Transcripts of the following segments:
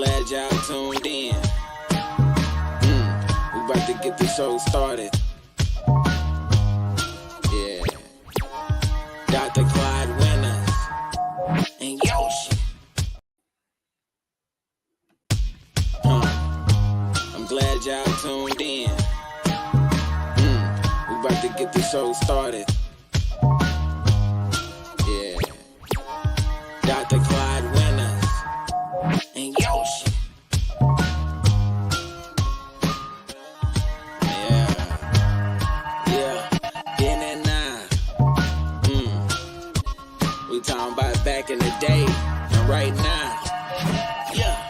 glad y'all tuned in. We about to get the show started. Yeah. Dr. Clyde Winters and Yoshi. I'm glad y'all tuned in. We about to get the show started. Yeah. Dr. Clyde Winters and Yoshi. Then and now. We talking about back in the day and right now. Yeah.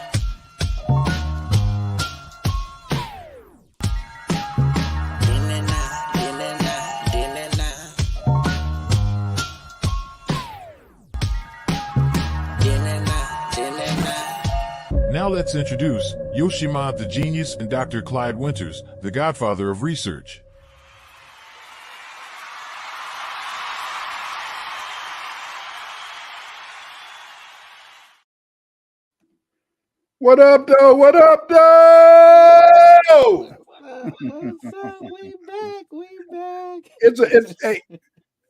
Now let's introduce Yoshima the Genius and Dr. Clyde Winters, the godfather of research. What up, though? What up, though? What's up? We back. It's hey,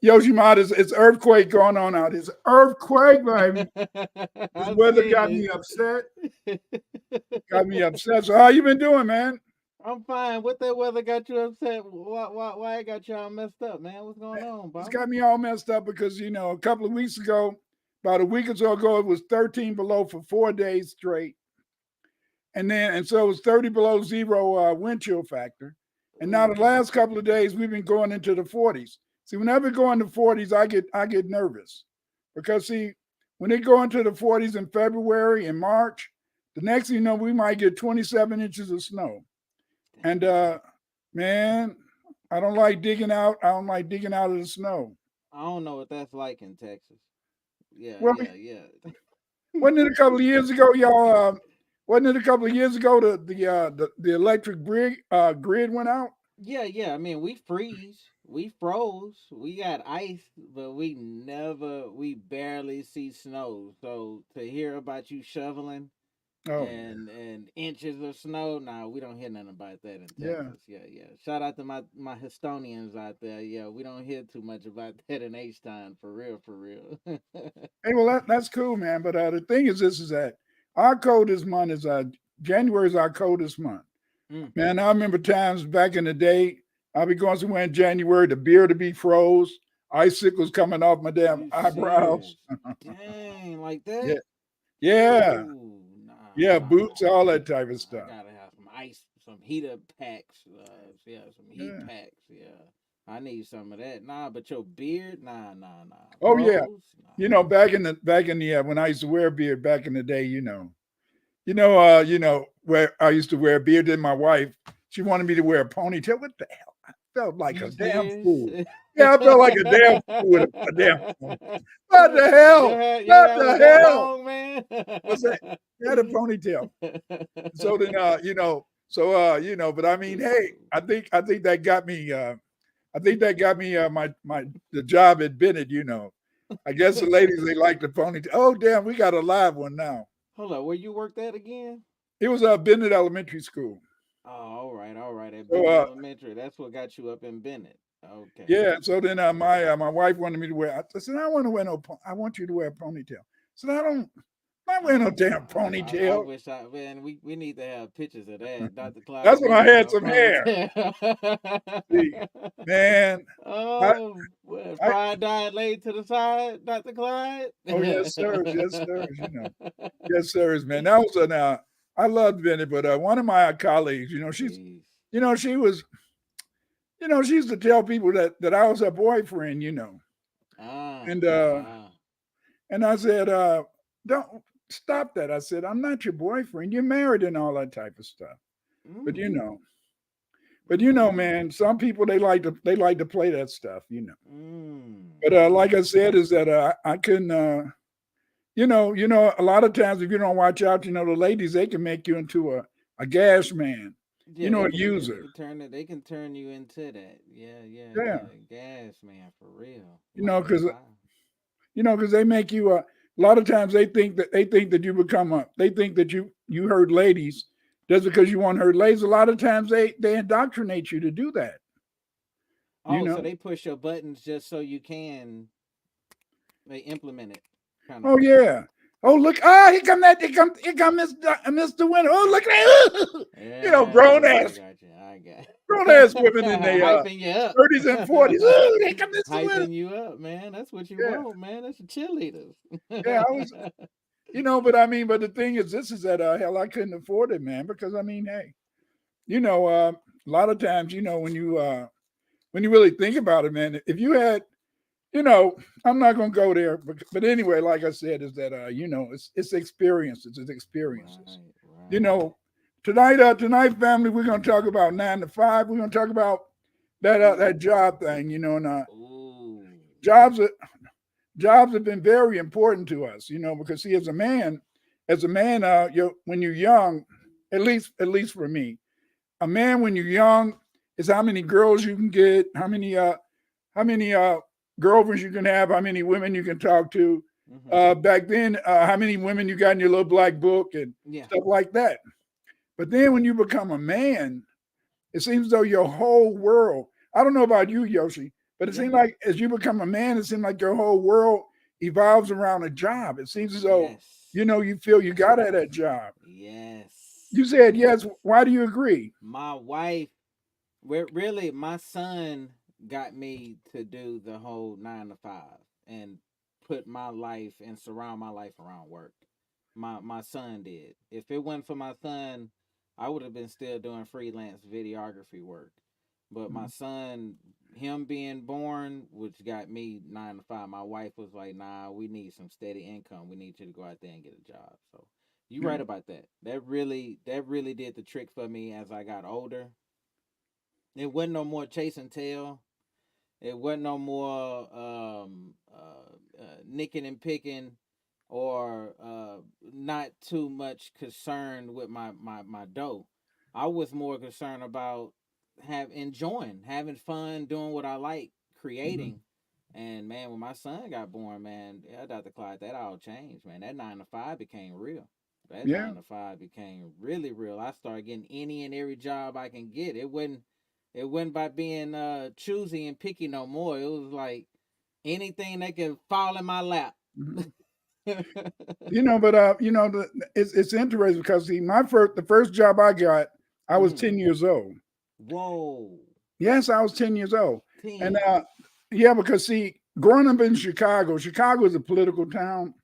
Yoshima, it's earthquake going on out. It's earthquake, baby. This weather got me upset. So how you been doing, man? I'm fine. What that weather got you upset? Why it got y'all messed up, man? What's going on, Bob? It's got me all messed up because a couple of weeks ago, about a week or so ago, it was 13 below for 4 days straight. And so it was 30 below zero wind chill factor. And now the last couple of days we've been going into the 40s. See, whenever we go into 40s, I get nervous because when they go into the 40s in February and March, the next thing you know, we might get 27 inches of snow. And man, I don't like digging out. I don't like digging out of the snow. I don't know what that's like in Texas. Yeah. Wasn't it a couple of years ago, y'all? Wasn't it a couple of years ago the electric grid went out? Yeah. I mean, we froze. We got ice, but we barely see snow. So to hear about you shoveling and inches of snow, nah, we don't hear nothing about that in Texas. Yeah. Shout out to my Histonians out there. Yeah, we don't hear too much about that in H-Town, for real. Hey, well, that's cool, man. But the thing is that our coldest month is January is our coldest month. Man, I remember times back in the day, I'd be going somewhere in January, the beard to be froze, icicles coming off my damn eyebrows. Dang, like that? Yeah. Ooh, yeah, boots, all that type of stuff. I gotta have some ice, some heater packs. Some heat packs. Yeah. I need some of that. Nah, but your beard, nah. Oh, Bros? yeah. Nah. Back in the when I used to wear a beard back in the day, where I used to wear a beard, then my wife, she wanted me to wear a ponytail. What the hell? I felt like a damn fool. Yeah, I felt like a damn fool with a damn ponytail. What the hell? What the hell? Long, man? What's that? You had a ponytail. So then, but I mean, hey, I think that got me. The job at Bennett. I guess the ladies, they like the ponytail. Oh, damn, we got a live one now. Hold on, where you worked at again? It was Bennett Elementary School. Oh, all right. At Bennett Elementary, that's what got you up in Bennett. Okay. Yeah. So then my wife wanted me to wear. I said, I want to wear I want you to wear a ponytail. I said, I'm not wearing no damn ponytail. I wish man, we need to have pictures of that, Dr. Clyde. That's when I had some hair. See, man. Pride died laid to the side, Dr. Clyde. Oh, yes, sir. Yes, sir. Yes, sir, man. That was I loved Bennett, but one of my colleagues, she was, she used to tell people that I was her boyfriend, And I said, don't stop that. I said, I'm not your boyfriend. You're married and all that type of stuff. But man, some people they like to play that stuff, But like I said, is that I couldn't a lot of times if you don't watch out, the ladies, they can make you into a gas man. A user. They can turn you into that. Yeah. Gas man, for real. Because they make you lot of times they think that you become they think that you hurt ladies just because you want to hurt ladies. A lot of times they indoctrinate you to do that. Oh, so they push your buttons just so you can they implement it. Oh yeah. Oh look! Here come Mr. Winter. Oh look at that! Yeah, grown ass, I got grown ass women in their hyping you up, 30s and 40s. Oh, here come Mr. Winter. Hyping you up, man. That's what you want, man. That's the cheerleaders. Yeah, I was, but I mean, but the thing is, this is that hell, I couldn't afford it, man, because I mean, hey, a lot of times, when you really think about it, man, if you had, I'm not going to go there, but anyway, like I said, is that it's experiences, Right. Tonight, family, we're going to talk about 9 to 5. We're going to talk about that job thing, and jobs have been very important to us, because see, as a man, when you're young, at least for me, a man when you're young is how many girls you can get, how many girlfriends you can have, how many women you can talk to. Back then, how many women you got in your little black book and stuff like that. But then when you become a man, it seems as though your whole world, I don't know about you, Yoshi, but it seems like as you become a man, it seems like your whole world evolves around a job. It seems as though, you feel you got at that job. Yes. You said yes. Why do you agree? My wife, really, my son got me to do the whole 9 to 5 and put my life and surround my life around work. My son did. If it wasn't for my son, I would have been still doing freelance videography work. But my son, him being born, which got me 9 to 5, my wife was like, nah, we need some steady income. We need you to go out there and get a job. So you're right about that. That really did the trick for me as I got older. It wasn't no more chasing tail. It wasn't no more nicking and picking or not too much concerned with my dough. I was more concerned about having fun, doing what I like, creating. And man, when my son got born, man, Dr. Clyde, that all changed, man. That 9 to 5 became real. That 9 to 5 became really real. I started getting any and every job I can get. It wasn't by being choosy and picky no more. It was like anything that could fall in my lap. But it's interesting because see, the first job I got, I was 10 years old. Whoa. Yes, I was 10 years old. 10. And because see, growing up in Chicago is a political town.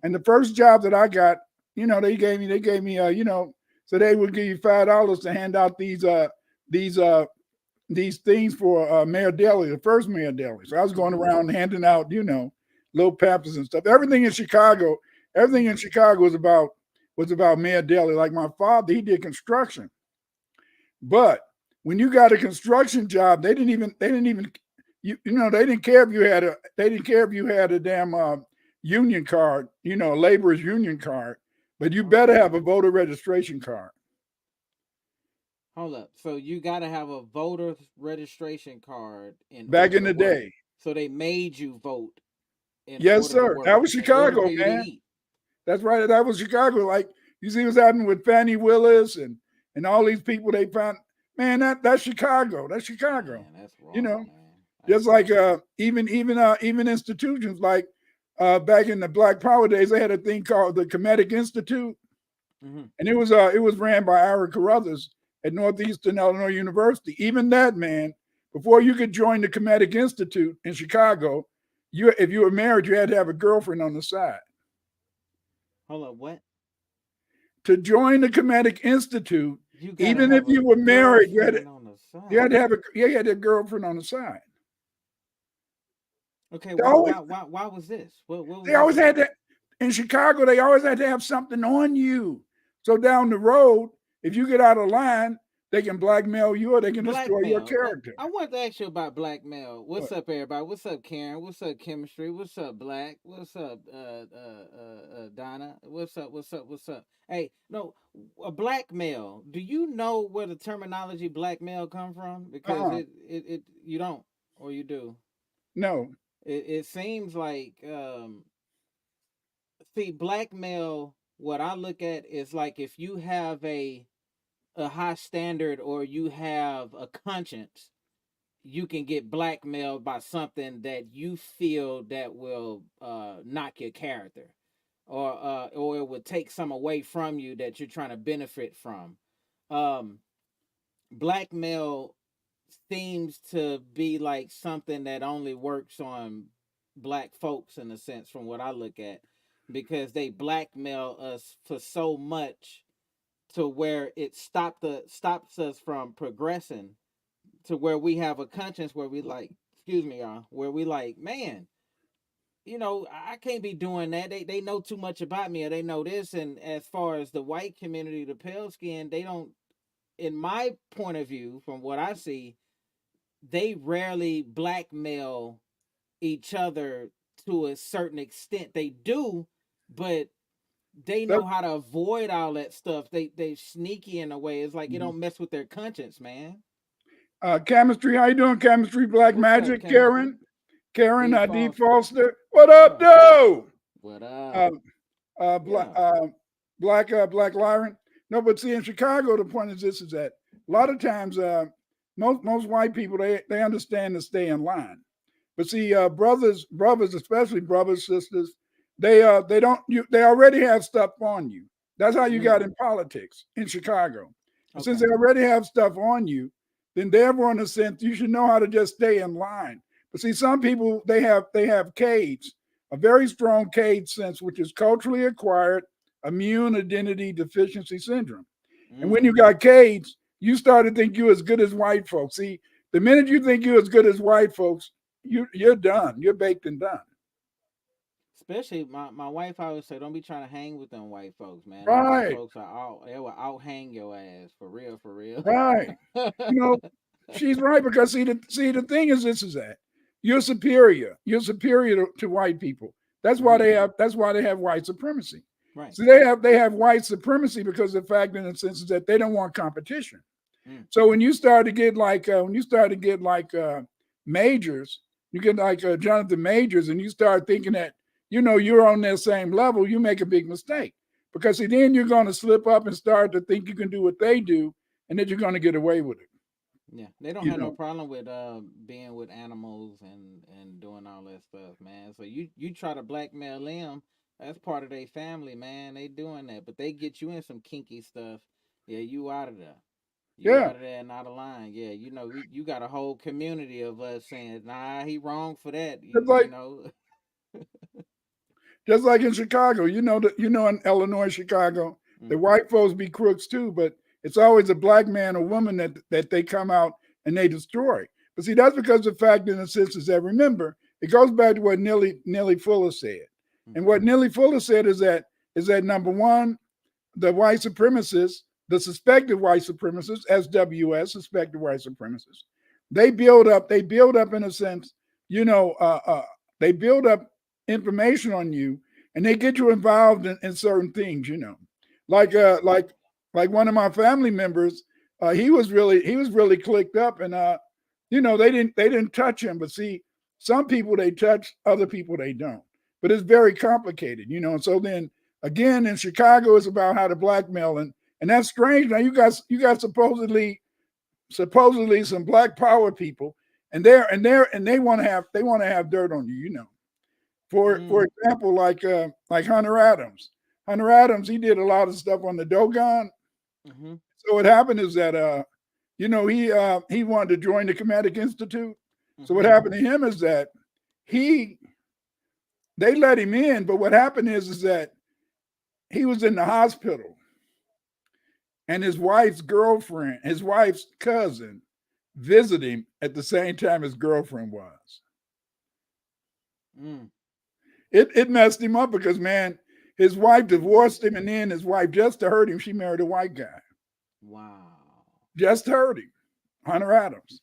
And the first job that I got, they gave me so they would give you $5 to hand out these things for Mayor Daley, the first Mayor Daley. So I was going around handing out, little pamphlets and stuff. Everything in Chicago was about Mayor Daley. Like my father, he did construction. But when you got a construction job, they didn't care if you had a damn union card, a laborer's union card, but you better have a voter registration card. Hold up. So you got to have a voter registration card back in the day. So they made you vote. Yes, sir. That was Chicago, man. That's right. That was Chicago. Like you see what's happening with Fannie Willis and all these people they found. Man, that's Chicago. That's Chicago. Man, that's wrong, man. Just like even institutions like back in the Black Power days, they had a thing called the Kemetic Institute, and it was ran by Ira Carruthers at Northeastern Illinois University. Even that, man, before you could join the Kemetic Institute in Chicago, if you were married, you had to have a girlfriend on the side. Hold on, what? To join the Kemetic Institute, even if you were married, you had to have a girlfriend on the side. Okay, why was this? They always had to, in Chicago, they always had to have something on you. So down the road, if you get out of line, they can blackmail you or they can destroy your character. I wanted to ask you about blackmail. What's up, everybody? What's up, Karen? What's up, Chemistry? What's up, Black? What's up, Donna? What's up? Hey, no, a blackmail. Do you know where the terminology blackmail come from? Because it you don't, or you do? No. It seems like see, blackmail, what I look at is like if you have a high standard or you have a conscience, you can get blackmailed by something that you feel that will knock your character, or it would take some away from you that you're trying to benefit from. Um, Blackmail seems to be like something that only works on black folks in a sense, from what I look at, because they blackmail us for so much to where it stops us from progressing, to where we have a conscience where we like, excuse me, y'all, where we like, man, I can't be doing that. They know too much about me, or they know this. And as far as the white community, the pale skin, they don't, in my point of view, from what I see, they rarely blackmail each other to a certain extent. They do, but they know how to avoid all that stuff. They sneaky in a way. It's like, it don't mess with their conscience, man. Chemistry, how you doing? Chemistry, Black What's Magic, up, Karen, D. D. Foster. Foster. What up, though? What up? Black Lyron. No, but see, in Chicago, the point is this: is that a lot of times, most white people they understand to stay in line, but see, brothers, especially brothers, sisters, they already have stuff on you. That's how you got in politics in Chicago. Okay. Since they already have stuff on you, then therefore, in a sense, you should know how to just stay in line. But see, some people they have CAIDS, a very strong CAIDS sense, which is culturally acquired immune identity deficiency syndrome. And when you got CAIDS, you start to think you're as good as white folks. See, the minute you think you're as good as white folks, you're done. You're baked and done. Especially my wife always say, don't be trying to hang with them white folks, man. Right. White folks they will out hang your ass for real. Right. She's right, because see the thing is this is that you're superior. You're superior to white people. That's why they have white supremacy. Right. So they have white supremacy because the fact, in a sense, is that they don't want competition. So when you start to get Majors, you get like Jonathan Majors, and you start thinking that you're on their same level, you make a big mistake, because then you're going to slip up and start to think you can do what they do, and that you're going to get away with it. Yeah, they don't have no problem with being with animals and doing all that stuff, man. So you try to blackmail them. That's part of their family, man. They doing that, but they get you in some kinky stuff. Yeah, you out of there. Out of there and out of line. Yeah, you got a whole community of us saying, nah, he wrong for that. Just like in Chicago, in Illinois, Chicago, the white folks be crooks too, but it's always a black man or woman that they come out and they destroy. But see, that's because the fact, in a sense, is that, remember, it goes back to what Neely Fuller said. And what Neely Fuller said is that number one, the white supremacists, the suspected white supremacists, SWS, suspected white supremacists, they build up in a sense, they build up information on you, and they get you involved in certain things, like one of my family members, he was really clicked up, and they didn't touch him. But see, some people they touch, other people they don't. But it's very complicated, And so then again, in Chicago, it's about how to blackmail, and that's strange. Now you got supposedly some black power people, and they want to have dirt on you, For example, like Hunter Adams. Hunter Adams, he did a lot of stuff on the Dogon. So what happened is that he wanted to join the Kemetic Institute. So what happened to him is that they let him in, but what happened is that he was in the hospital, and his wife's cousin, visited him at the same time his girlfriend was. It messed him up because, man, his wife divorced him, and then his wife, just to hurt him, she married a white guy. Wow. Just to hurt him. Hunter Adams,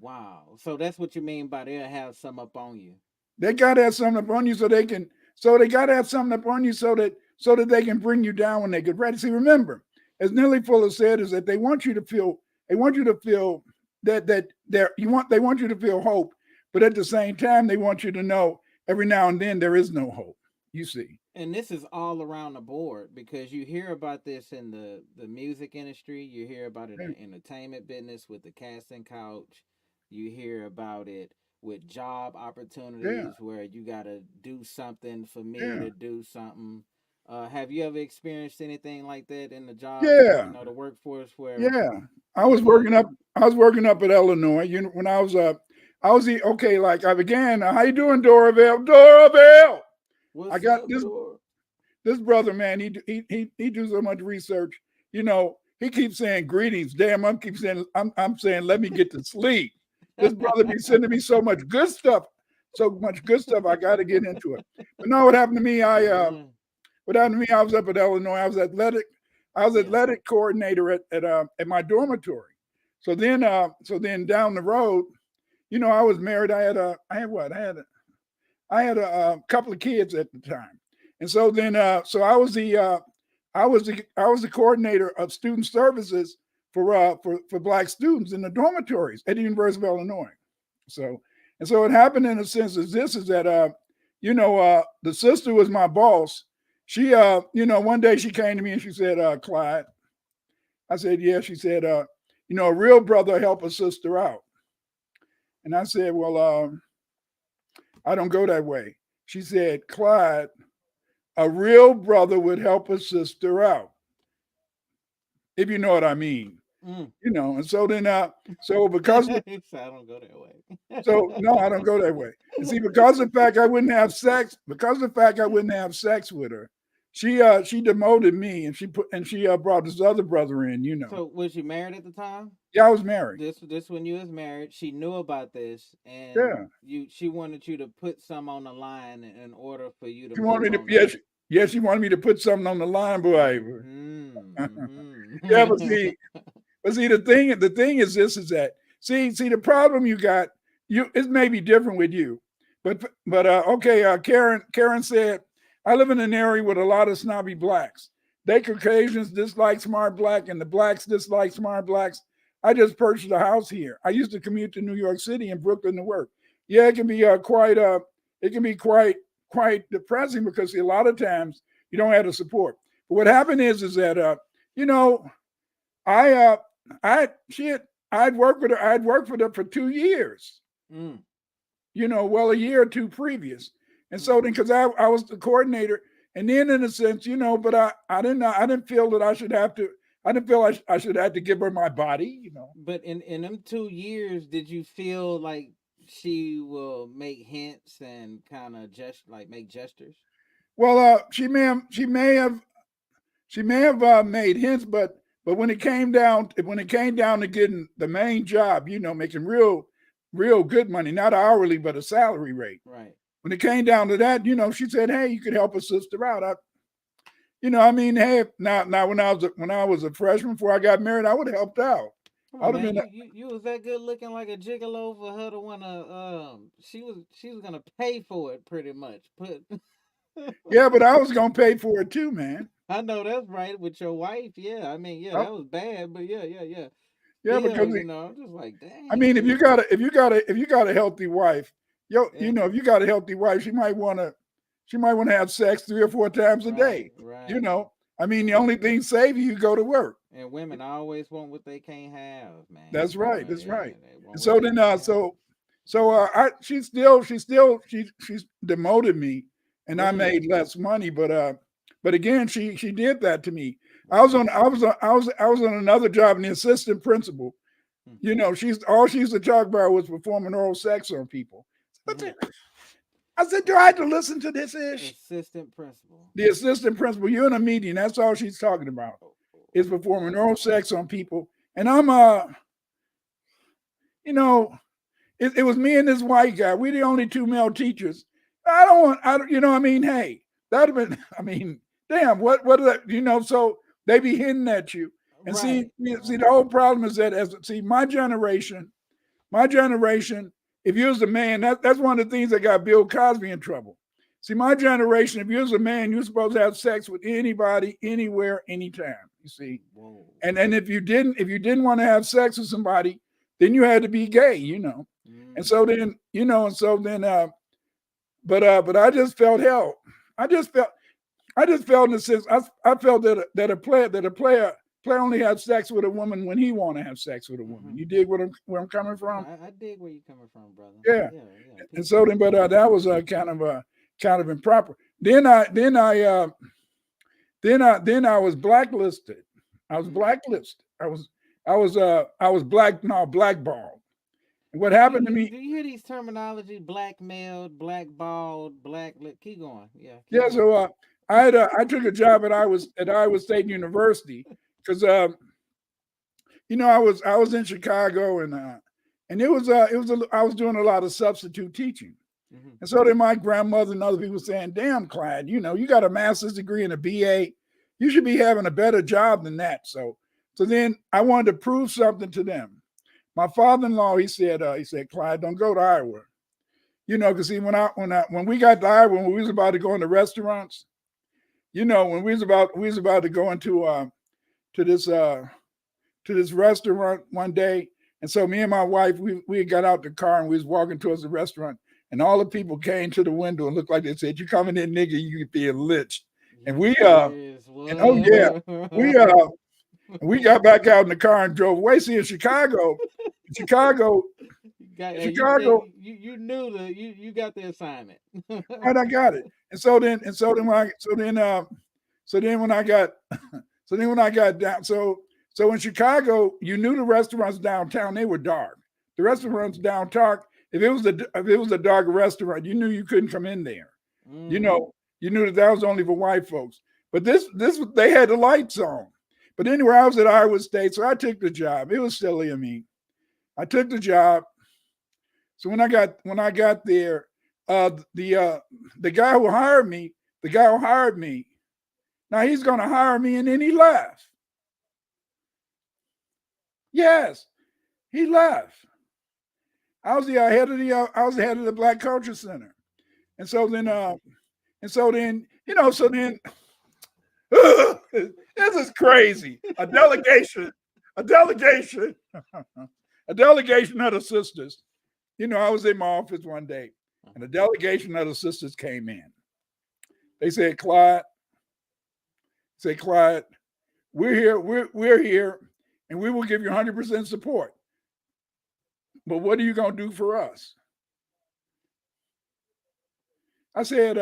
Wow. So that's what you mean by they'll have some up on you. They got to have something up on you so they got to have something up on you so that they can bring you down when they get ready. See, remember, as Neely Fuller said, is that they want you to feel that they want you to feel hope, but at the same time, they want you to know every now and then there is no hope. You see. And this is all around the board because you hear about this in the music industry, you hear about it in the entertainment business with the casting couch, you hear about it with job opportunities where you got to do something for me to do something. Have you ever experienced anything like that in the job, the workforce where? Yeah, I was working up at Illinois. You know, when I was okay. Like I began. How you doing, Doraville? Doraville. I got this brother, man. He do so much research. You know, he keeps saying greetings. Damn, I'm saying let me get to sleep. This brother be sending me so much good stuff. I got to get into it. But no, what happened to me? I was up at Illinois. I was athletic coordinator at my dormitory. So then down the road, you know, I was married. I had a couple of kids at the time, and so then so I was the coordinator of student services for Black students in the dormitories at the University of Illinois. So it happened in a sense as this is that the sister was my boss. She one day she came to me and she said, Clyde. I said, yeah. She said, a real brother help a sister out. And I said, well, I don't go that way. She said, Clyde, a real brother would help a sister out. If you know what I mean. You know, and so then so because I don't go that way. So no, I don't go that way. And see, because of the fact I wouldn't have sex with her, she demoted me and she brought this other brother in, you know. So was you married at the time? Yeah, I was married. This when you was married, she knew about this and she wanted you to put some on the line in order for you to she wanted me to put something on the line, boy. Yeah, but see, the thing is this is that see the problem you got, it may be different with you, but okay, Karen said, I live in an area with a lot of snobby blacks. They Caucasians dislike smart black and the blacks dislike smart blacks. I just purchased a house here. I used to commute to New York City and Brooklyn to work. Yeah, it can be quite depressing because see, a lot of times you don't have the support. But what happened is that I'd worked with her for 2 years. You know, well, a year or two previous. And so then because I was the coordinator, and then in a sense, you know, but I didn't feel that I should have to. I didn't feel I should have to give her my body, you know. But in them 2 years, did you feel like she will make hints and kind of make gestures? Well, she may have made hints, but when it came down to getting the main job, you know, making real good money, not hourly, but a salary rate. Right. When it came down to that, you know, she said, "Hey, you could help a sister out." Hey, now when I was a freshman before I got married, I would have helped out. You was that good looking like a gigolo for her to wanna she was gonna pay for it pretty much. Yeah, but I was gonna pay for it too, man. I know that's right with your wife. Yeah, I mean, that was bad, but yeah. Yeah, still, because I'm just like, dang. I mean, if you got a healthy wife, you know, if you got a healthy wife, she might want to have sex 3 or 4 times a day. Right. You know, I mean, the only thing save you go to work. And women always want what they can't have, man. That's right. That's right. And so then, she's demoted me, and I made less money. But again, she did that to me. I was on another job, an assistant principal. You know, all she used to talk about was performing oral sex on people. I said, do I have to listen to this ish? Assistant principal. The assistant principal. You're in a meeting. That's all she's talking about. Is performing oral sex on people. And I'm it was me and this white guy. We're the only 2 male teachers. Hey, that'd have been, damn, what is that? You know, so they be hitting at you. And see, the whole problem is that my generation, if you was a man, that's one of the things that got Bill Cosby in trouble. See, my generation, if you was a man, you're supposed to have sex with anybody, anywhere, anytime. You see, and if you didn't want to have sex with somebody, then you had to be gay. You know, and so then but I just felt hell. I just felt in the sense I felt that a player only have sex with a woman when he want to have sex with a woman. You dig where I'm coming from? I dig where you're coming from, brother. Yeah. And so then, but that was kind of improper. Then I was blacklisted. I was blacklisted. I was blackballed. And what happened to me? Do you hear these terminology? Blackmailed, blackballed, keep going. Yeah. Yeah. So I took a job at Iowa State University because I was in Chicago and I was doing a lot of substitute teaching. Mm-hmm. And so then my grandmother and other people saying, "Damn, Clyde, you got a master's degree and a BA. You should be having a better job than that." So then I wanted to prove something to them. My father-in-law, he said, "Clyde, don't go to Iowa." Because see, when we got to Iowa, when we was about to go into restaurants, when we was about to go into to this restaurant one day, and so me and my wife, we got out the car and we was walking towards the restaurant, and all the people came to the window and looked like they said, "You coming in, nigga? You being lynched." And we we got back out in the car and drove away. See, in Chicago, you knew you got the assignment. Right, I got it. And so then when I got down, so in Chicago, you knew the restaurants downtown, they were dark. The restaurants downtown, if it was a dark restaurant, you knew you couldn't come in there. Mm. You knew that was only for white folks. But this they had the lights on. But anyway, I was at Iowa State, so I took the job. It was silly of me. I took the job. So when I got there, the guy who hired me, now he's going to hire me, and then he left. Yes, he left. I was the head of the Black Culture Center, and so then this is crazy. A delegation of the sisters. I was in my office one day, and a delegation of the sisters came in. They said, Clyde, we're here, and we will give you 100% support. But what are you going to do for us? I said,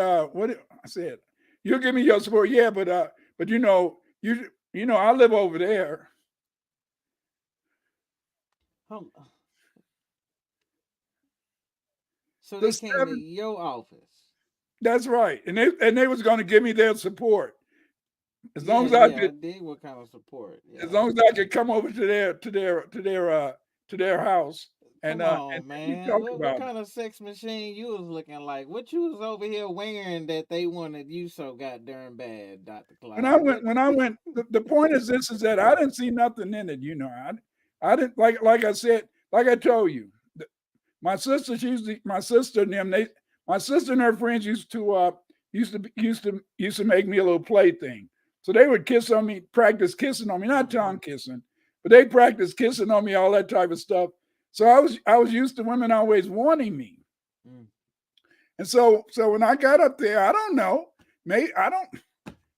you'll give me your support. Yeah, but I live over there. So they came to your office. That's right, and they was going to give me their support as long as I could. What kind of support? Yeah. As long as I could come over to their house. Come on, man. What kind of sex machine you was looking like? What you was over here wearing that they wanted you so goddamn bad, Dr. Clyde? When I went, the point is that I didn't see nothing in it. I didn't like I said, like I told you, my sister and her friends used to make me a little plaything. So they would kiss on me, practice kissing on me, not tongue kissing, but they practiced kissing on me, all that type of stuff. So I was used to women always wanting me. Mm. And so when I got up there, I don't know,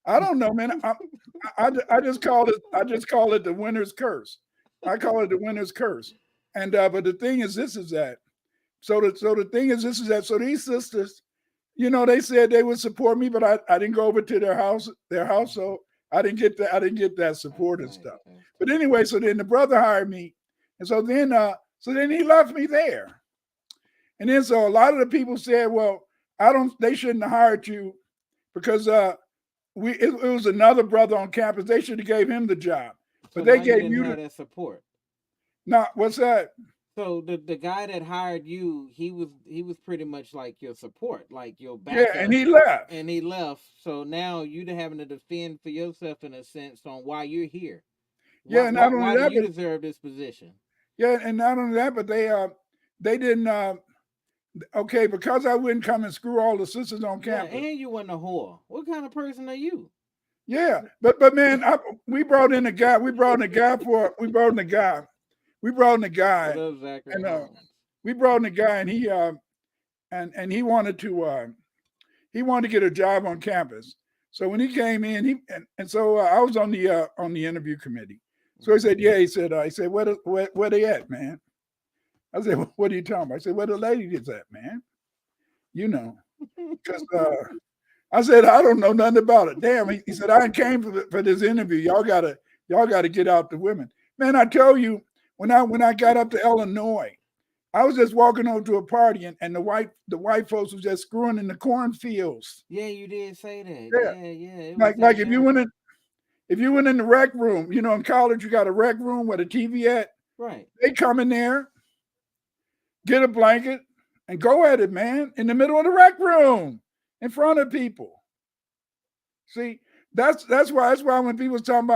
I don't know, man. I just call it the winner's curse. I call it the winner's curse. And but the thing is, this is that. So these sisters, they said they would support me, but I didn't go over to their house, so I didn't get that support and stuff. But anyway, so then the brother hired me, and so then he left me there. And then so a lot of the people said, well, they shouldn't have hired you because it was another brother on campus. They should have gave him the job. But they gave you that support. No, what's that? So the guy that hired you, he was pretty much like your support, like your backup. Yeah, and he left. So now you're having to defend for yourself in a sense on why you're here. Yeah, and not only that, why do you deserve this position? Yeah, and not only that, but they didn't. Okay, because I wouldn't come and screw all the sisters on campus. Yeah, and you wasn't a whore. What kind of person are you? Yeah, but man, we brought in a guy. We brought in a guy. We brought in a guy, and we brought in a guy, and and he wanted to get a job on campus. So when he came in, so I was on the interview committee. So he said, yeah, he said, where they at, man? I said, what are you talking about? I said, where the lady is at, man? You know, because I said, I don't know nothing about it. Damn, he said, I came for this interview. Y'all gotta get out the women. Man, I tell you, when I got up to Illinois, I was just walking over to a party and the white folks was just screwing in the cornfields. Yeah, you did say that. Yeah. Like if you went in the rec room, you know, in college you got a rec room where the TV at. Right. They come in there, get a blanket, and go at it, man, in the middle of the rec room, in front of people. See, that's why when people talking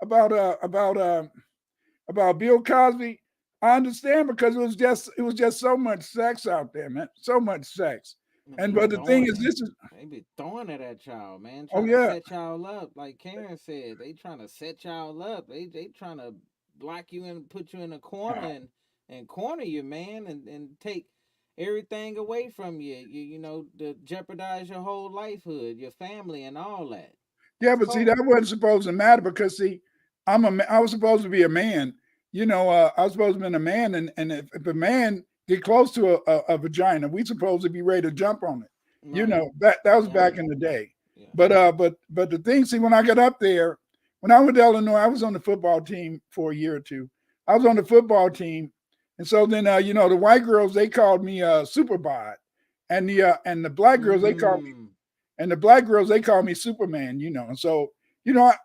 about Bill Cosby, I understand, because it was just so much sex out there, man. So much sex. But the thing is, they be throwing it at y'all, man. Trying to set y'all up. Like Karen said, they trying to set y'all up. They trying to block you and put you in a corner and corner you, man, and take everything away from you. You know, to jeopardize your whole lifehood, your family, and all that. Yeah, but see, that wasn't supposed to matter, because see, I was supposed to be a man. You know, I was supposed to be a man, and if a man get close to a vagina, we supposed to be ready to jump on it. Right. You know, that was back in the day. Yeah. But the thing, see, when I got up there, when I went to Illinois, I was on the football team for a year or two. I was on the football team, and so then you know, the white girls, they called me Superbod, and the black girls they called me Superman. You know, and so I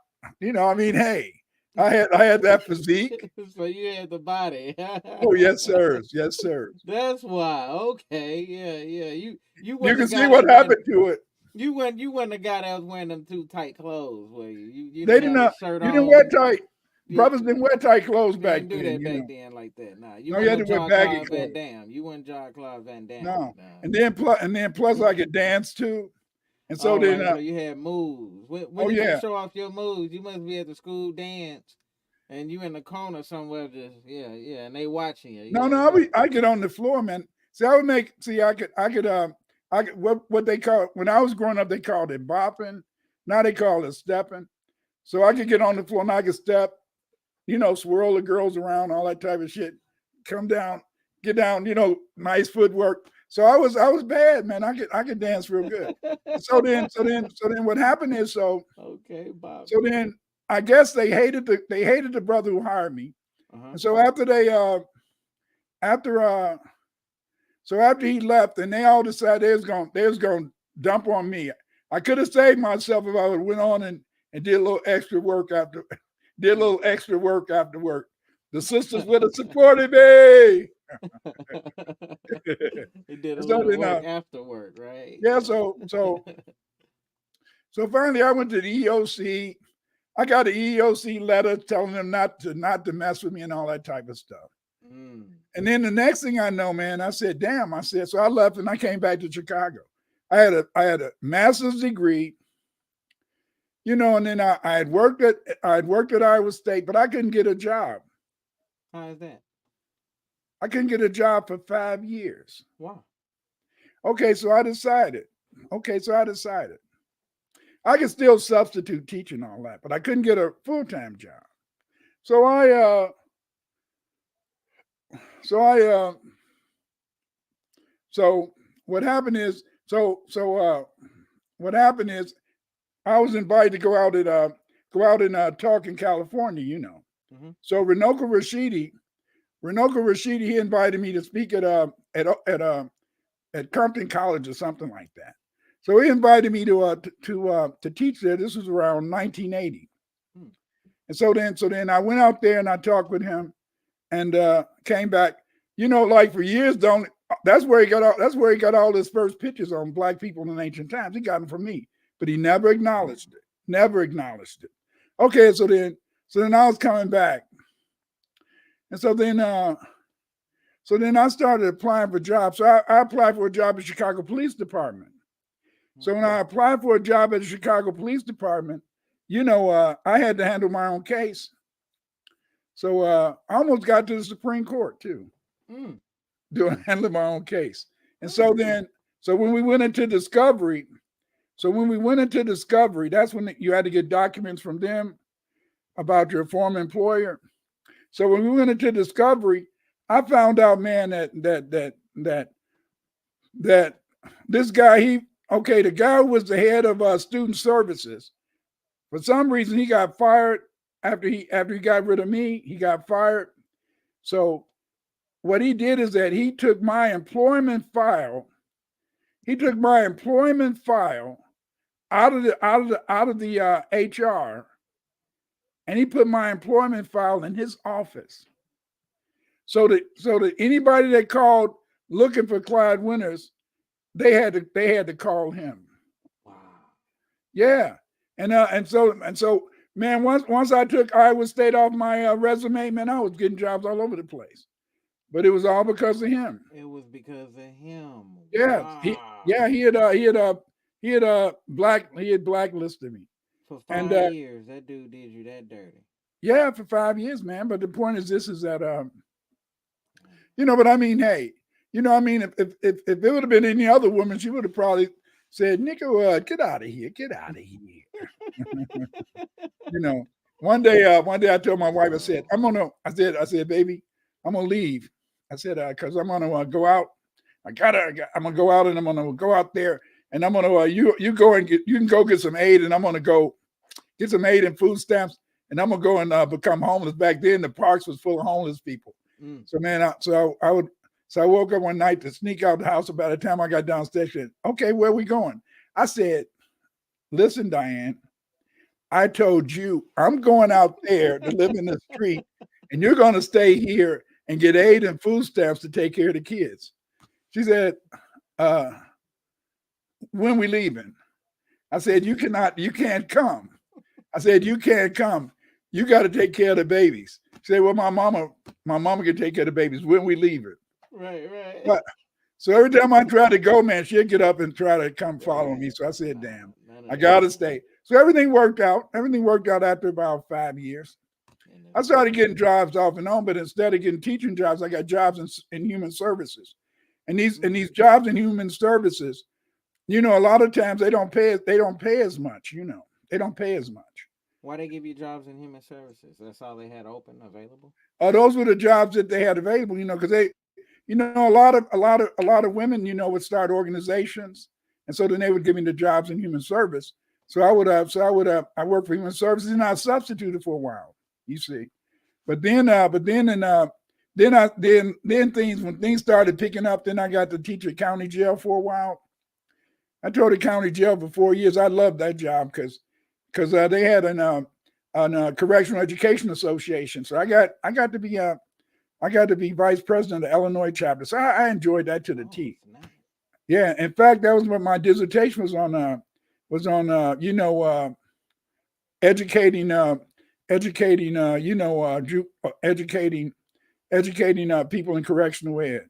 mean, hey. I had that physique. So you had the body. Oh, yes, sir. Yes, sir. That's why. Okay. Yeah. You can see what happened to it. You wouldn't have got out wearing them too tight clothes, were you? They didn't have shirt on. You didn't wear tight. Brothers didn't wear tight clothes back then. You didn't do that back then like that. Nah. You had to wear baggy clothes. Van Damme. You weren't Jean-Claude Van Damme. No. And then plus I could dance too. And so then so you had moves. When you show off your moves, you must be at the school dance, and you in the corner somewhere, just and they watching you. I get on the floor, man. See, I could what they call, when I was growing up, they called it bopping. Now they call it stepping. So I could get on the floor and I could step, swirl the girls around, all that type of shit. Come down, get down, nice footwork. So I was bad, man. I could dance real good. So then what happened is, okay, Bob. So then I guess they hated the brother who hired me. And so after he left, and they all decided they was gonna dump on me. I could have saved myself if I would went on and did a little extra work after work. The sisters would have supported me. They did a little work after work, right? Yeah, so finally I went to the EOC. I got an EOC letter telling them not to mess with me and all that type of stuff. And then the next thing I know, man, I said, damn, so I left and I came back to Chicago. I had a master's degree, and then I had worked at Iowa State, but I couldn't get a job. How is that? I couldn't get a job for 5 years. Wow. Okay, so I decided. I could still substitute teaching all that, but I couldn't get a full-time job. So what happened is I was invited to go out and talk in California, So Runoko Rashidi, he invited me to speak at Compton College or something like that. So he invited me to teach there. This was around 1980. And so then I went out there and I talked with him and came back. Like for years, that's where he got all his first pictures on black people in ancient times. He got them from me, but he never acknowledged it. Okay, so then I was coming back. And so then I started applying for jobs. So I applied for a job at the Chicago Police Department. So when I applied for a job at the Chicago Police Department, I had to handle my own case. So I almost got to the Supreme Court too, handling my own case. And so then, so when we went into Discovery, that's when you had to get documents from them about your former employer. So when we went into Discovery, I found out, man, that this guy, the guy who was the head of student services, for some reason he got fired after he got rid of me. He got fired. So what he did is that he took my employment file. He took my employment file out of the HR, and he put my employment file in his office. So that anybody that called looking for Clyde Winters, they had to call him. Wow. Yeah, and so man, once I took Iowa State off my resume, man, I was getting jobs all over the place. But it was all because of him. It was because of him. Yeah, Wow. he had blacklisted me For 5 years. That dude did you that dirty. Yeah, for 5 years, man. But the point is that but I mean, hey, if it would have been any other woman, she would have probably said, Nico, get out of here. One day I told my wife, I said, I said, baby, I'm gonna leave. I said, because I'm gonna go out. I'm gonna go out, and I'm gonna go out there, and I'm gonna you can go get some aid, and I'm gonna go get some aid and food stamps, and I'm gonna go and become homeless. Back then, the parks was full of homeless people. So man, I woke up one night to sneak out the house. By the time I got downstairs, I said, okay, where are we going? I said, listen, Diane, I told you I'm going out there to live in the street, and you're going to stay here and get aid and food stamps to take care of the kids. She said, when we leaving? I said, you can't come. I said, you can't come. You got to take care of the babies. She said, well, my mama can take care of the babies. When we leaving? Right. But, so every time I try to go, man, she'd get up and try to come follow me. So I said, damn, I got to stay. So everything worked out. Everything worked out after about 5 years. I started getting jobs off and on, but instead of getting teaching jobs, I got jobs in human services. And these jobs in human services, a lot of times they don't pay as much, They don't pay as much. Why they give you jobs in human services? That's all they had open, available? Those were the jobs that they had available, because they, a lot of women, would start organizations, and so then they would give me the jobs in human service. So I worked for human services, and I substituted for a while. You see, but then when things started picking up, then I got to teach at county jail for a while. I taught at county jail for 4 years. I loved that job because they had an correctional education association. So I got to be vice president of the Illinois chapter. So I enjoyed that to the teeth. Nice. Yeah, in fact, that was what my dissertation was on. Educating people in correctional ed.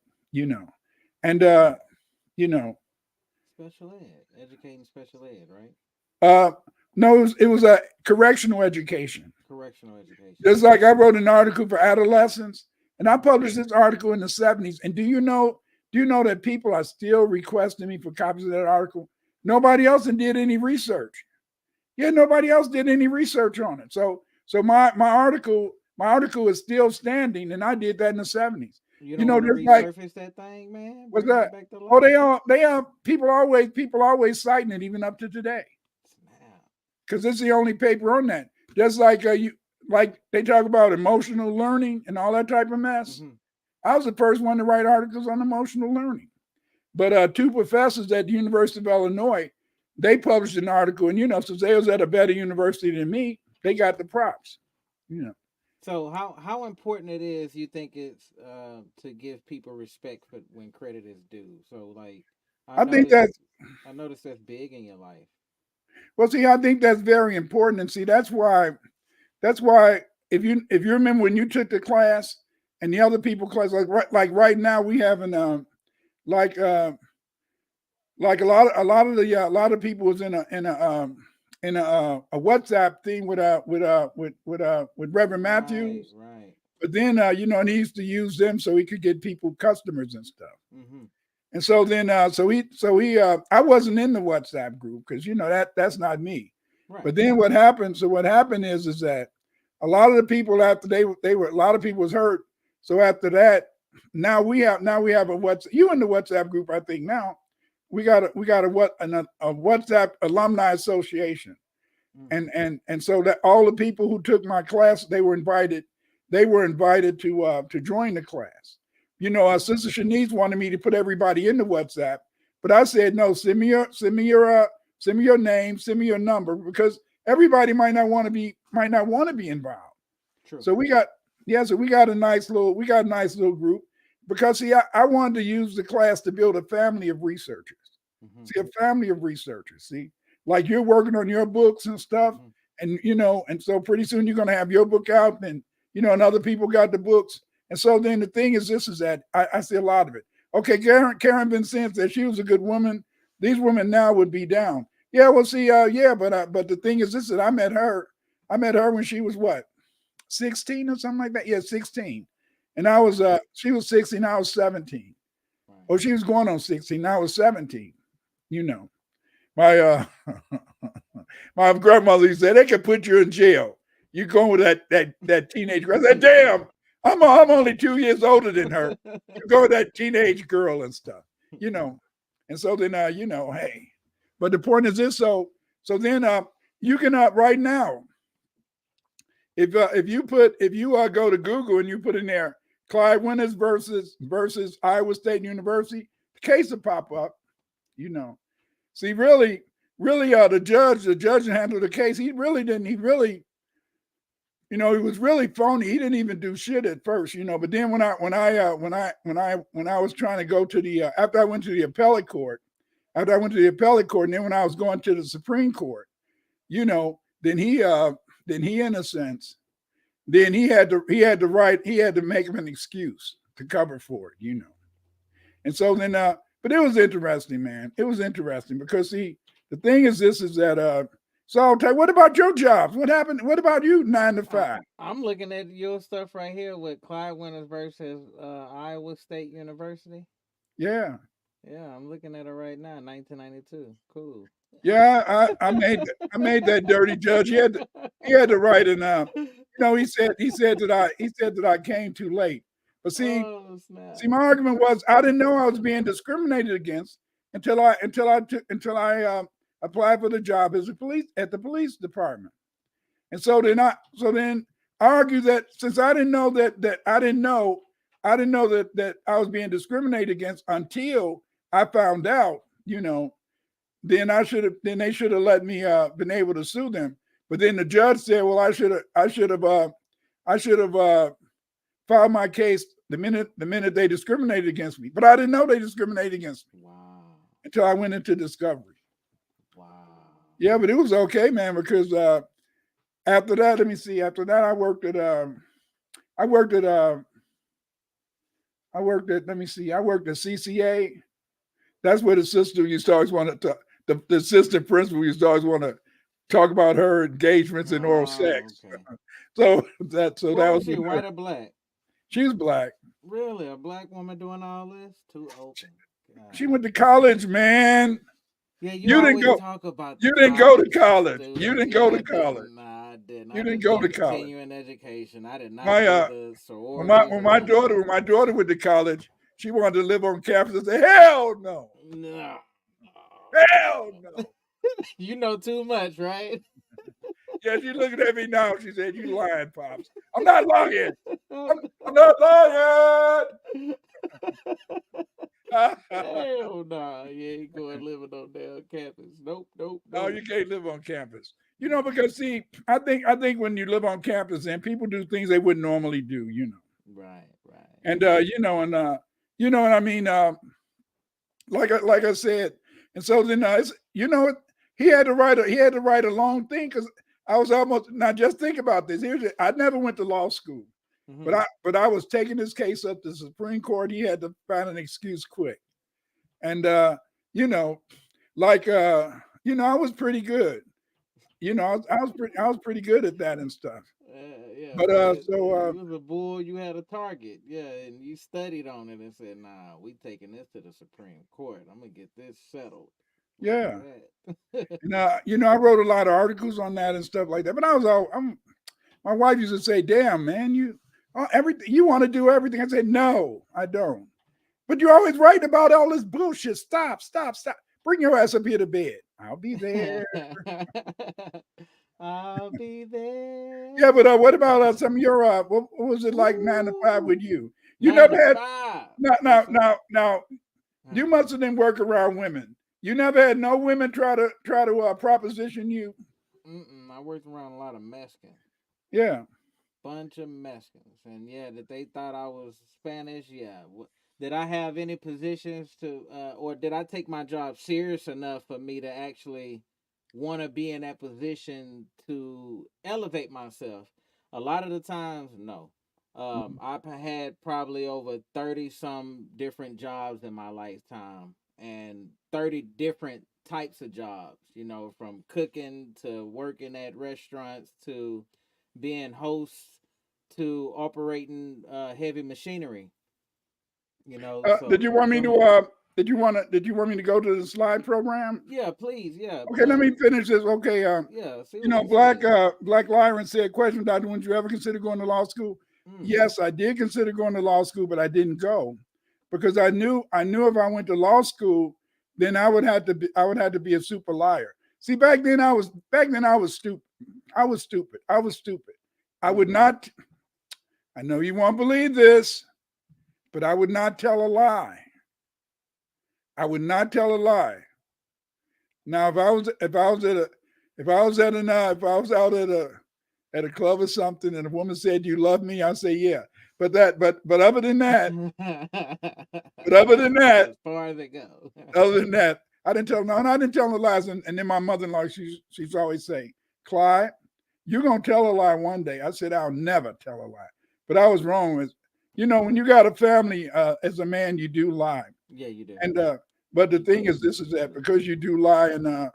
Special ed, educating special ed, right? No, it was a correctional education. Correctional education. Just like I wrote an article for adolescents, and I published this article in the 70s. And do you know that people are still requesting me for copies of that article? Nobody else did any research. Yeah, nobody else did any research on it. So my article is still standing, and I did that in the 70s. You don't resurface that thing, man. What's that? They are people always citing it even up to today. Because it's the only paper on that. Just like like they talk about emotional learning and all that type of mess. Mm-hmm. I was the first one to write articles on emotional learning. But two professors at the University of Illinois, they published an article, and since they was at a better university than me, they got the props. So how important it is, you think it's to give people respect for when credit is due? So like I noticed that's big in your life. Well, see, I think that's very important, and see, that's why if you remember when you took the class and the other people class, like right now we have a lot of people was in a WhatsApp thing with Reverend Matthews, right? But then and he used to use them so he could get people customers and stuff. Mm-hmm. And so then, I wasn't in the WhatsApp group because that's not me. Right. But then what happened? So what happened is that a lot of the people after they were a lot of people was hurt. So after that, now we have a WhatsApp. You in the WhatsApp group? I think now we got a WhatsApp alumni association, and so that all the people who took my class, they were invited to join the class. Sister Shanice wanted me to put everybody in the WhatsApp, but I said no. Send me your name, send me your number, because everybody might not want to be involved. True. So we got a nice little group, because see, I wanted to use the class to build a family of researchers. Mm-hmm. See, a family of researchers. See, like you're working on your books and stuff, and and so pretty soon you're gonna have your book out, and and other people got the books. And so then the thing is that I see a lot of it. Okay, Karen Vincent said she was a good woman. These women now would be down. Yeah, well, see, but the thing is that I met her when she was what, 16 or something like that. Yeah, 16, and she was 16, I was 17. Oh, she was going on 16, I was 17. My my grandmother said they could put you in jail. You going with that teenage girl. I said, damn, I'm only 2 years older than her. You go with that teenage girl and stuff, And so then hey. But the point is this, so then you can right now, if you go to Google and you put in there Clyde Winters versus Iowa State University, the case will pop up, See, really, the judge handled the case. He was really phony. He didn't even do shit at first, But then when I was trying to go to the after I went to the appellate court, and then when I was going to the Supreme Court, then he in a sense, then he had to make him an excuse to cover for it, And so then, but it was interesting, man. It was interesting because see, the thing is that so what about your jobs? What happened? What about you 9 to 5? I'm looking at your stuff right here with Clyde Winters versus Iowa State University. Yeah. Yeah, I'm looking at it right now, 1992. Cool. Yeah, I made that dirty judge. He had to write it now. He said that I came too late. But see, my argument was I didn't know I was being discriminated against until I applied for the job at the police department. And so then I argue that since I didn't know that I was being discriminated against until I found out, then they should have let me been able to sue them. But then the judge said, well, I should have filed my case the minute they discriminated against me. But I didn't know they discriminated against me. Wow. Until I went into discovery. Wow. Yeah, but it was okay, man, because after that, let me see. After that, I worked at CCA. That's where the sister used to always want to the assistant principal used to always want to talk about her engagements and oral sex. Okay. So that was she white or black? She was black. Really, a black woman doing all this? Too open. She went to college, man. Yeah, you didn't go. Talk about you didn't go to college. You didn't go to college. Nah, I didn't. You didn't go to college. Continuing education. I did not. When my daughter went to college, she wanted to live on campus. I said, hell no. No. Hell no. You know too much, right? Yeah, she's looking at me now. She said, you lying, Pops. I'm not lying. I'm not lying. Hell no. You ain't going living on damn campus. Nope. No, you can't live on campus. Because see, I think when you live on campus and people do things they wouldn't normally do, Right. And what I mean, like I said, and so then he had to write a long thing because I was almost now just think about this. I never went to law school, but I was taking this case up to the Supreme Court. He had to find an excuse quick, and I was pretty good. I was pretty good at that and stuff. Yeah, But you was a bull. You had a target, yeah, and you studied on it and said, "Nah, we taking this to the Supreme Court. I'm gonna get this settled." Look yeah, at that. I wrote a lot of articles on that and stuff like that. But my wife used to say, "Damn, man, everything you want to do everything." I said, "No, I don't." But you're always writing about all this bullshit. Stop, stop, stop. Bring your ass up here to bed. I'll be there. I'll be there. Yeah, but what about some of your what was it like 9 to 5 with you? You Nine never to had five. now. You must have didn't work around women. You never had no women try to proposition you. I worked around a lot of Mexicans. Yeah. Bunch of Mexicans, and yeah, that they thought I was Spanish. Yeah, did I have any positions to, or did I take my job serious enough for me to actually want to be in that position to elevate myself? A lot of the times, no. I've had probably over 30 some different jobs in my lifetime, and 30 different types of jobs. From cooking to working at restaurants to being hosts to operating heavy machinery. Did So you want me from to did you want me to go to the slide program? yeah, please, yeah. Okay, let me finish this. Okay, Yeah, see what you Black Lyron said, question, Doctor, would you ever consider going to law school? Yes, I did consider going to law school, but I didn't go because I knew if I went to law school, then I would have to be a super liar. See, back then I was stupid. I was stupid. I would not, I know you won't believe this, but I would not tell a lie. I would not tell a lie. Now, if I was at a club or something, and a woman said, "You love me," I'll say, "Yeah." But other than that, as far as it goes. other than that, I didn't tell. No, I didn't tell the lies. And then my mother-in-law, she's always saying, "Clyde, you're gonna tell a lie one day." I said, "I'll never tell a lie." But I was wrong. When you got a family, as a man, you do lie. Yeah, you do. And but the thing is, this is that because you do lie, and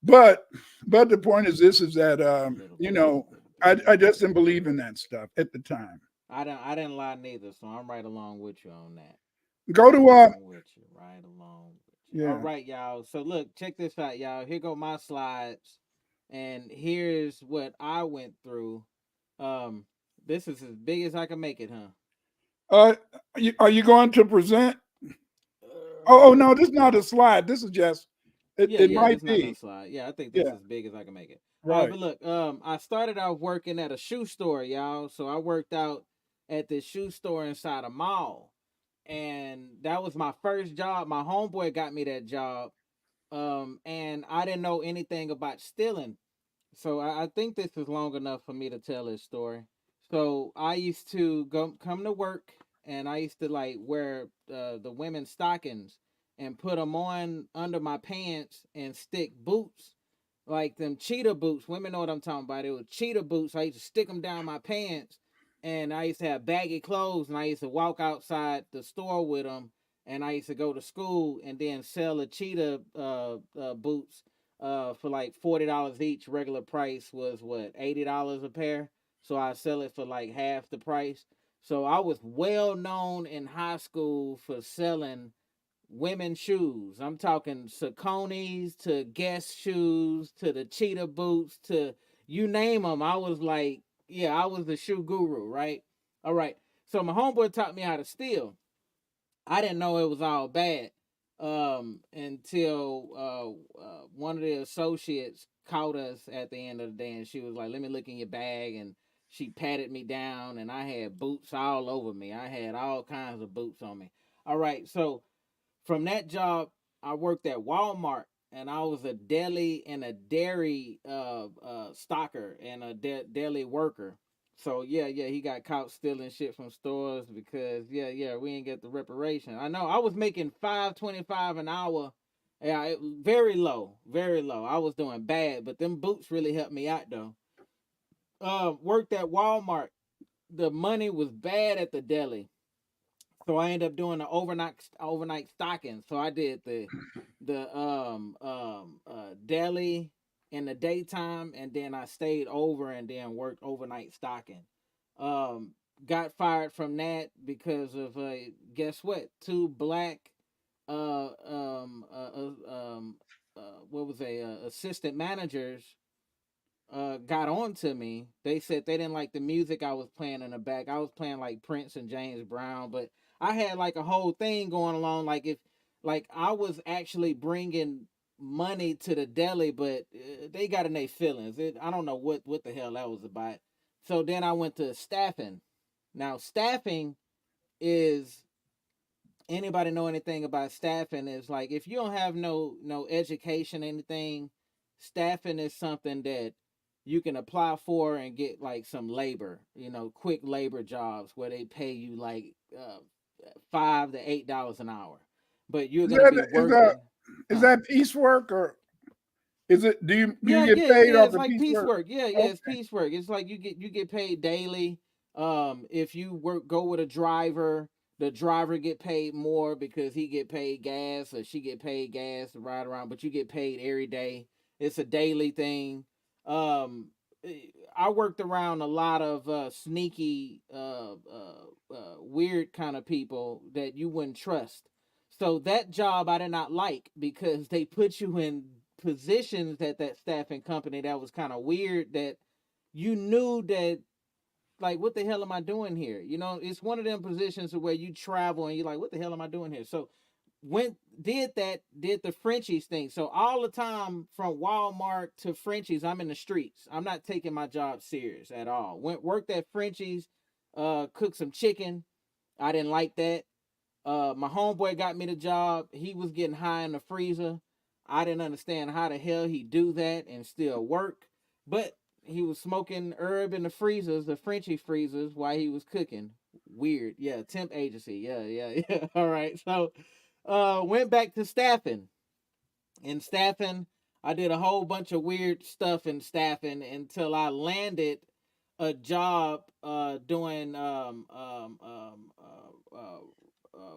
but the point is, this is that I just didn't believe in that stuff at the time. I didn't lie neither, so I'm right along with you on that. Go to right along with you. Yeah. All right, y'all. So look, check this out, y'all. Here go my slides, and here's what I went through. This is as big as I can make it, huh? Are you going to present? Oh no, this is not a slide. This is just it might be. Not a slide. Yeah, I think this is as big as I can make it. Right. All right, but look, I started out working at a shoe store, y'all. So I worked out at this shoe store inside a mall. And that was my first job. My homeboy got me that job. And I didn't know anything about stealing. So I think this is long enough for me to tell this story. So I used to come to work, and I used to like wear the women's stockings and put them on under my pants and stick boots, like them cheetah boots. Women know what I'm talking about. It was cheetah boots. I used to stick them down my pants, and I used to have baggy clothes, and I used to walk outside the store with them, and I used to go to school and then sell the cheetah boots for like $40 each. Regular price was what, $80 a pair. So I sell it for like half the price. So I was well known in high school for selling women's shoes. I'm talking Saucony's to Guess shoes to the cheetah boots to you name them. I was like, yeah, I was the shoe guru, right? All right. So my homeboy taught me how to steal. I didn't know it was all bad until one of the associates caught us at the end of the day, and she was like, "Let me look in your bag," and she patted me down, and I had boots all over me. I had all kinds of boots on me. All right, so from that job, I worked at Walmart, and I was a deli and a dairy stocker and a deli worker. So yeah, he got caught stealing shit from stores because we didn't get the reparation. I know I was making $5.25 an hour. Yeah, very low, very low. I was doing bad, but them boots really helped me out though. Worked at Walmart. The money was bad at the deli, so I ended up doing the overnight stocking. So I did the deli, in the daytime, and then I stayed over and then worked overnight stocking. Um, got fired from that because of guess what? Two black uh um uh, what was assistant managers got on to me. They said they didn't like the music I was playing in the back. I was playing like Prince and James Brown, but I had like a whole thing going along. Like if like I was actually bringing money to the deli, but they got in their feelings. I don't know what the hell that was about. So then I went to staffing. Now staffing is, anybody know anything about staffing, is like if you don't have no education, anything, staffing is something that you can apply for and get like some labor, quick labor jobs where they pay you like $5 to $8 an hour, but you're Is gonna be that working. is that piecework, or is it? Do you Yeah, get paid off it's the like piecework? piecework. Yeah, Okay. it's piecework. It's like you get paid daily. If you go with a driver, the driver get paid more because he get paid gas or she get paid gas to ride around, but you get paid every day. It's a daily thing. Um, I worked around a lot of sneaky, weird kind of people that you wouldn't trust. So that job I did not like because they put you in positions at that staffing company that was kind of weird, that you knew that, like, what the hell am I doing here? It's one of them positions where you travel and you're like, what the hell am I doing here? So did the Frenchies thing. So all the time from Walmart to Frenchies, I'm in the streets. I'm not taking my job serious at all. Worked at Frenchies, cooked some chicken. I didn't like that. My homeboy got me the job. He was getting high in the freezer. I didn't understand how the hell he do that and still work. But he was smoking herb in the freezers, the Frenchie freezers, while he was cooking. Weird. Yeah, temp agency. Yeah. All right. So went back to staffing. In staffing, I did a whole bunch of weird stuff in staffing until I landed a job doing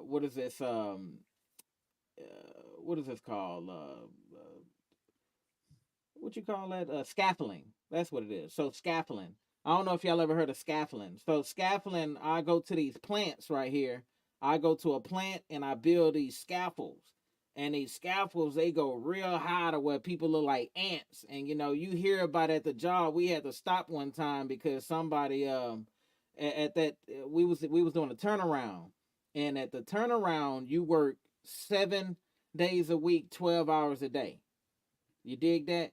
what is this what is this called what you call that, scaffolding. That's what it is. So scaffolding, I don't know if y'all ever heard of scaffolding. So scaffolding, I go to these plants right here. I go to a plant and I build these scaffolds, and these scaffolds, they go real high to where people look like ants. And you hear about at the job, we had to stop one time because somebody at that we was doing a turnaround, and at the turnaround you work 7 days a week, 12 hours a day. You dig that?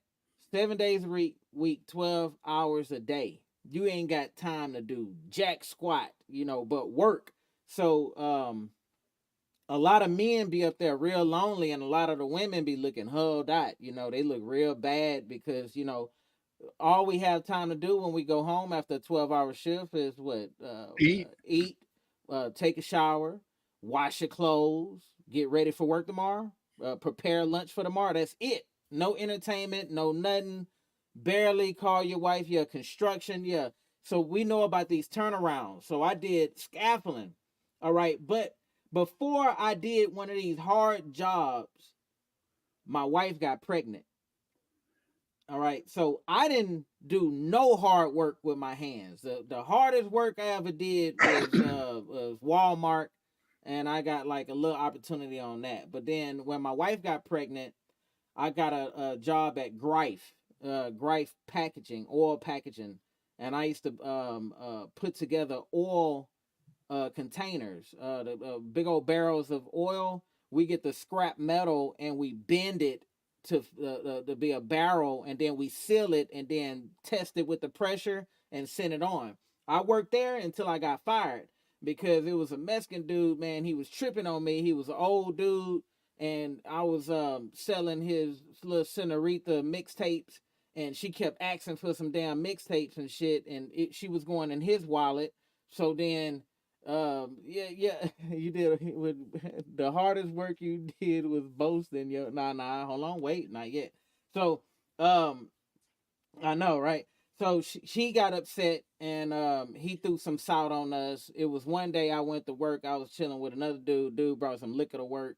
7 days a week, 12 hours a day. You ain't got time to do jack squat, but work. So a lot of men be up there real lonely, and a lot of the women be looking hulled out. They look real bad because all we have time to do when we go home after a 12-hour shift is what? Eat, take a shower, wash your clothes, get ready for work tomorrow, prepare lunch for tomorrow. That's it. No entertainment, no nothing. Barely call your wife. Yeah, construction. Yeah. So we know about these turnarounds. So I did scaffolding. All right. But before I did one of these hard jobs, my wife got pregnant. All right. So I didn't do no hard work with my hands. The hardest work I ever did was Walmart, and I got like a little opportunity on that. But then when my wife got pregnant, I got a job at Greif, Greif packaging, oil packaging, and I used to put together oil containers, the big old barrels of oil. We get the scrap metal and we bend it to be a barrel, and then we seal it and then test it with the pressure and send it on. I worked there until I got fired because it was a Mexican dude, man. He was tripping on me. He was an old dude, and I was selling his little Senorita mixtapes, and she kept asking for some damn mixtapes and shit, and she was going in his wallet. So then yeah, you did with the hardest work you did was boasting. Nah, hold on, wait, not yet. So I know, right? So she got upset, and he threw some salt on us. It was one day I went to work. I was chilling with another dude. Dude brought some liquor to work,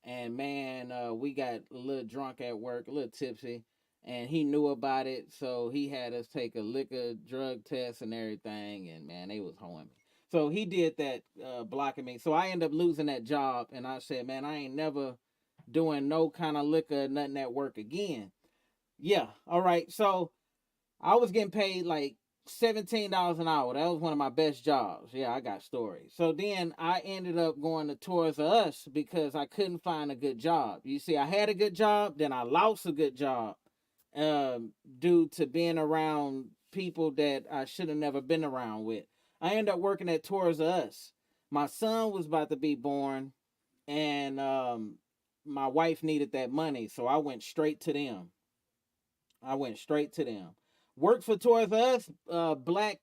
and man, we got a little drunk at work, a little tipsy, and he knew about it, so he had us take a liquor drug test and everything, and man, they was hoeing me. So he did that, blocking me. So I ended up losing that job, and I said, man, I ain't never doing no kind of liquor, nothing at work again. Yeah, all right. So I was getting paid like $17 an hour. That was one of my best jobs. Yeah, I got stories. So then I ended up going to Toys R Us because I couldn't find a good job. You see, I had a good job, then I lost a good job, due to being around people that I should have never been around with. I ended up working at Toys R Us. My son was about to be born, and my wife needed that money, so I went straight to them. I went straight to them. Worked for Toys R Us, Black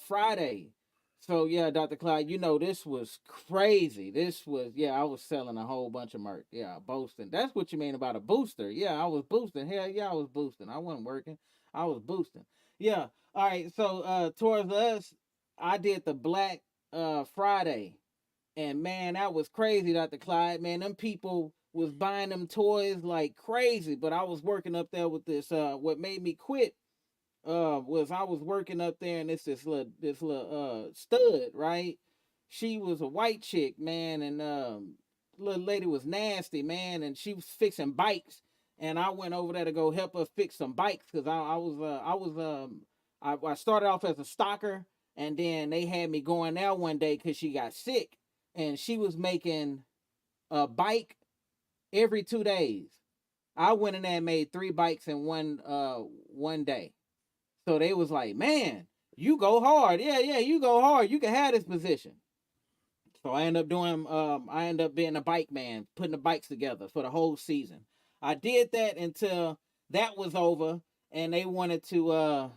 Friday. So yeah, Dr. Clyde, you know this was crazy. This was, yeah, I was selling a whole bunch of merch. Yeah, boosting. That's what you mean about a booster. Yeah, I was boosting. Hell yeah, I was boosting. I wasn't working. I was boosting. Yeah. All right. So Toys R Us, I did the Black Friday. And man, that was crazy, Dr. Clyde. Man, them people was buying them toys like crazy. But I was working up there with this. What made me quit was I was working up there, and this little stud, right? She was a white chick, man, and little lady was nasty, man, and she was fixing bikes. And I went over there to go help her fix some bikes because I started off as a stalker, and then they had me going there one day because she got sick, and she was making a bike every 2 days. I went in there and made 3 bikes in one day. So they was like, man, you go hard. Yeah, yeah, you go hard. You can have this position. So I end up being a bike man, putting the bikes together for the whole season. I did that until that was over, and they wanted to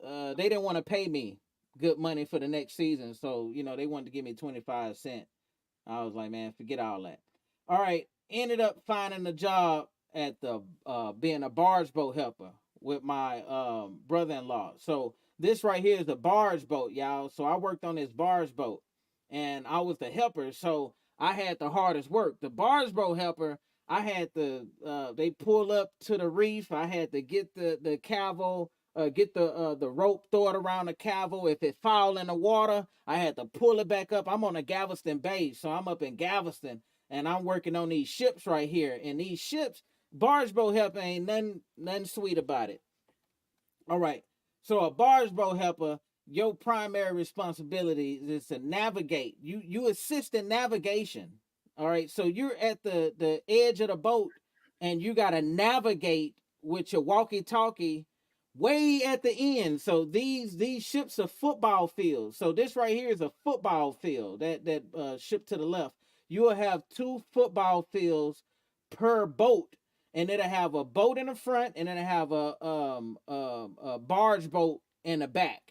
they didn't want to pay me good money for the next season. So, they wanted to give me 25 cents. I was like, man, forget all that. All right. Ended up finding a job at the being a barge boat helper with my brother-in-law. So this right here is a barge boat, y'all. So I worked on this barge boat, and I was the helper. So I had the hardest work. The barge boat helper, I had to they pull up to the reef. I had to get the cavel, get the rope, throw it around the cavel. If it fall in the water, I had to pull it back up. I'm on a Galveston Bay, so I'm up in Galveston, and I'm working on these ships right here. And these ships, barge boat helper ain't nothing sweet about it. All right. So a barge boat helper, your primary responsibility is to navigate. You assist in navigation. All right. So you're at the edge of the boat, and you got to navigate with your walkie-talkie way at the end. So these ships are football fields. So this right here is a football field. That ship to the left. You will have 2 football fields per boat, and it'll have a boat in the front, and then it'll have a barge boat in the back.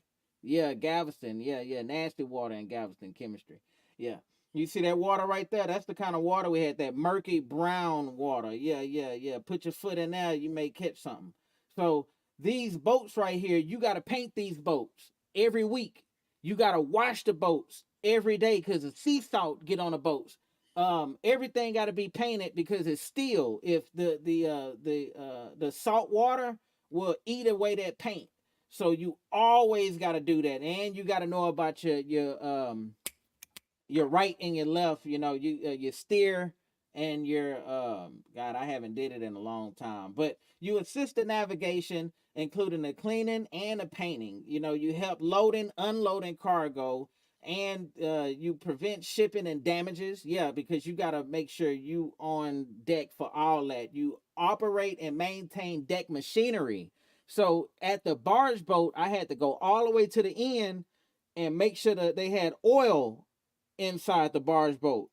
Yeah, Galveston. Yeah, nasty water in Galveston chemistry. Yeah. You see that water right there? That's the kind of water we had, that murky brown water. Yeah. Put your foot in there, you may catch something. So these boats right here, you got to paint these boats every week. You got to wash the boats every day because the sea salt get on the boats. Everything got to be painted because it's steel. If the salt water will eat away that paint, so you always got to do that, and you got to know about your right and your left. Your steer and your God, I haven't did it in a long time, but you assist the navigation, including the cleaning and the painting. You help loading, unloading cargo, and you prevent shipping and damages. Yeah, because you got to make sure you on deck for all that. You operate and maintain deck machinery. So at the barge boat, I had to go all the way to the end and make sure that they had oil inside the barge boat,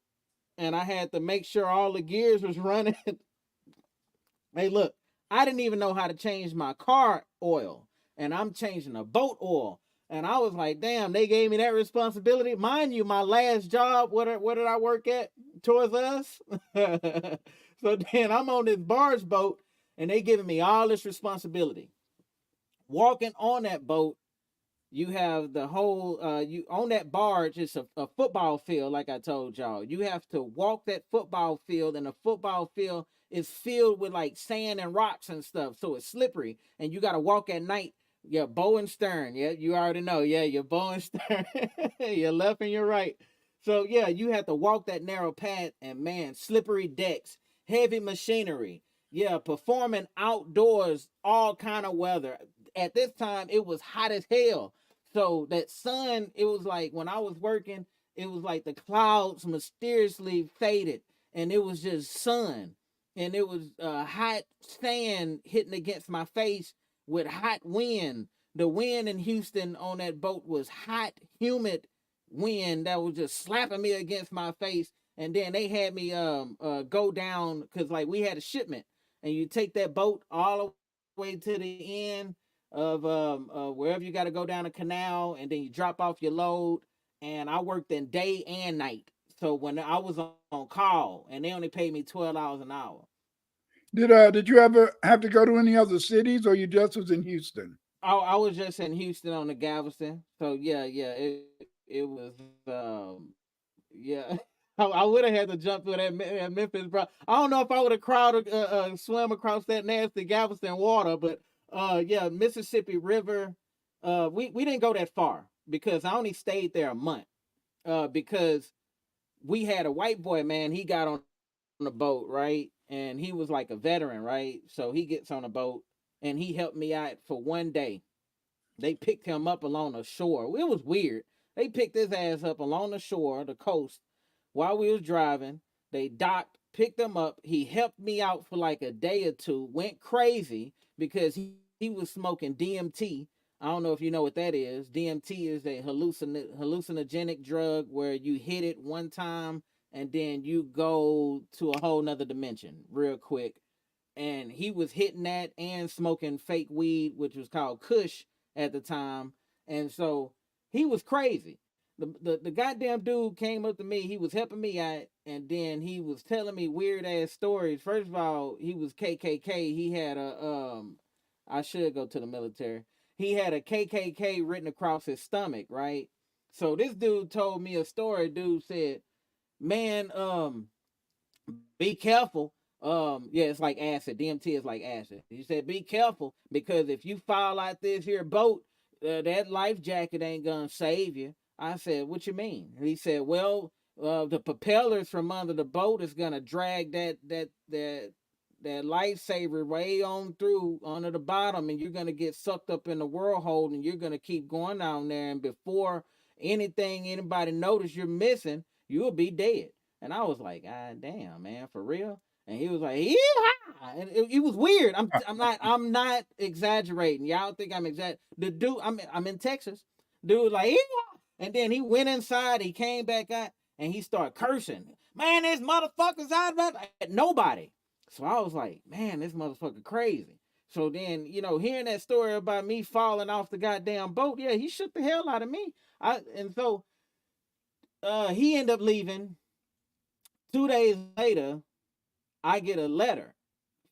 and I had to make sure all the gears was running. Hey, look, I didn't even know how to change my car oil, and I'm changing the boat oil. And I was like, damn, they gave me that responsibility. Mind you, my last job, what did I work at? Toys R Us. So then I'm on this barge boat, and they giving me all this responsibility. Walking on that boat, you have the whole, you on that barge, it's a football field, like I told y'all. You have to walk that football field, and the football field it's filled with like sand and rocks and stuff, so it's slippery, and you got to walk at night. Yeah, bow and stern. Yeah, you already know. Yeah, your bow and stern. Your left and your right. So yeah, you have to walk that narrow path, and man, slippery decks, heavy machinery. Yeah, performing outdoors, all kind of weather. At this time, it was hot as hell. So that sun, it was like when I was working, it was like the clouds mysteriously faded, and it was just sun, and it was hot sand hitting against my face with hot wind. The wind in Houston on that boat was hot, humid wind that was just slapping me against my face. And then they had me go down because like we had a shipment, and you take that boat all the way to the end of wherever you got to go down a canal, and then you drop off your load. And I worked in day and night. So when I was on call, and they only paid me $12 an hour. Did you ever have to go to any other cities, or you just was in Houston? I was just in Houston on the Galveston. So yeah, it was yeah. I would have had to jump through that Memphis, bro. I don't know if I would have swam across that nasty Galveston water, but yeah, Mississippi River. We didn't go that far because I only stayed there a month. Because we had a white boy, man. He got on the boat, right? And he was like a veteran, right? So he gets on a boat and he helped me out for one day. They picked him up along the shore. It was weird. They picked his ass up along the shore, the coast, while we was driving. They docked, picked him up. He helped me out for like a day or two, went crazy because he was smoking DMT. I don't know if you know what that is. DMT is a hallucinogenic drug where you hit it one time and then you go to a whole nother dimension real quick. And he was hitting that and smoking fake weed, which was called Kush at the time. And so he was crazy. The goddamn dude came up to me. He was helping me out, and then he was telling me weird ass stories. First of all, he was KKK. He had a I should go to the military. He had a KKK written across his stomach, right? So this dude told me a story. Dude said, "Man, be careful. Yeah, it's like acid. DMT is like acid." He said, "Be careful because if you fall out this here boat, that life jacket ain't gonna save you." I said, "What you mean?" He said, "Well, the propellers from under the boat is gonna drag that lifesaver way on through under the bottom, and you're gonna get sucked up in the whirlpool, and you're gonna keep going down there, and before anybody notice you're missing, you'll be dead." And I was like, "God damn, man, for real?" And he was like, "Yeah," and it was weird. I'm not exaggerating. Y'all think I'm exaggerating? The dude, I'm in Texas. Dude was like, "Yeah," and then he went inside. He came back out, and he started cursing. "Man, there's motherfuckers out there." Nobody. So I was like, "Man, this motherfucker crazy." So then, hearing that story about me falling off the goddamn boat, yeah, he shook the hell out of me. And so he ended up leaving. 2 days later, I get a letter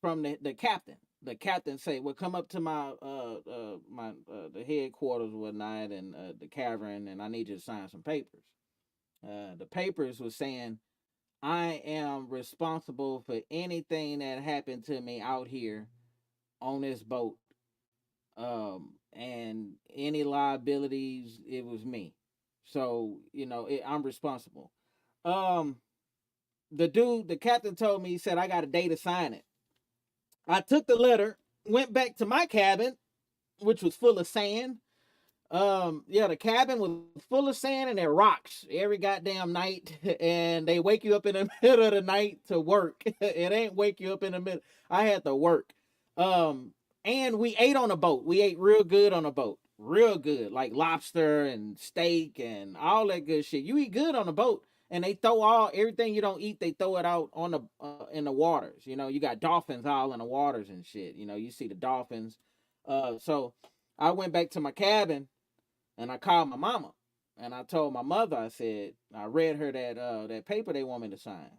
from the captain. The captain say, "Well, come up to my the headquarters one night and the cavern, and I need you to sign some papers." The papers was saying, "I am responsible for anything that happened to me out here on this boat. And any liabilities, it was me. So, I'm responsible." The captain told me, he said, "I got a day to sign it." I took the letter, went back to my cabin, which was full of sand. The cabin was full of sand and there rocks every goddamn night, and they wake you up in the middle of the night to work. It ain't wake you up in the middle. I had to work. And we ate on a boat. We ate real good on a boat, real good, like lobster and steak and all that good shit. You eat good on a boat, and they throw everything you don't eat. They throw it out on the in the waters. You got dolphins all in the waters and shit. You see the dolphins. So I went back to my cabin. And I called my mama, and I told my mother, I said, I read her that paper they want me to sign.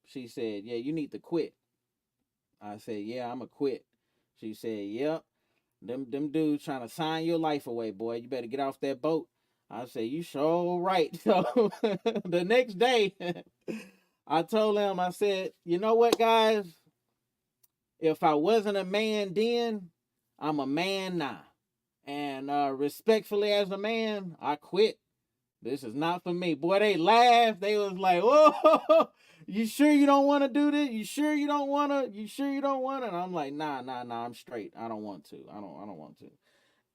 She said, "Yeah, you need to quit." I said, "Yeah, I'm going to quit." She said, "Yep, them dudes trying to sign your life away, boy. You better get off that boat." I said, "You sure right." So the next day, I told them, I said, "You know what, guys? if I wasn't a man then, I'm a man now. And respectfully as a man, I quit. This is not for me. Boy, they laughed. They was like, "Oh, you sure you don't want to do this? You sure you don't want to? You sure you don't want to?" And I'm like, nah, I'm straight. I don't want to. I don't want to.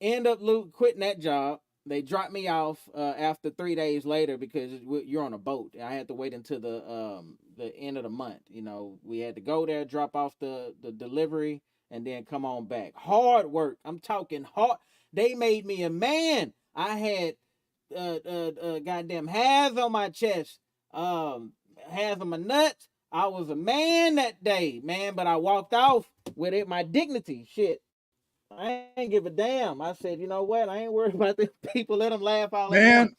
End up quitting that job. They dropped me off after 3 days later because you're on a boat. I had to wait until the end of the month. You know, we had to go there, drop off the delivery, and then come on back. Hard work. I'm talking hard. They made me a man. I had goddamn hairs on my chest, hairs on my nuts. I was a man that day, man. But I walked off with it, my dignity. Shit. I ain't give a damn. I said, you know what? I ain't worried about the people. Let them laugh all they Man, want.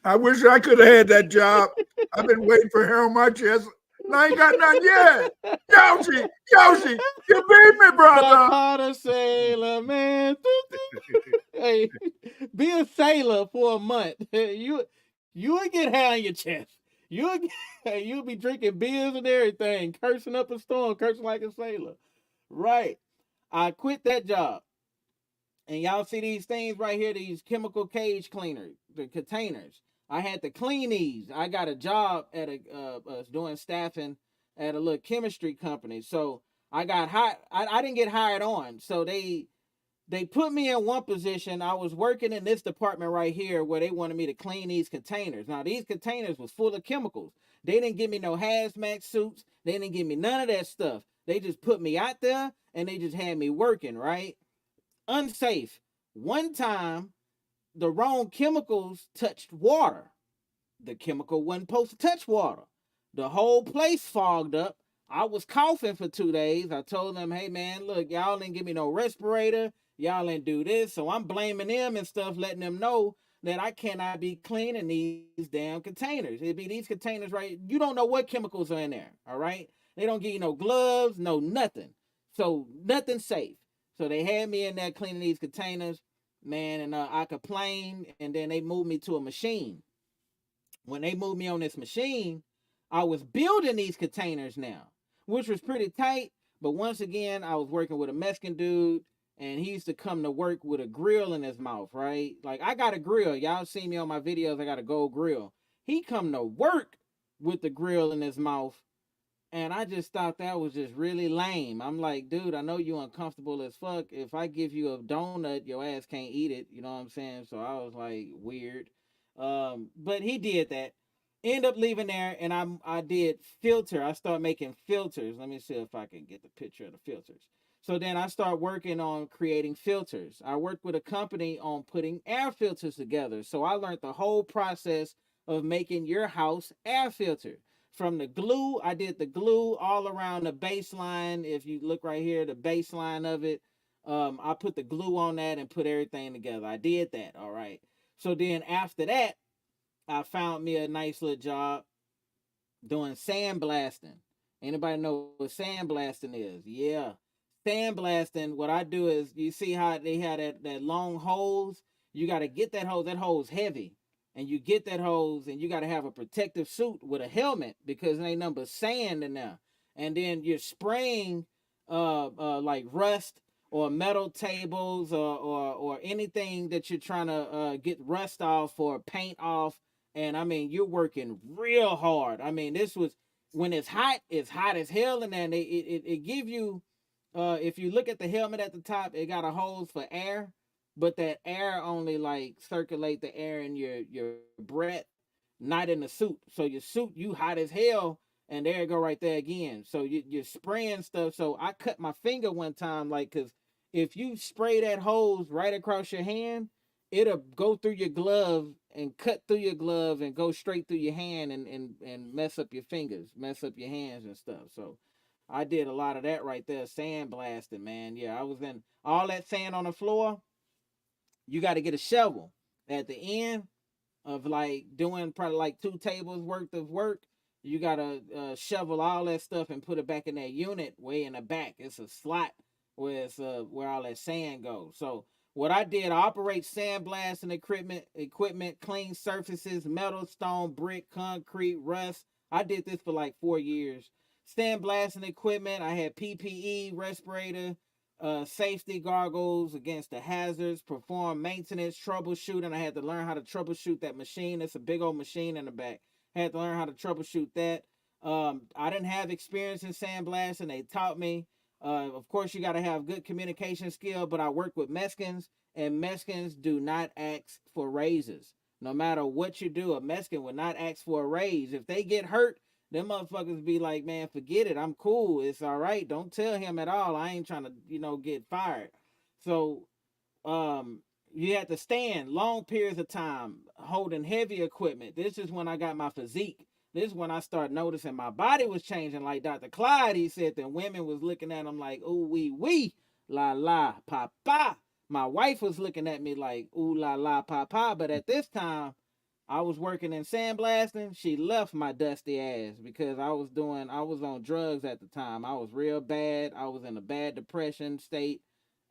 I wish I could have had that job. I've been waiting for hair on my chest. And I ain't got none yet. Yoshi, you beat me, brother. I caught a sailor, man. Hey, be a sailor for a month. You would get hair on your chest. You'll be drinking beers and everything, cursing up a storm, cursing like a sailor. Right. I quit that job. And y'all see these things right here, these chemical cage cleaners, the containers. I had to clean these. I got a job at doing staffing at a little chemistry company. So I got hired. I didn't get hired on. So they put me in one position. I was working in this department right here where they wanted me to clean these containers. Now, these containers was full of chemicals. They didn't give me no hazmat suits. They didn't give me none of that stuff. They just put me out there and they just had me working, right? Unsafe. One time, the wrong chemicals touched water. The chemical wasn't supposed to touch water. The whole place fogged up. I was coughing for 2 days. I told them, hey, man, look, y'all didn't give me no respirator. Y'all didn't do this. So I'm blaming them and stuff, letting them know that I cannot be cleaning these damn containers. It'd be these containers, right? You don't know what chemicals are in there, all right? They don't give you no gloves, no nothing. So nothing safe. So they had me in there cleaning these containers, man, and I complained, and then they moved me to a machine. When they moved me on this machine, I was building these containers now, which was pretty tight. But once again, I was working with a Mexican dude, and he used to come to work with a grill in his mouth, right? Like, I got a grill. Y'all see me on my videos. I got a gold grill. He come to work with the grill in his mouth. And I just thought that was just really lame. I'm like, dude, I know you uncomfortable as fuck. If I give you a donut, your ass can't eat it. You know what I'm saying? So I was like, weird. But he did that. End up leaving there, and I did filter. I started making filters. Let me see if I can get the picture of the filters. So then I started working on creating filters. I worked with a company on putting air filters together. So I learned the whole process of making your house air filter. From the glue, I did the glue all around the baseline. If you look right here, the baseline of it, I put the glue on that and put everything together. I did that, all right. So then after that, I found me a nice little job doing sandblasting. Anybody know what sandblasting is? Yeah. Sandblasting, what I do is, you see how they had that long hose? You got to get that hose. That hose heavy. And you get that hose, and you got to have a protective suit with a helmet because there ain't nothing but sand in there. And then you're spraying like rust or metal tables or anything that you're trying to get rust off or paint off. And I mean, you're working real hard. I mean, this was when it's hot as hell in there. And it give you, if you look at the helmet at the top, it got a hose for air. But that air only like circulate the air in your breath, not in the suit. So your suit, you hot as hell, and there you go right there again. So you're spraying stuff. So I cut my finger one time, like, because if you spray that hose right across your hand, it'll go through your glove and cut through your glove and go straight through your hand and mess up your fingers, mess up your hands and stuff. So I did a lot of that right there, sandblasting, man. Yeah, I was in all that sand on the floor. You got to get a shovel at the end of like doing probably like 2 tables worth of work. You got to shovel all that stuff and put it back in that unit way in the back. It's a slot where it's where all that sand goes. So what I did, I operate sandblasting equipment, clean surfaces, metal, stone, brick, concrete, rust. I did this for like 4 years. sandblasting equipment. I had PPE, respirator, safety goggles against the hazards, perform maintenance, troubleshooting. I had to learn how to troubleshoot that machine. It's a big old machine in the back. I had to learn how to troubleshoot that. I didn't have experience in sandblasting. They taught me. Of course, you got to have good communication skill, but I worked with Mexicans, and Mexicans do not ask for raises. No matter what you do, a Mexican will not ask for a raise. If they get hurt, them motherfuckers be like, man, forget it. I'm cool. It's all right. Don't tell him at all. I ain't trying to, get fired. So, you had to stand long periods of time holding heavy equipment. This is when I got my physique. This is when I started noticing my body was changing. Like Dr. Clyde, he said that women was looking at him like, ooh, wee, la, la, papa. My wife was looking at me like, ooh, la, la, papa. But at this time, I was working in sandblasting. She left my dusty ass because I was on drugs at the time. I was real bad. I was in a bad depression state,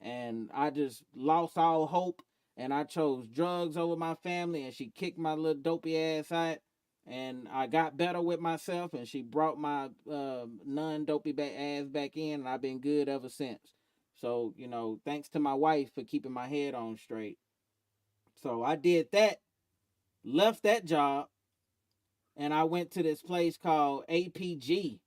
and I just lost all hope. And I chose drugs over my family, and she kicked my little dopey ass out. And I got better with myself, and she brought my non-dopey ass back in, and I've been good ever since. So, thanks to my wife for keeping my head on straight. So I did that, left that job, and I went to this place called APG,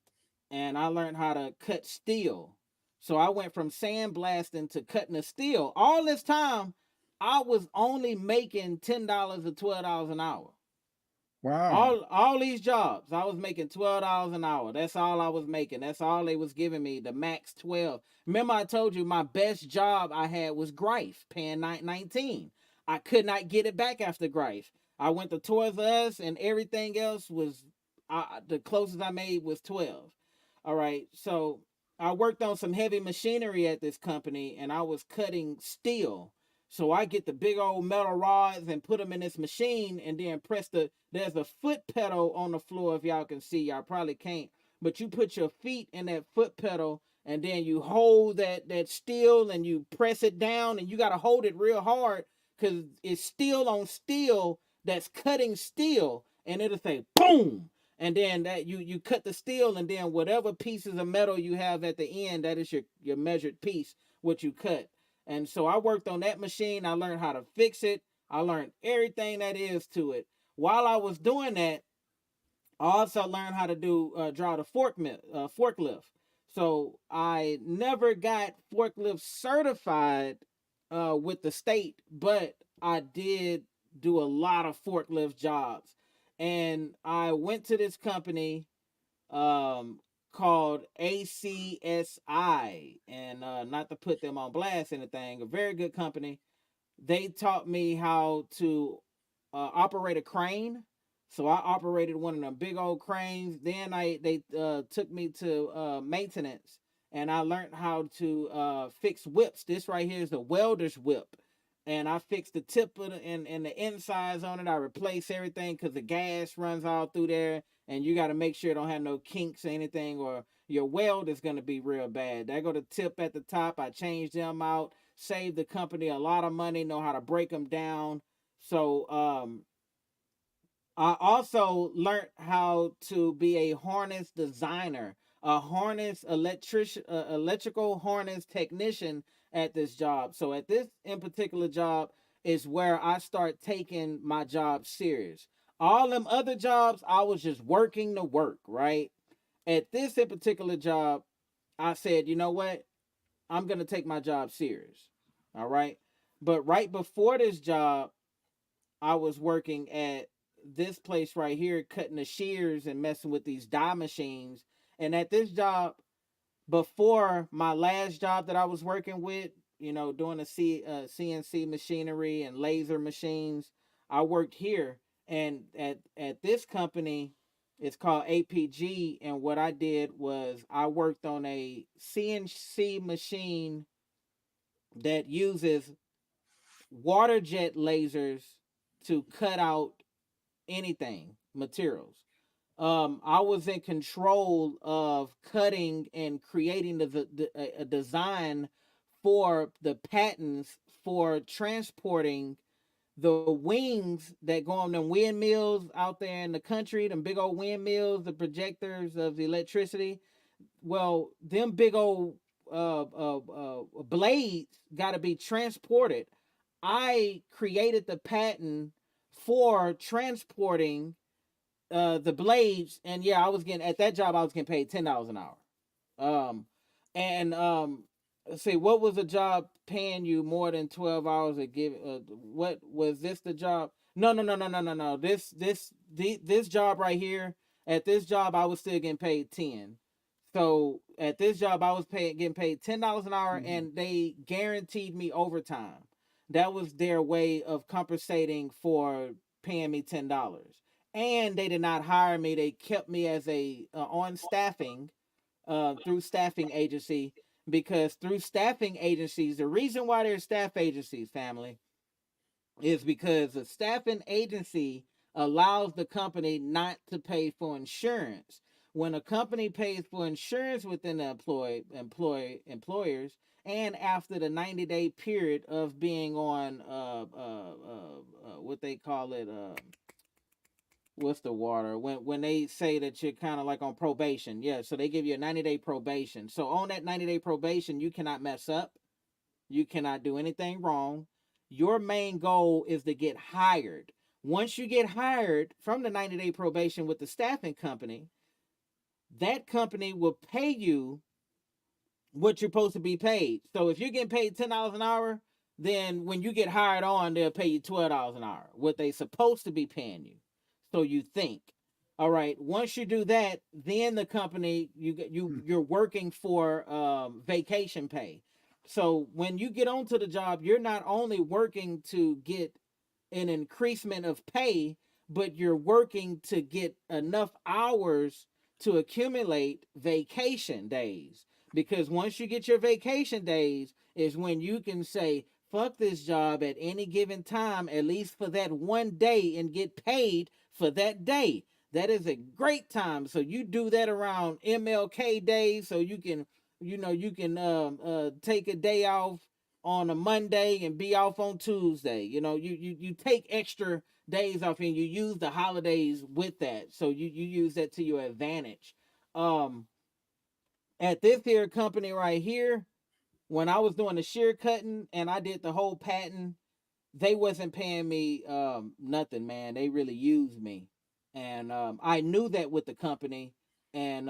and I learned how to cut steel. So I went from sandblasting to cutting the steel. All this time, I was only making $10 or $12 an hour. Wow. All these jobs, I was making $12 an hour. That's all I was making. That's all they was giving me, the max 12. Remember I told you my best job I had was Greif, paying $19. I could not get it back after Greif. I went to Toys R Us, and everything else was, the closest I made was 12. All right, so I worked on some heavy machinery at this company, and I was cutting steel. So I get the big old metal rods and put them in this machine, and then there's a foot pedal on the floor. If y'all can see, y'all probably can't, but you put your feet in that foot pedal, and then you hold that steel and you press it down, and you got to hold it real hard because it's steel on steel that's cutting steel, and it'll say boom. And then that you cut the steel, and then whatever pieces of metal you have at the end, that is your measured piece, what you cut. And so I worked on that machine. I learned how to fix it. I learned everything that is to it. While I was doing that, I also learned how to draw the forklift. So I never got forklift certified with the state, but I did do a lot of forklift jobs. And I went to this company called ACSI, and not to put them on blast or anything, a very good company. They taught me how to operate a crane. So I operated one of them big old cranes. Then they took me to maintenance, and I learned how to fix whips. This right here is a welder's whip. And I fixed the tip of and the insides on it. I replaced everything because the gas runs all through there, and you got to make sure it don't have no kinks or anything, or your weld is going to be real bad. There go the tip at the top. I changed them out, saved the company a lot of money, know how to break them down. So I also learned how to be a harness designer, a electrical harness technician at this job. So at this in particular job is where I start taking my job serious. All them other jobs, I was just working to work, right? At this in particular job, I said, you know what? I'm going to take my job serious. All right. But right before this job, I was working at this place right here, cutting the shears and messing with these die machines. And at this job, before my last job that I was working with, doing the CNC machinery and laser machines, I worked here. And at this company, it's called APG. And what I did was I worked on a CNC machine that uses water jet lasers to cut out anything, materials. I was in control of cutting and creating a design for the patents for transporting the wings that go on them windmills out there in the country, them big old windmills, the projectors of the electricity. Well, them big old blades got to be transported. I created the patent for transporting the blades, and yeah, I was getting at that job. I was getting paid $10 an hour. Um, and let's see, what was the job paying you more than 12 hours a give? What was this the job? No, no, no, no, no, no, no. This job right here. At this job, I was still getting paid 10. So at this job, I was getting paid $10 an hour, and they guaranteed me overtime. That was their way of compensating for paying me $10. And they did not hire me. They kept me as a on staffing through staffing agency, because through staffing agencies, the reason why they're staff agencies, family, is because the staffing agency allows the company not to pay for insurance. When a company pays for insurance within the employers, and after the 90-day period of being on what they call it, what's the water, when they say that you're kind of like on probation, yeah, so they give you a 90-day probation. So on that 90-day probation, you cannot mess up, you cannot do anything wrong. Your main goal is to get hired. Once you get hired from the 90-day probation with the staffing company, that company will pay you what you're supposed to be paid. So if you're getting paid $10 an hour, then when you get hired on, they'll pay you $12 an hour, what they supposed to be paying you. So you think. All right. Once you do that, then the company you're working for vacation pay. So when you get onto the job, you're not only working to get an increasement of pay, but you're working to get enough hours to accumulate vacation days. Because once you get your vacation days, is when you can say, fuck this job at any given time, at least for that one day, and get paid for that day. That is a great time. So you do that around MLK Day, so you can, you can take a day off on a Monday and be off on Tuesday. You take extra days off, and you use the holidays with that. So you use that to your advantage. At this here company right here, when I was doing the shear cutting and I did the whole patent, they wasn't paying me nothing, man. They really used me. And I knew that with the company. And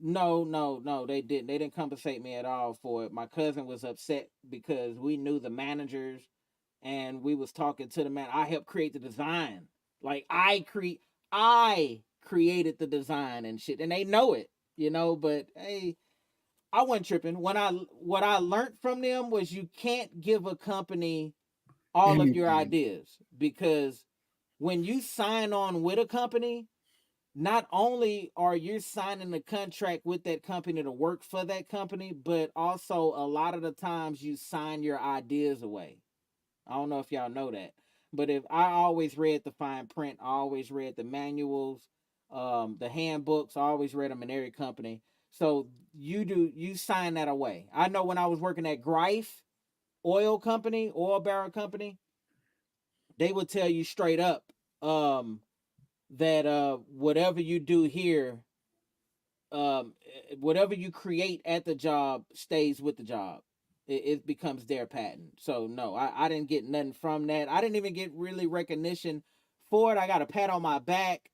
no, they didn't. They didn't compensate me at all for it. My cousin was upset because we knew the managers, and we was talking to the man. I helped create the design. Like I created the design and shit. And they know it, but hey, I wasn't tripping. What I learned from them was you can't give a company all of your ideas, because when you sign on with a company, not only are you signing a contract with that company to work for that company, but also a lot of the times you sign your ideas away. I don't know if y'all know that, but if I always read the fine print, I always read the manuals, the handbooks, I always read them in every company. So you sign that away. I know when I was working at Greif oil barrel company, they would tell you straight up that whatever you do here, whatever you create at the job stays with the job. It becomes their patent. So no, I didn't get nothing from that. I didn't even get really recognition for it. I got a pat on my back.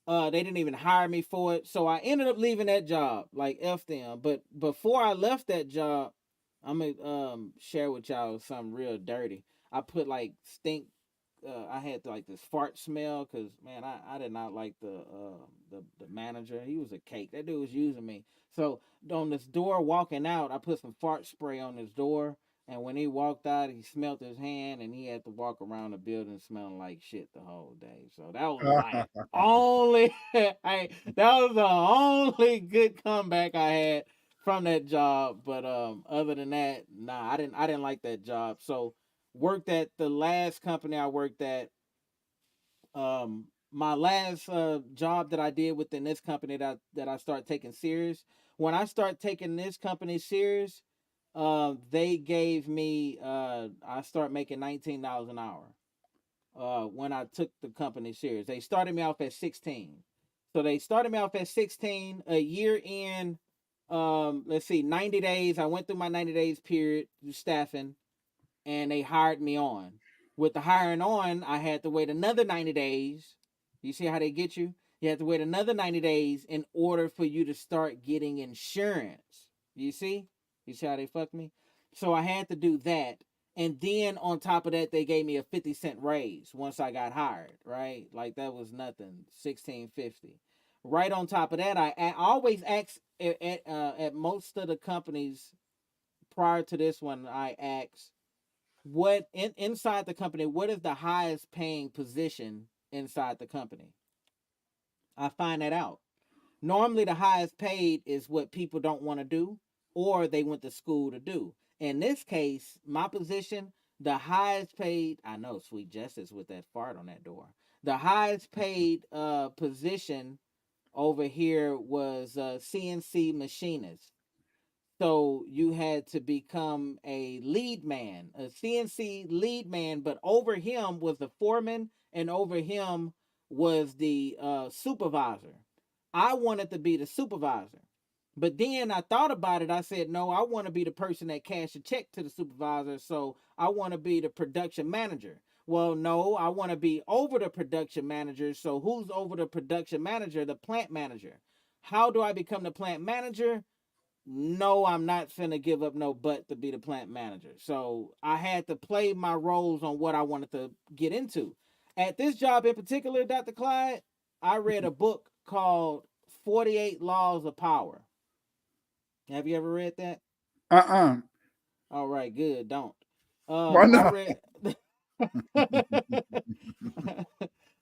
They didn't even hire me for it. So I ended up leaving that job. Like F them. But before I left that job, I'm gonna share with y'all something real dirty. I put like stink. I had like this fart smell, because man, I did not like the manager. He was a cake. That dude was using me. So on this door walking out, I put some fart spray on his door. And when he walked out, he smelt his hand, and he had to walk around the building smelling like shit the whole day. So that was like only that was the only good comeback I had from that job. But other than that, nah, I didn't like that job. So worked at the last company I worked at. My last job that I did within this company that I start taking serious. When I start taking this company serious, they gave me I start making $19 an hour. When I took the company serious, they started me off at 16. So they started me off at 16, a year in, let's see, 90 days. I went through my 90 days period staffing, and they hired me on. With the hiring on, I had to wait another 90 days. You see how they get you? You have to wait another 90 days in order for you to start getting insurance. You see? You see how they fucked me? So I had to do that. And then on top of that, they gave me a 50-cent raise once I got hired, right? Like that was nothing, $16.50. Right on top of that, I always ask at most of the companies prior to this one, I asked, what inside the company, what is the highest paying position inside the company? I find that out. Normally the highest paid is what people don't want to do or they went to school to do. In this case, my position, the highest paid, I know Sweet Justice with that fart on that door. The highest paid position over here was CNC machinist. So you had to become a lead man, a CNC lead man, but over him was the foreman and over him was the supervisor. I wanted to be the supervisor. But then I thought about it. I said, no, I want to be the person that cash a check to the supervisor. So I want to be the production manager. Well, no, I want to be over the production manager. So who's over the production manager? The plant manager. How do I become the plant manager? No, I'm not finna give up no butt to be the plant manager. So I had to play my roles on what I wanted to get into. At this job in particular, Dr. Clyde, I read a book called 48 Laws of Power. Have you ever read that? All right, good. Don't. Why not?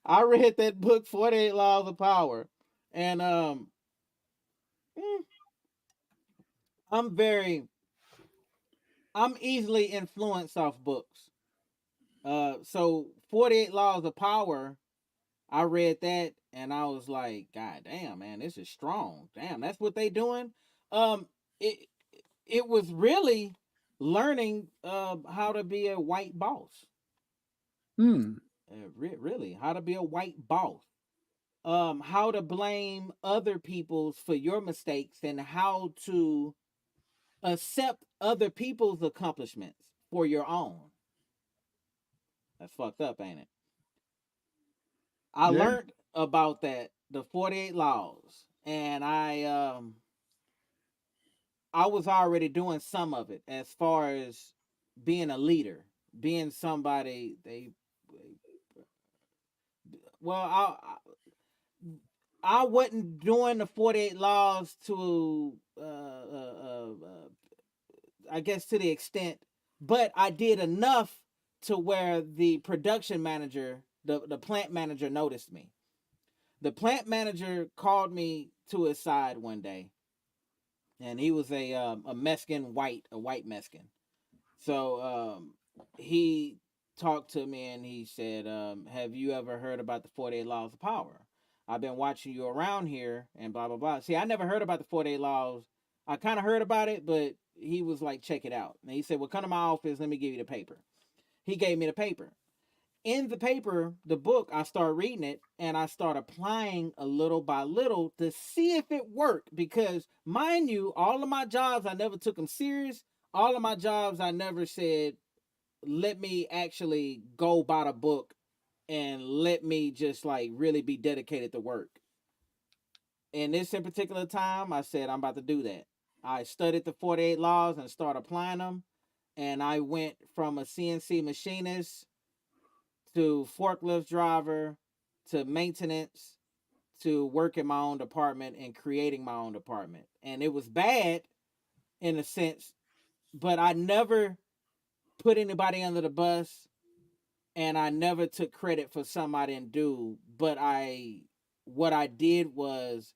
I read that book, 48 Laws of Power, and I'm easily influenced off books. So 48 Laws of Power, I read that and I was like, God damn, man, this is strong. Damn, that's what they doing. It was really learning how to be a white boss. Really, how to be a white boss. How to blame other people's for your mistakes and how to accept other people's accomplishments for your own. That's fucked up, ain't it? I learned about that, the 48 laws, and I was already doing some of it as far as being a leader, being somebody I wasn't doing the 48 laws to I guess to the extent, but I did enough to where the production manager, the plant manager noticed me. The plant manager called me to his side one day, and he was a Mexican a white Mexican. So he talked to me and he said, have you ever heard about the 48 Laws of Power? I've been watching you around here and blah, blah, blah. See, I never heard about the 48 Laws. I kind of heard about it, but he was like, check it out. And he said, well, come to my office. Let me give you the paper. He gave me the paper. In the paper, the book, I started reading it and I started applying a little by little to see if it worked. Because, mind you, all of my jobs, I never took them serious. All of my jobs, I never said, let me actually go by the book and let me just like really be dedicated to work. In this in particular time, I said, I'm about to do that. I studied the 48 laws and started applying them. And I went from a CNC machinist to forklift driver to maintenance to work in my own department and creating my own department. And it was bad in a sense, but I never put anybody under the bus and I never took credit for something I didn't do. But what I did was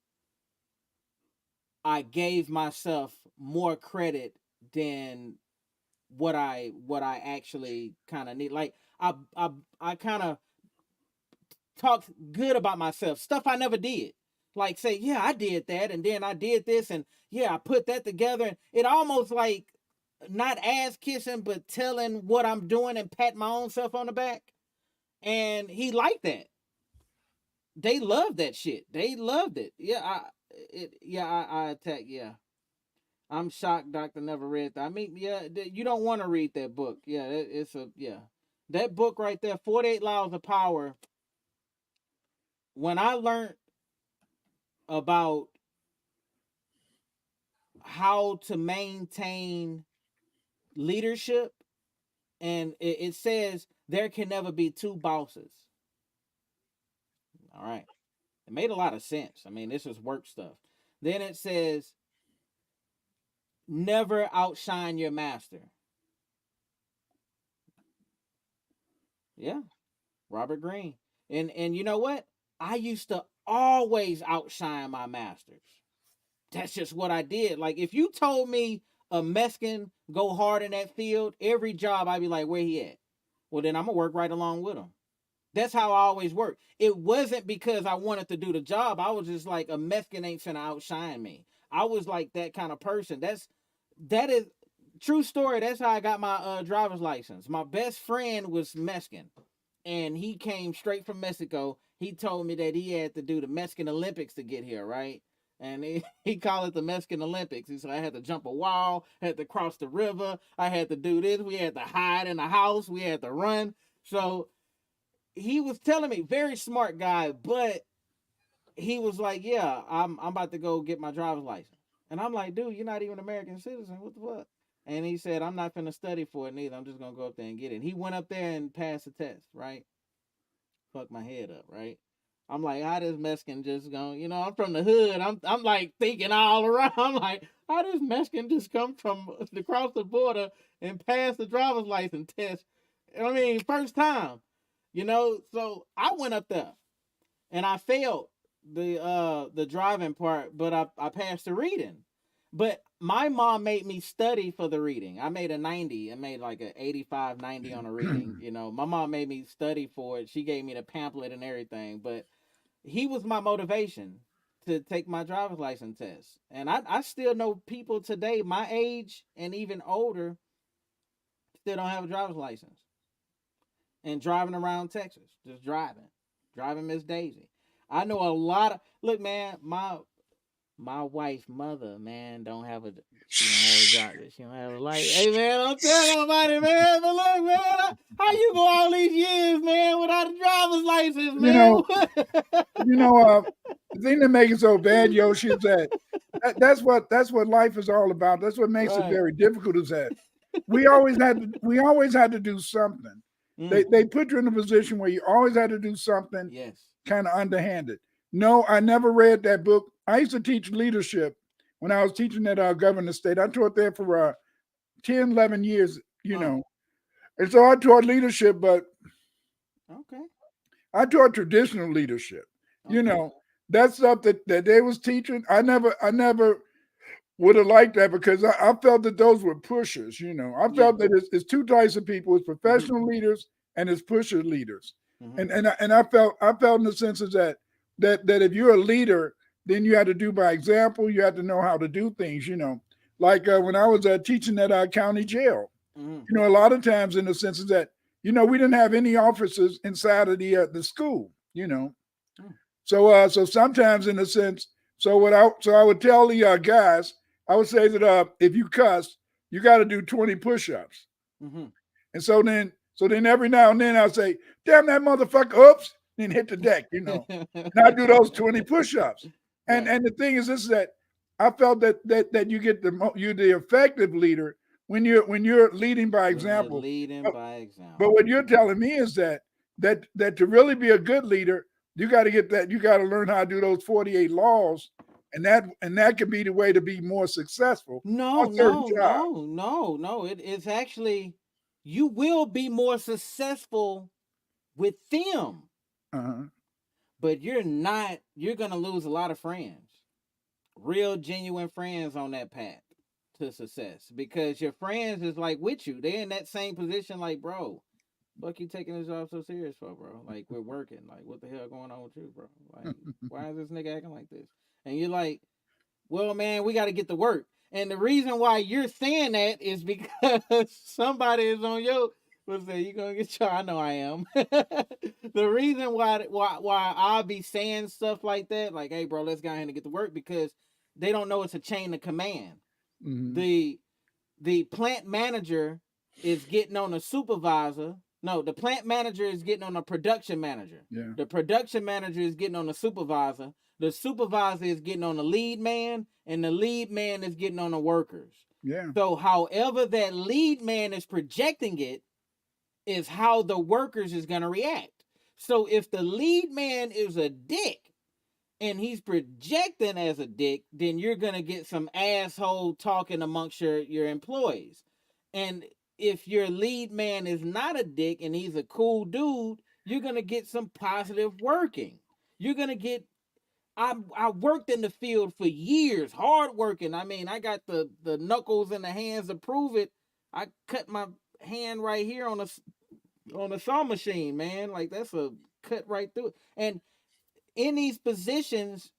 I gave myself more credit than what I actually kind of need. Like I kind of talked good about myself, stuff I never did. Like say, yeah, I did that, and then I did this, and yeah, I put that together. And it almost like not ass kissing, but telling what I'm doing and pat my own self on the back. And he liked that. they love that shit. They loved it. I attack. Yeah, I'm shocked. Doctor never read that. I mean, yeah, you don't want to read that book. Yeah, that book right there, 48 Laws of Power. When I learned about how to maintain leadership, and it says there can never be two bosses. All right. It made a lot of sense. I mean, this is work stuff. Then it says never outshine your master. Yeah. Robert Greene. And you know what? I used to always outshine my masters. That's just what I did. Like, if you told me a Mexican go hard in that field, every job I'd be like, where he at? Well, then I'm going to work right along with him. That's how I always worked. It wasn't because I wanted to do the job. I was just like, a Mexican ain't finna outshine me. I was like that kind of person. That is true story. That's how I got my driver's license. My best friend was Mexican, and he came straight from Mexico. He told me that he had to do the Mexican Olympics to get here, right? And he called it the Mexican Olympics. He said I had to jump a wall, had to cross the river, I had to do this. We had to hide in the house. We had to run. So he was telling me, very smart guy, but he was like, yeah, I'm about to go get my driver's license. And I'm like, dude, you're not even an American citizen. What the fuck? And he said, I'm not finna study for it neither. I'm just gonna go up there and get it. And he went up there and passed the test, right? Fuck my head up, right? I'm like, how this Mexican just going, I'm from the hood. I'm like thinking all around. I'm like, how this Mexican just come from across the border and pass the driver's license test? I mean, first time, So I went up there and I failed the driving part, but I passed the reading. But my mom made me study for the reading. I made a 90. I made like an 85, 90 on a reading. My mom made me study for it. She gave me the pamphlet and everything. But he was my motivation to take my driver's license test. And I still know people today, my age and even older, still don't have a driver's license. And driving around Texas, just driving Miss Daisy. I know a lot of, look, man, my wife's mother, man, she don't have a job. She don't have a life. Hey, man, I'm telling nobody, man. But look, man, how you go all these years, man, without a driver's license, man? The thing that makes it so bad, Yoshi, is that's what life is all about. That's what makes it very difficult. Is that we always had to do something. They put you in a position where you always had to do something. Yes. Kind of underhanded. No, I never read that book. I used to teach leadership when I was teaching at Governor State. I taught there for 10, 11 years, And so I taught leadership, but I taught traditional leadership. Okay. That stuff that they was teaching, I never would have liked that because I felt that those were pushers, I felt that it's two types of people. It's professional leaders and it's pusher leaders. And I felt in the sense is that if you're a leader, then you had to do by example. You had to know how to do things, Like when I was teaching at our county jail, a lot of times in the sense is that, we didn't have any officers inside of the school, So sometimes in a sense, so I would tell the guys, I would say that if you cuss, you got to do 20 push-ups. And so then every now and then I'll say, damn that motherfucker, oops, and hit the deck, And I do those 20 push-ups. And the thing is this, that I felt that you get you're the effective leader when you're leading by example. But what you're telling me is that to really be a good leader, you got to learn how to do those 48 laws. And that can be the way to be more successful. No. It's actually, you will be more successful with them. But you're going to lose a lot of friends. Real genuine friends on that path to success. Because your friends is like with you. They're in that same position like, bro, fuck you taking this job so serious for, bro? Like, we're working. Like, what the hell going on with you, bro? Like, why is this nigga acting like this? And you're like, well, man, we got to get to work. And the reason why you're saying that is because somebody is on What's that? You gonna get your? I know I am. The reason why I'll be saying stuff like that, like, hey, bro, let's go ahead and get to work, because they don't know it's a chain of command. Mm-hmm. The plant manager is getting on a supervisor. No, the plant manager is getting on a production manager. Yeah. The production manager is getting on a supervisor. The supervisor is getting on the lead man, and the lead man is getting on the workers. Yeah. So however that lead man is projecting it is how the workers is going to react. So if the lead man is a dick and he's projecting as a dick, then you're going to get some asshole talking amongst your employees. And if your lead man is not a dick and he's a cool dude, you're going to get some positive working. You're going to get, I worked in the field for years, hard working. I mean, I got the knuckles and the hands to prove it. I cut my hand right here on a saw machine, man. Like, that's a cut right through it. And in these positions,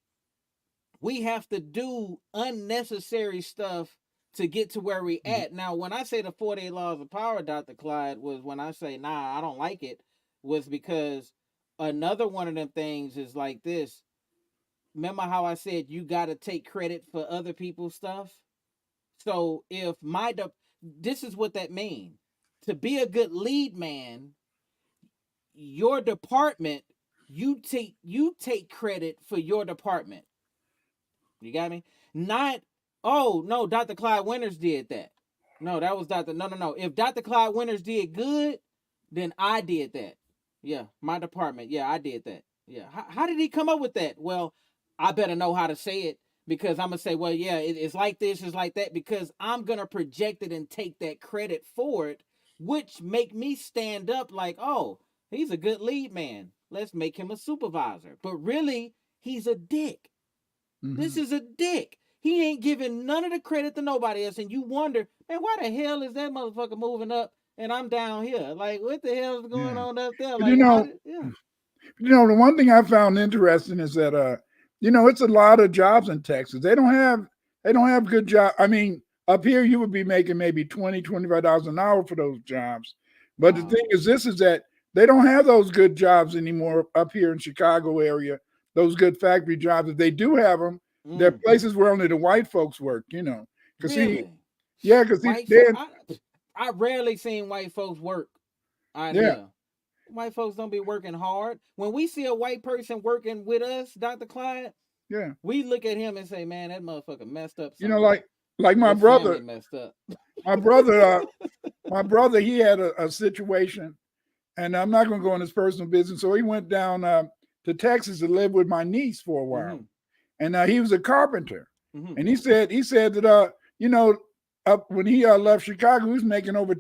we have to do unnecessary stuff to get to where we at. Now, when I say the 48 laws of power, Dr. Clyde, was when I say, nah, I don't like it, was because another one of them things is like this. Remember how I said you got to take credit for other people's stuff? So if this is what that means. To be a good lead man, your department, you take credit for your department. You got me? Not, oh, no, Dr. Clyde Winters did that. No, that was no. If Dr. Clyde Winters did good, then I did that. Yeah, my department. Yeah, I did that. Yeah. How did he come up with that? Well, I better know how to say it, because I'm going to say, well, yeah, it's like this, it's like that, because I'm going to project it and take that credit for it, which make me stand up like, oh, he's a good lead man. Let's make him a supervisor. But really, he's a dick. Mm-hmm. This is a dick. He ain't giving none of the credit to nobody else. And you wonder, man, why the hell is that motherfucker moving up and I'm down here? Like, what the hell is going on up there? Like, the one thing I found interesting is that, it's a lot of jobs in Texas. They don't have good jobs. I mean, up here, you would be making maybe $20, $25 an hour for those jobs. But the thing is that they don't have those good jobs anymore up here in Chicago area, those good factory jobs. If they do have them, they're places where only the white folks work, Because really? I rarely seen white folks work out here. White folks don't be working hard. When we see a white person working with us, Dr. Clyde, we look at him and say, man, that motherfucker messed up. Like my brother messed up. My brother, he had a situation, and I'm not going to go in his personal business. So he went down to Texas to live with my niece for a while. Mm-hmm. And he was a carpenter. Mm-hmm. And he said that, when he left Chicago, he was making over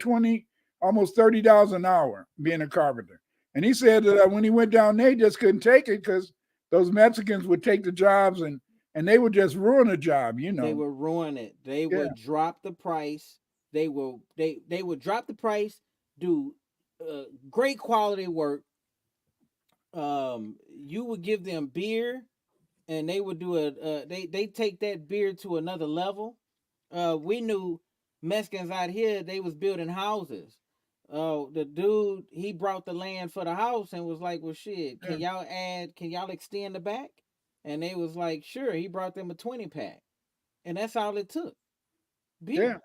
almost $30 an hour being a carpenter. And he said that when he went down there, he just couldn't take it because those Mexicans would take the jobs and they would just ruin a job, They would ruin it. They would drop the price. They would drop the price, do great quality work. You would give them beer, and they would do they take that beer to another level. We knew Mexicans out here, they was building houses. The dude, he brought the land for the house and was like, well, shit, can y'all extend the back? And they was like, sure. He brought them a 20-pack. And that's all it took. Beer.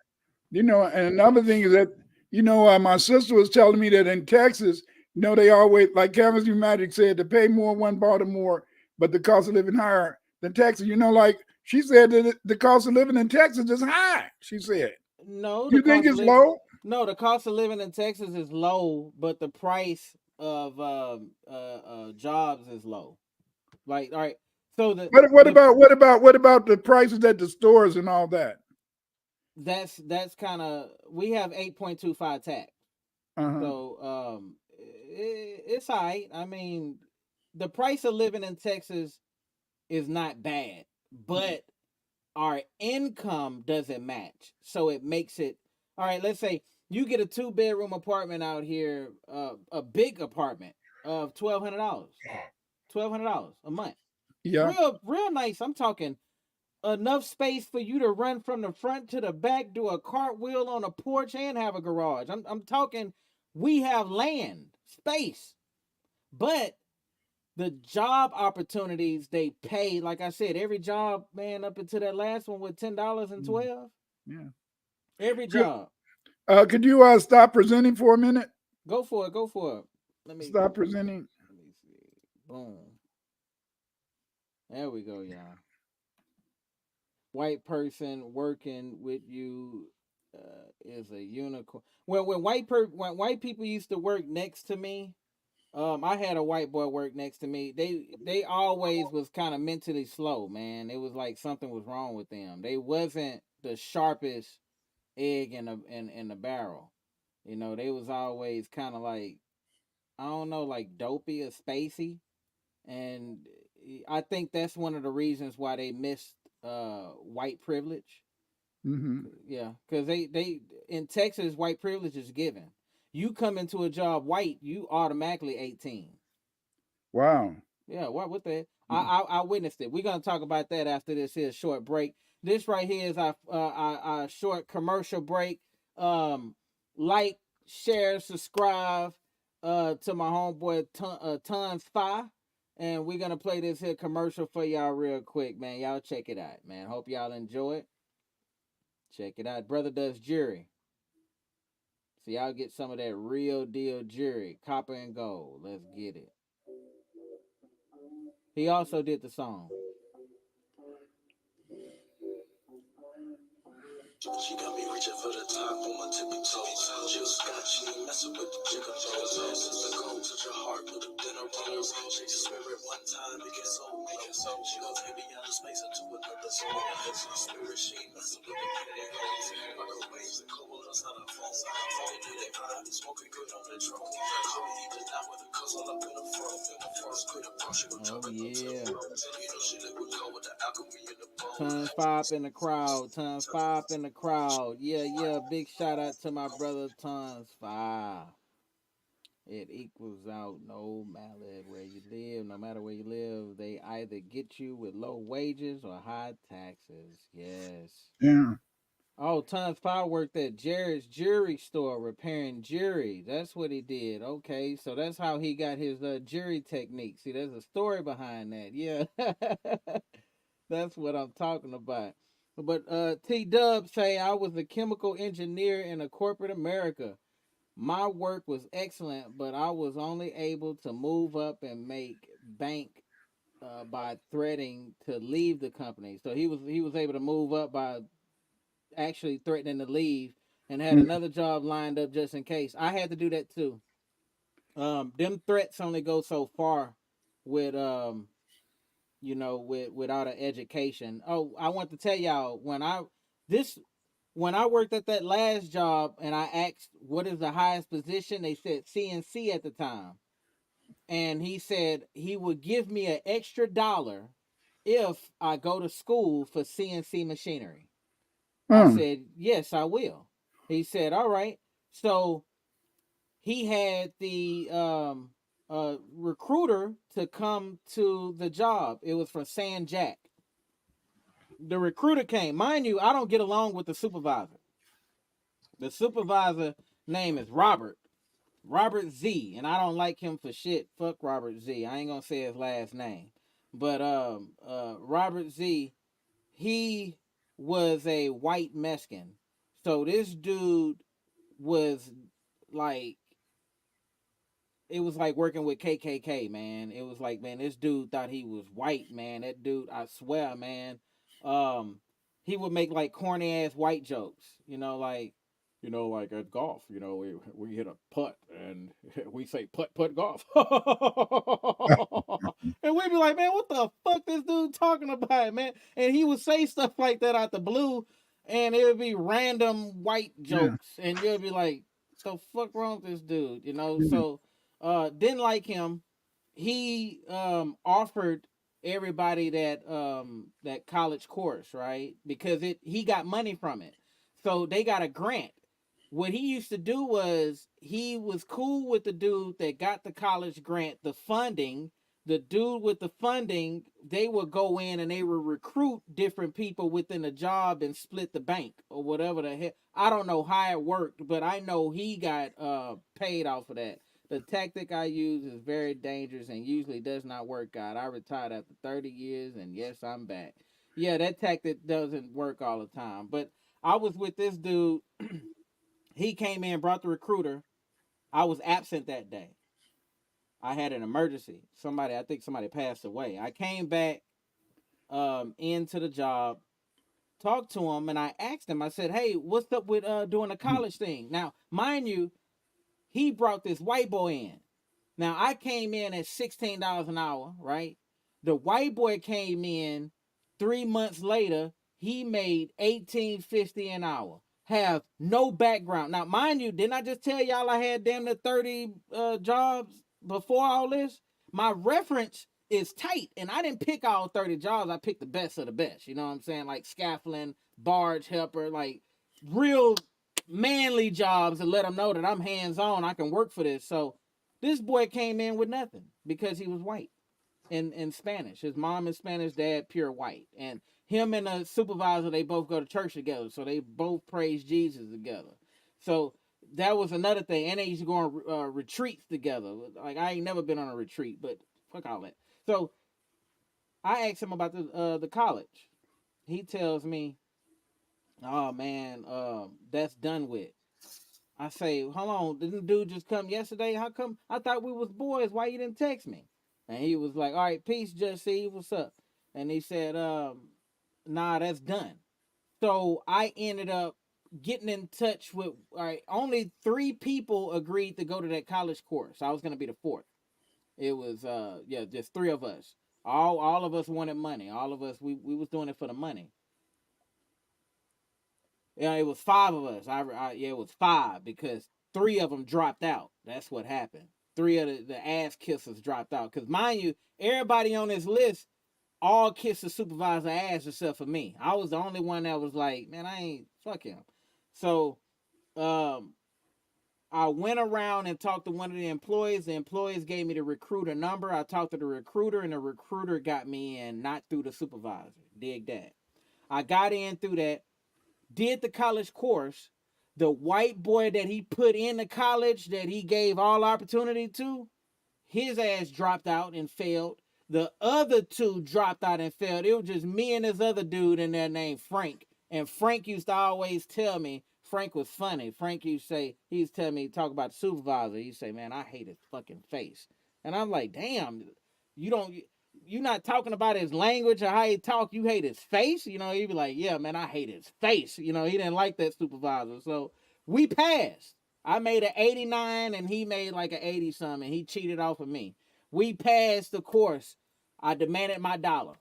Yeah. And another thing is that, my sister was telling me that in Texas, they always, like Kevin Magic said, to pay more one Baltimore, but the cost of living higher than Texas. Like she said that the cost of living in Texas is high, she said. No. You think it's low? No, the cost of living in Texas is low, but the price of jobs is low. Like, all right. So what about the prices at the stores and all that? That's kind of, we have 8.25 tax. Uh-huh. So it's all right. I mean, the price of living in Texas is not bad, but our income doesn't match. So it makes it, all right, let's say you get a 2-bedroom apartment out here, a big apartment of $1,200. $1,200 a month. Yeah. Real nice. I'm talking enough space for you to run from the front to the back, do a cartwheel on a porch, and have a garage. I'm talking We have land, space, but the job opportunities they pay, like I said, every job, man, up until that last one with $10 and 12. Yeah. Every Good. job. Could you stop presenting for a minute? Go for it. Go for it. Let me Stop presenting. Let me see. Boom. There we go, y'all. White person working with you is a unicorn. Well, when white people used to work next to me, I had a white boy work next to me. They always was kind of mentally slow, man. It was like something was wrong with them. They wasn't the sharpest egg in the barrel. You know, they was always kind of like, I don't know, like dopey or spacey. And I think that's one of the reasons why they missed white privilege. Mm-hmm. Yeah, because they in Texas, white privilege is given. You come into a job white, you automatically 18. Wow. Yeah, what the? I witnessed it. We're gonna talk about that after this here short break. This right here is our short commercial break. Like, share, subscribe to my homeboy Tons Fi, and we're gonna play this here commercial for y'all real quick, man. Y'all check it out, man. Hope y'all enjoy it. Check it out. Brother does jury. So y'all get some of that real deal jury, copper and gold. Let's get it. He also did the song. She got me reaching for the top on my tippy toes. Jill Scott, she ain't messing with the chicken toes. Since the gold, touch her heart, put them dinner rolls. Shake your spirit one time, make it so, make it so. She gon' take me out of space into another zone. So the spirit, she ain't messing with the pretty hoes. Microwaves and colas on her phone. Phone do they vibe, smoking good on the drone. Call me even now with a cuz all up in the front. In the first quit approach, she gon' jump it up to the front. You know she liquid cold with the alchemy in the bone. Tons Five in the crowd. Tons Five in the crowd. Yeah. Big shout out to my brother Tons Five. It equals out no matter where you live. No matter where you live, they either get you with low wages or high taxes. Yes. Yeah. Oh, Tons Five worked at Jared's Jewelry Store repairing jewelry. That's what he did. Okay, so that's how he got his jewelry technique. See, there's a story behind that. Yeah. That's what I'm talking about. But T Dub say I was a chemical engineer in a corporate America. My work was excellent, but I was only able to move up and make bank by threatening to leave the company. So he was able to move up by actually threatening to leave and had another job lined up just in case. I had to do that too. Them threats only go so far with without an education. Oh, I want to tell y'all when I worked at that last job and I asked what is the highest position, they said CNC at the time. And he said he would give me an extra $1 if I go to school for CNC machinery. I said, yes, I will. He said, all right. So he had the recruiter to come to the job. It was for San Jack. The recruiter came. Mind you, I don't get along with the supervisor. The supervisor name is Robert Z, and I don't like him for shit. Fuck Robert Z. I ain't gonna say his last name. But Robert Z, he was a white Mexican. So this dude was like, it was like working with KKK, man. It was like, man, this dude thought he was white, man. That dude, I swear, man. He would make like corny ass white jokes, like at golf, we hit a putt and we say putt golf. And we'd be like, man, what the fuck this dude talking about, man? And he would say stuff like that out the blue, and it would be random white jokes, and you'd be like, the fuck wrong with this dude, So didn't like him. He offered everybody that college course, right? Because he got money from it. So they got a grant. What he used to do was he was cool with the dude that got the college grant, the funding, the dude with the funding, they would go in and they would recruit different people within the job and split the bank or whatever the heck. I don't know how it worked, but I know he got paid off of that. The tactic I use is very dangerous and usually does not work out. I retired after 30 years and yes, I'm back. Yeah, that tactic doesn't work all the time. But I was with this dude. He came in, brought the recruiter. I was absent that day. I had an emergency. I think somebody passed away. I came back into the job, talked to him, and I asked him, I said, hey, what's up with doing the college thing? Now, mind you, he brought this white boy in. Now, I came in at $16 an hour, right? The white boy came in 3 months later. He made $18.50 an hour. Have no background. Now, mind you, didn't I just tell y'all I had damn near 30 jobs before all this? My reference is tight, and I didn't pick all 30 jobs. I picked the best of the best. You know what I'm saying? Like scaffolding, barge helper, like real manly jobs to let them know that I'm hands-on. I can work for this. So this boy came in with nothing because he was white and Spanish. His mom is Spanish, dad pure white. And him and the supervisor, they both go to church together. So they both praise Jesus together. So that was another thing. And they used to go on retreats together. Like, I ain't never been on a retreat, but fuck all that. So I asked him about the college. He tells me, oh man, that's done with. I say, hold on, didn't dude just come yesterday? How come? I thought we was boys. Why you didn't text me? And he was like, all right, peace, Jesse, what's up? And he said, nah, that's done. So I ended up getting in touch with, all right, only 3 people agreed to go to that college course. I was going to be the 4th. It was, just 3 of us. All of us wanted money. All of us, we was doing it for the money. Yeah, it was 5 of us. It was 5 because 3 of them dropped out. That's what happened. 3 of the ass kissers dropped out. Because mind you, everybody on this list all kissed the supervisor ass except for me. I was the only one that was like, man, I ain't, fuck him. So I went around and talked to one of the employees. The employees gave me the recruiter number. I talked to the recruiter, and the recruiter got me in, not through the supervisor. Dig that. I got in through that. Did the college course. The white boy that he put in the college that he gave all opportunity to, his ass dropped out and failed. The other 2 dropped out and failed. It was just me and this other dude in there named Frank. And Frank used to always tell me, Frank was funny. Frank used to say, he used to tell me, talk about the supervisor. He'd say, man, I hate his fucking face. And I'm like, damn, you're not talking about his language or how he talk. You hate his face. You know, he'd be like, yeah, man, I hate his face. You know, he didn't like that supervisor. So we passed. I made an 89 and he made like an 80 something. He cheated off of me. We passed the course. I demanded my $1.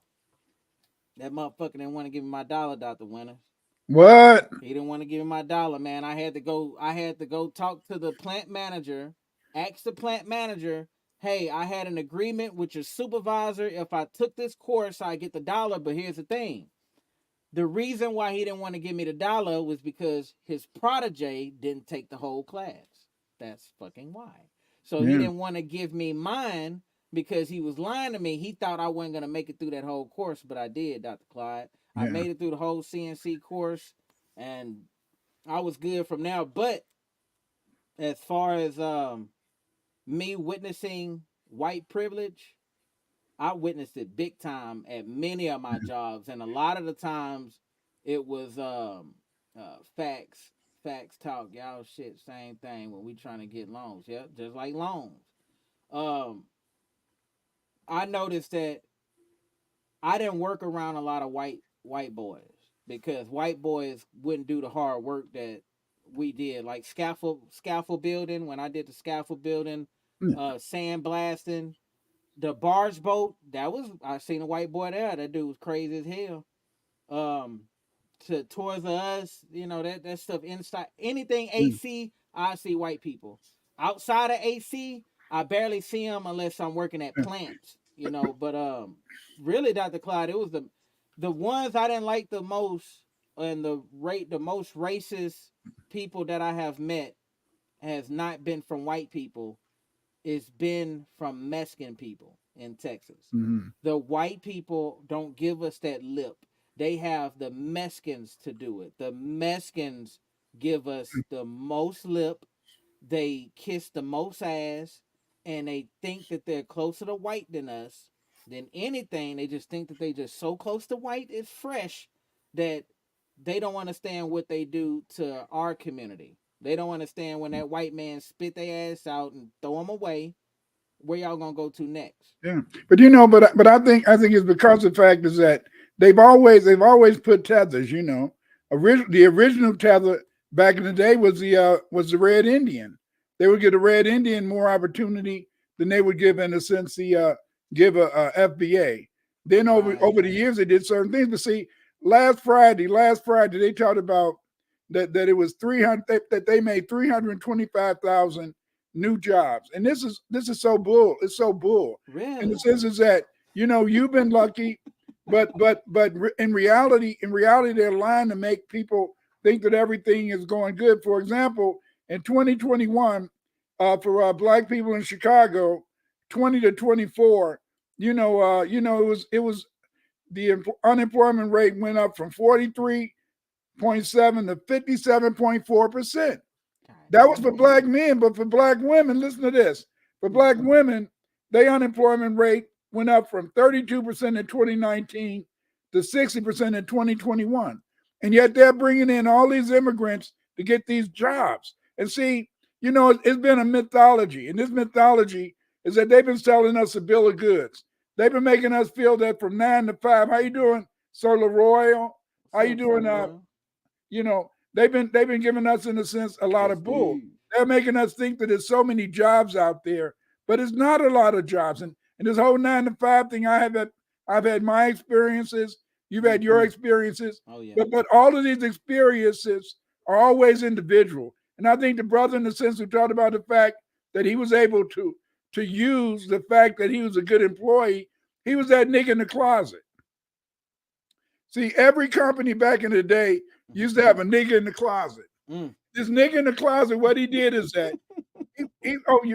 That motherfucker didn't want to give me my $1, Dr. Winters. What? He didn't want to give me my $1, man. I had to go talk to the plant manager, ask the plant manager, hey, I had an agreement with your supervisor. If I took this course, I get the $1. But here's the thing. The reason why he didn't want to give me the $1 was because his protege didn't take the whole class. That's fucking why. So he didn't want to give me mine because he was lying to me. He thought I wasn't going to make it through that whole course, but I did, Dr. Clyde. I made it through the whole CNC course, and I was good from now. But as far as me witnessing white privilege, I witnessed it big time at many of my jobs, and a lot of the times it was facts talk. Y'all shit, same thing when we trying to get loans. Yeah, just like loans. I noticed that I didn't work around a lot of white boys because white boys wouldn't do the hard work that we did, like scaffold building. When I did the scaffold building, sandblasting, the barge boat, I seen a white boy there. That dude was crazy as hell. To Toys R Us, you know, that stuff inside anything AC, I see white people. Outside of AC, I barely see them unless I'm working at plants, you know. But really, Dr. Clyde, it was the ones I didn't like the most, and the most racist people that I have met has not been from white people. It's been from Mexican people. in Texas. Mhm. The white people don't give us that lip. They have the Mexicans to do it. The Mexicans give us the most lip. They kiss the most ass, and they think that they're closer to white than us than anything. They just think that they just so close to white, it's fresh, that they don't understand what they do to our community. They don't understand when that white man spit their ass out and throw them away. Where y'all gonna go to next? Yeah, but but I think it's because the fact is that they've always put tethers. The original tether back in the day was the Red Indian. They would give a Red Indian more opportunity than they would give, in a sense, give a FBA. Then over the years they did certain things. But see, last Friday they talked about that it was 300 that they made 325,000 new jobs, and this is so bull. It's so bull. Really? And the sense is that you've been lucky, but in reality they're lying to make people think that everything is going good. For example, in 2021, for Black people in Chicago, 20 to 24, it was the unemployment rate went up from 43.7 to 57.4%. That was for Black men, but for Black women, listen to this. For Black women, their unemployment rate went up from 32% in 2019 to 60% in 2021. And yet they're bringing in all these immigrants to get these jobs. And see, it's been a mythology. And this mythology is that they've been selling us a bill of goods. They've been making us feel that from 9 to 5. How you doing, Solar Royal? How you doing? They've been giving us, in a sense, a lot of bull. They're making us think that there's so many jobs out there, but it's not a lot of jobs. And this whole 9 to 5 thing, I've had my experiences. You've had your experiences. Oh, yeah. But all of these experiences are always individual. And I think the brother, in a sense, who talked about the fact that he was able to use the fact that he was a good employee, he was that nigga in the closet. See, every company back in the day used to have a nigga in the closet. This nigga in the closet, what he did is that,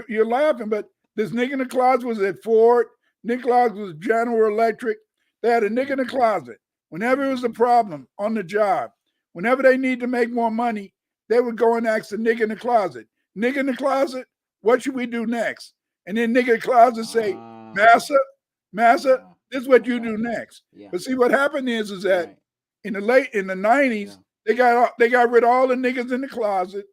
you're laughing, but this nigga in the closet was at Ford. Nick Closet was General Electric. They had a nigga in the closet. Whenever it was a problem on the job, whenever they need to make more money, they would go and ask the nigga in the closet. Nigga in the closet, what should we do next? And then nigga in the closet say, Massa, this is what you do next. Yeah. But see, what happened is that in the 90s, they got rid of all the niggas in the closet.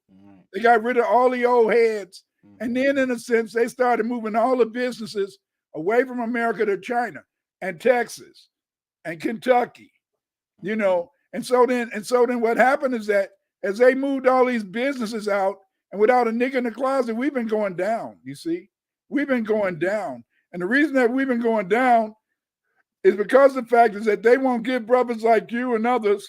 They got rid of all the old heads. And then, in a sense, they started moving all the businesses away from America to China and Texas and Kentucky, And so then what happened is that as they moved all these businesses out, and without a nigga in the closet, we've been going down, you see? We've been going down. And the reason that we've been going down is because the fact is that they won't give brothers like you and others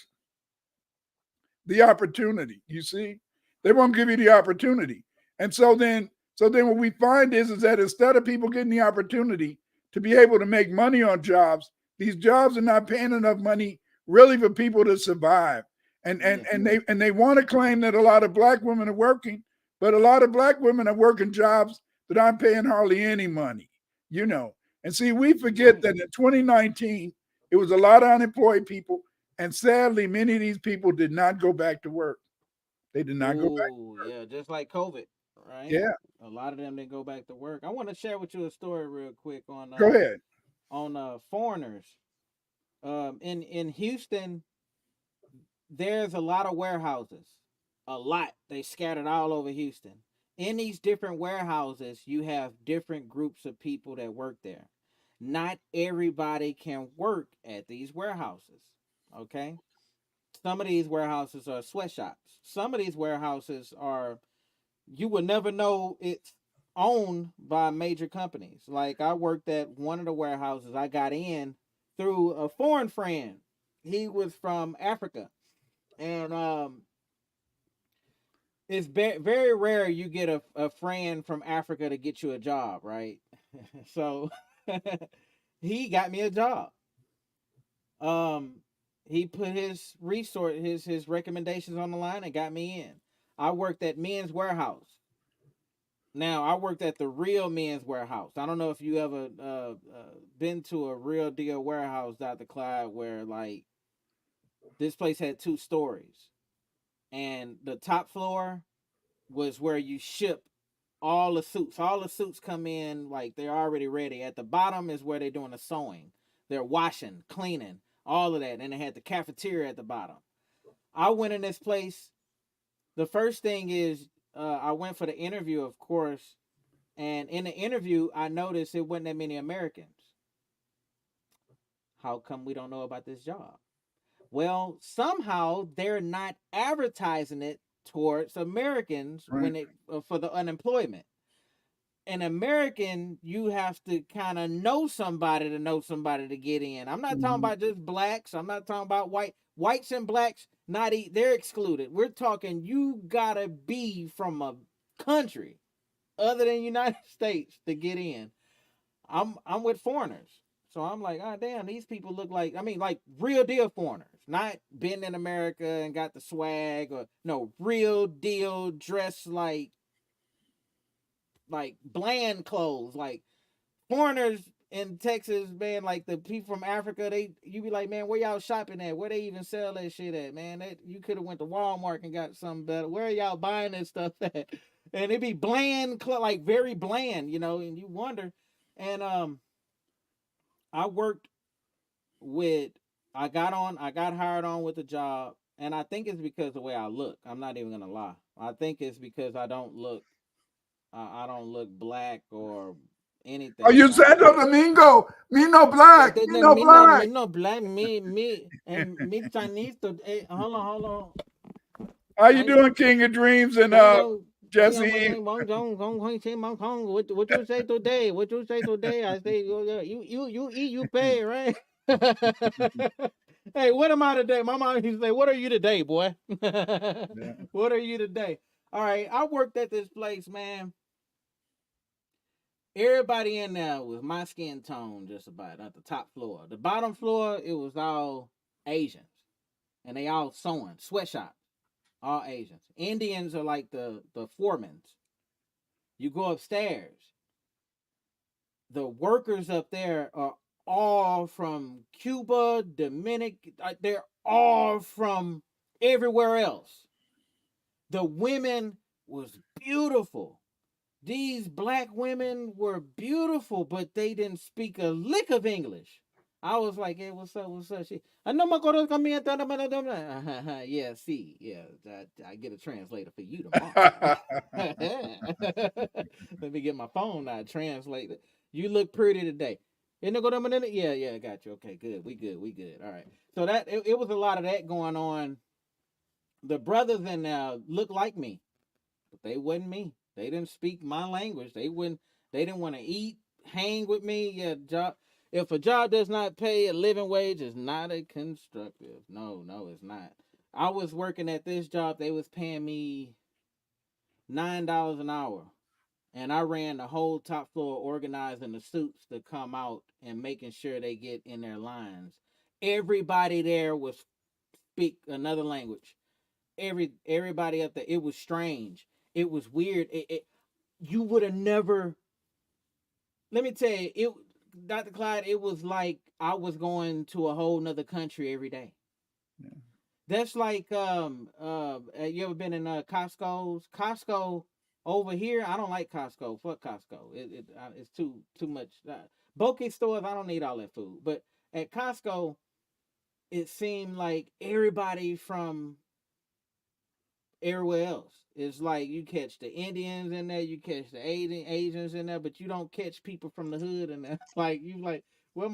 the opportunity, you see? They won't give you the opportunity. And so then what we find is that instead of people getting the opportunity to be able to make money on jobs, these jobs are not paying enough money really for people to survive. And they want to claim that a lot of Black women are working, but a lot of Black women are working jobs that aren't paying hardly any money, And see, we forget that in 2019, it was a lot of unemployed people. And sadly, many of these people did not go back to work. They did not go back to work. Yeah, just like COVID, right? Yeah. A lot of them didn't go back to work. I want to share with you a story real quick on go ahead. On foreigners. In Houston, there's a lot of warehouses. A lot. They scattered all over Houston. In these different warehouses, you have different groups of people that work there. Not everybody can work at these warehouses. Okay? Some of these warehouses are sweatshops. Some of these warehouses are, you would never know it's owned by major companies. Like I worked at one of the warehouses. I got in through a foreign friend. He was from Africa. And it's very rare you get a friend from Africa to get you a job, right? So he got me a job. He put his recommendations on the line and got me in. I worked at Men's Warehouse. Now I worked at the Real Men's Warehouse. I don't know if you ever been to a Real Deal warehouse, Dr. Clyde, where like this place had 2 stories, and the top floor was where you ship all the suits. All the suits come in like they're already ready. At the bottom is where they're doing the sewing. They're washing, cleaning, all of that. And they had the cafeteria at the bottom. I went in this place. The first thing is I went for the interview, of course. And in the interview, I noticed it wasn't that many Americans. How come we don't know about this job? Well, somehow they're not advertising it towards Americans when it for the unemployment. An American, you have to kind of know somebody to get in. I'm not talking about just blacks. I'm not talking about whites and blacks. They're excluded. We're talking you gotta be from a country other than United States to get in. I'm with foreigners. So I'm like, oh damn, these people look like real deal foreigners, not been in America and got the swag, or no, real deal dressed like bland clothes, like foreigners in Texas, man. Like the people from Africa, you be like, man, where y'all shopping at? Where they even sell that shit at, man? You could have went to Walmart and got something better. Where are y'all buying this stuff at? And it'd be bland, like very bland, and you wonder. And I got hired on with the job, and I think it's because of the way I look. I'm not even gonna lie. I think it's because I don't look black or anything. Oh, you Santo Domingo? Me no black. Me no black. Me no black. Me Chinese. Hold on. How you doing, King of Dreams and Jesse? What you say today? What you say today? I say you eat, you pay, right? Hey, what am I today? My mom used to say, "What are you today, boy?" What are you today? All right, I worked at this place, man. Everybody in there was my skin tone, just about at the top floor. The bottom floor, it was all Asians, and they all sewing sweatshops. All Asians. Indians are like the foremans. You go upstairs. The workers up there are all from Cuba, Dominican. They're all from everywhere else. The women was beautiful. These black women were beautiful, but they didn't speak a lick of English. I was like, hey, what's up? She, I know my daughter's coming in. Yeah, see, yeah, I get a translator for you tomorrow. Let me get my phone now, translate it. You look pretty today. Yeah, I got you. Okay, good. We good. All right. So it was a lot of that going on. The brothers in there looked like me, but they wasn't me. They didn't speak my language. They didn't want to eat, hang with me. Yeah, job. If a job does not pay a living wage, it's not a constructive. No, it's not. I was working at this job. They was paying me $9 an hour. And I ran the whole top floor organizing the suits to come out and making sure they get in their lines. Everybody there was speak another language. Everybody up there, it was strange. It was weird. You would have never, let me tell you, Dr. Clyde, it was like I was going to a whole nother country every day. Yeah. That's like you ever been in Costco's? Costco over here, I don't like Costco. Fuck Costco. It's too much. Bulky stores, I don't need all that food. But at Costco, it seemed like everybody from everywhere else. It's like you catch the Indians in there, you catch the Asians in there, but you don't catch people from the hood in there. Like you like, where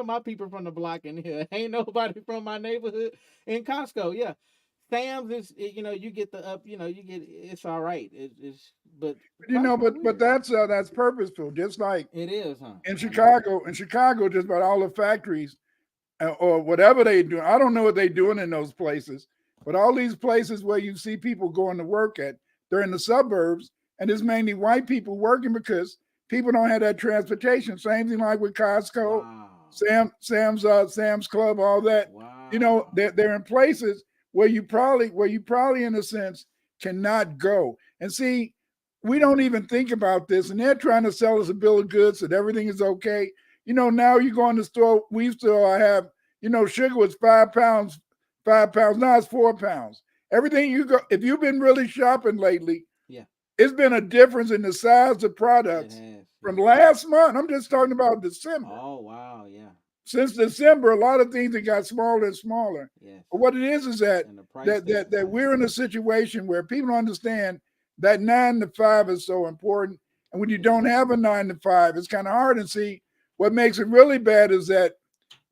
my people from the block in here? Ain't nobody from my neighborhood in Costco. Yeah, Sam's is you get the up, it's all right. But that's purposeful. Just like it is, huh? In Chicago, just about all the factories or whatever they do. I don't know what they're doing in those places. But all these places where you see people going to work they're in the suburbs, and it's mainly white people working because people don't have that transportation. Same thing like with Costco, wow. Sam's Club, all that. Wow. They're in places where you probably in a sense cannot go. And see, we don't even think about this, and they're trying to sell us a bill of goods that everything is okay. Now you go in the store. We used to have, sugar was 5 pounds, 5 pounds. Now it's 4 pounds. Everything you go, if you've been really shopping lately, Yeah. it's been a difference in the size of products from last month. I'm just talking about December. Oh, wow. Yeah. Since December, a lot of things have got smaller and smaller. Yes. But what it is that that we're in a situation where people understand that 9 to 5 is so important. And when you don't have a 9 to 5, it's kind of hard. And see, what makes it really bad is that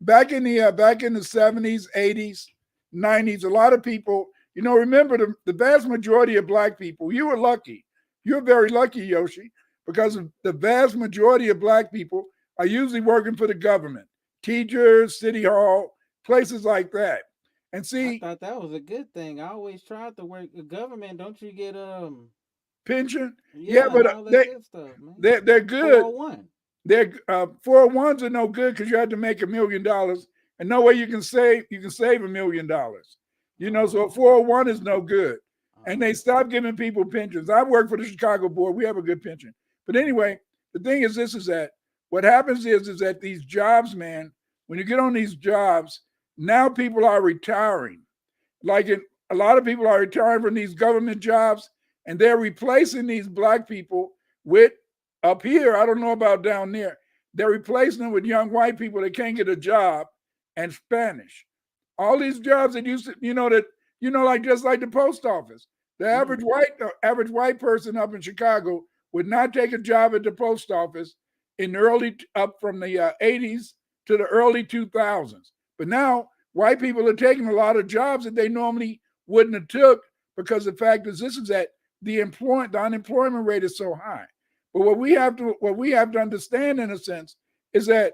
back in the 70s, 80s, 90s, a lot of people, remember the vast majority of Black people, you were lucky. You're very lucky, Yoshi, because the vast majority of Black people are usually working for the government, teachers, city hall, places like that. And see, I thought that was a good thing. I always tried to work the government. Don't you get pension? Yeah, but all that good stuff, man. They're good. 401. They're 401s are no good because you had to make $1 million, and no way you can save $1 million. So a 401 is no good. And they stopped giving people pensions. I work for the Chicago board. We have a good pension. But anyway, the thing is that what happens is that these jobs, man, when you get on these jobs, now people are retiring. A lot of people are retiring from these government jobs, and they're replacing these Black people with, up here, I don't know about down there, they're replacing them with young white people that can't get a job and Spanish. All these jobs that used to, just like the post office. The average white person up in Chicago would not take a job at the post office up from the 80s to the early 2000s. But now white people are taking a lot of jobs that they normally wouldn't have took, because the fact is that the unemployment rate is so high. But what we have to understand, in a sense, is that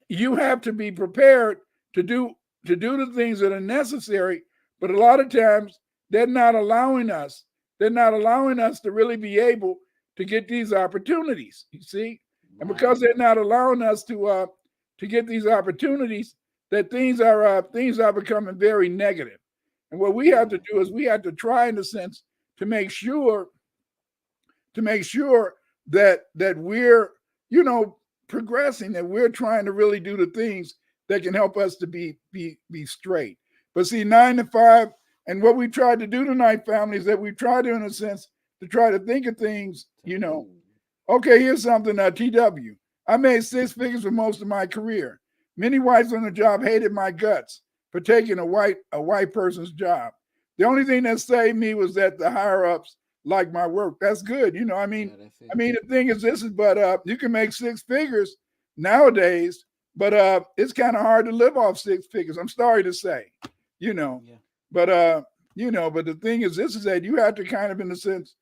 you have to be prepared to do the things that are necessary. But a lot of times they're not allowing us to really be able to get these opportunities. You see, and because they're not allowing us to get these opportunities, that things are becoming very negative. And what we have to do is we have to try, in a sense, to make sure that we're progressing, that we're trying to really do the things that can help us to be straight. But see, 9 to 5, and what we tried to do tonight, family, is that we tried to, in a sense, to try to think of things, Okay, here's something, TW. I made 6 figures for most of my career. Many whites on the job hated my guts for taking a white person's job. The only thing that saved me was that the higher ups like my work. That's good. The thing is but you can make 6 figures nowadays, but it's kind of hard to live off 6 figures. I'm sorry to say, but the thing is that you have to kind of, in a sense,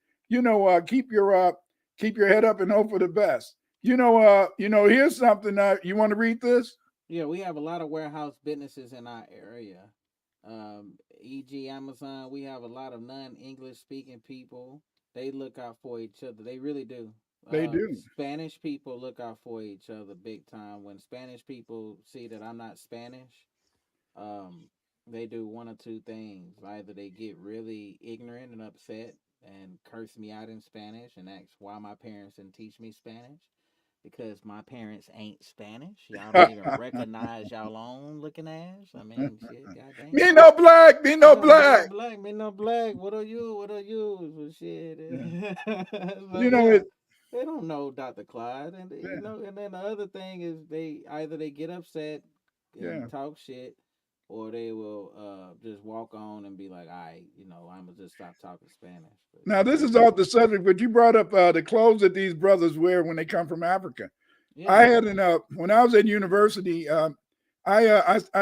keep your head up and hope for the best. Here's something, you want to read this? Yeah, we have a lot of warehouse businesses in our area. E.g. Amazon, we have a lot of non-English speaking people. They look out for each other. They really do. They do. Spanish people look out for each other big time. When Spanish people see that I'm not Spanish, they do one or two things. Either they get really ignorant and upset and curse me out in Spanish and ask why my parents didn't teach me Spanish. Because my parents ain't Spanish. Y'all don't even recognize y'all own looking ass. I mean, shit, goddamn. Me no black. Me no black. Me no black. What are you? Well, shit. They don't know Dr. Clyde. And, and then the other thing is they get upset and talk shit, or they will just walk on and be like, all right, I'm going to just stop talking Spanish. But, now, this is off the subject, but you brought up the clothes that these brothers wear when they come from Africa. Yeah. I had when I was at university, I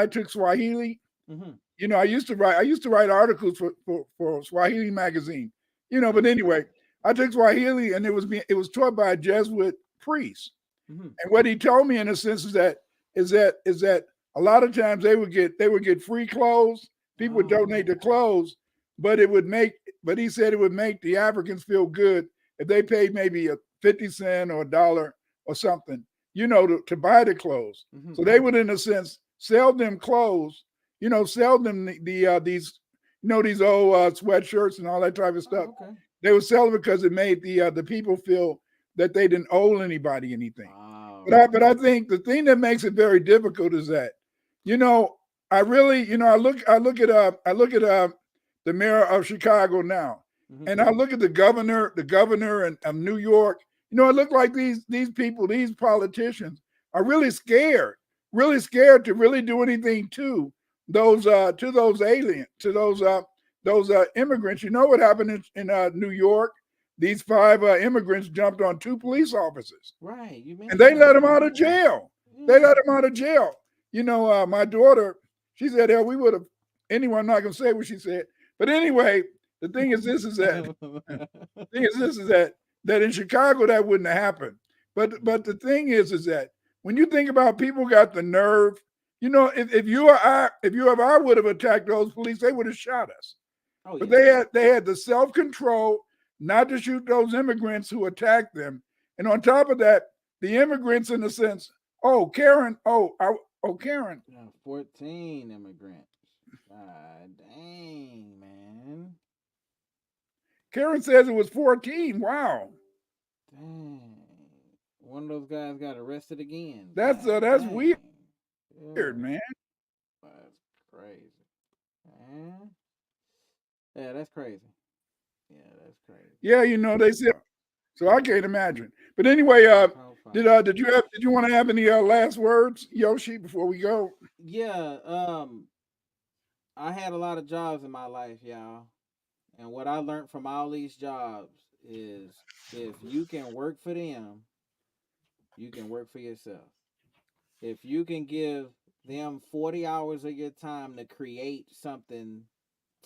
took Swahili. Mm-hmm. I used to write articles for Swahili magazine, but anyway, I took Swahili, and it was taught by a Jesuit priest. Mm-hmm. And what he told me, in a sense, is that a lot of times they would get free clothes. People would donate their clothes, but he said it would make the Africans feel good if they paid maybe 50 cents or $1 or something, to buy the clothes. Mm-hmm. So they would, in a sense, sell them clothes, sell them these old sweatshirts and all that type of stuff. Okay. They were celibate because it made the people feel that they didn't owe anybody anything. Oh, But I think the thing that makes it very difficult is that, you know, I really, you know, I look at the mayor of Chicago now, and I look at the governor of New York. You know, it looked like these people, these politicians, are really scared to really do anything to those aliens, to those immigrants. You know what happened in New York? These 5 immigrants jumped on 2 police officers. right. You And they mentioned let that. him out of jail. They Yeah. let him out of jail. You know, my daughter, she said, "Hell, we would have." Anyway, I'm not going to say what she said, but anyway, the thing is this: is that that in Chicago that wouldn't have happened. But the thing is that when you think about people got the nerve, you know, if you or I would have attacked those police, they would have shot us. Oh But yeah. they had the self control not to shoot those immigrants who attacked them, and on top of that, the immigrants in the sense, oh Karen, Karen, 14 immigrants. God dang, man. Karen says it was 14. Wow, Dang. One of those guys got arrested again. that's God weird, dang. man. That's crazy. Man. Yeah, that's crazy. Yeah, that's crazy. Yeah, you know they said so. I can't imagine. But anyway, did you want to have any last words, Yoshi, before we go? Yeah, I had a lot of jobs in my life, y'all. And what I learned from all these jobs is if you can work for them, you can work for yourself. If you can give them 40 hours of your time to create something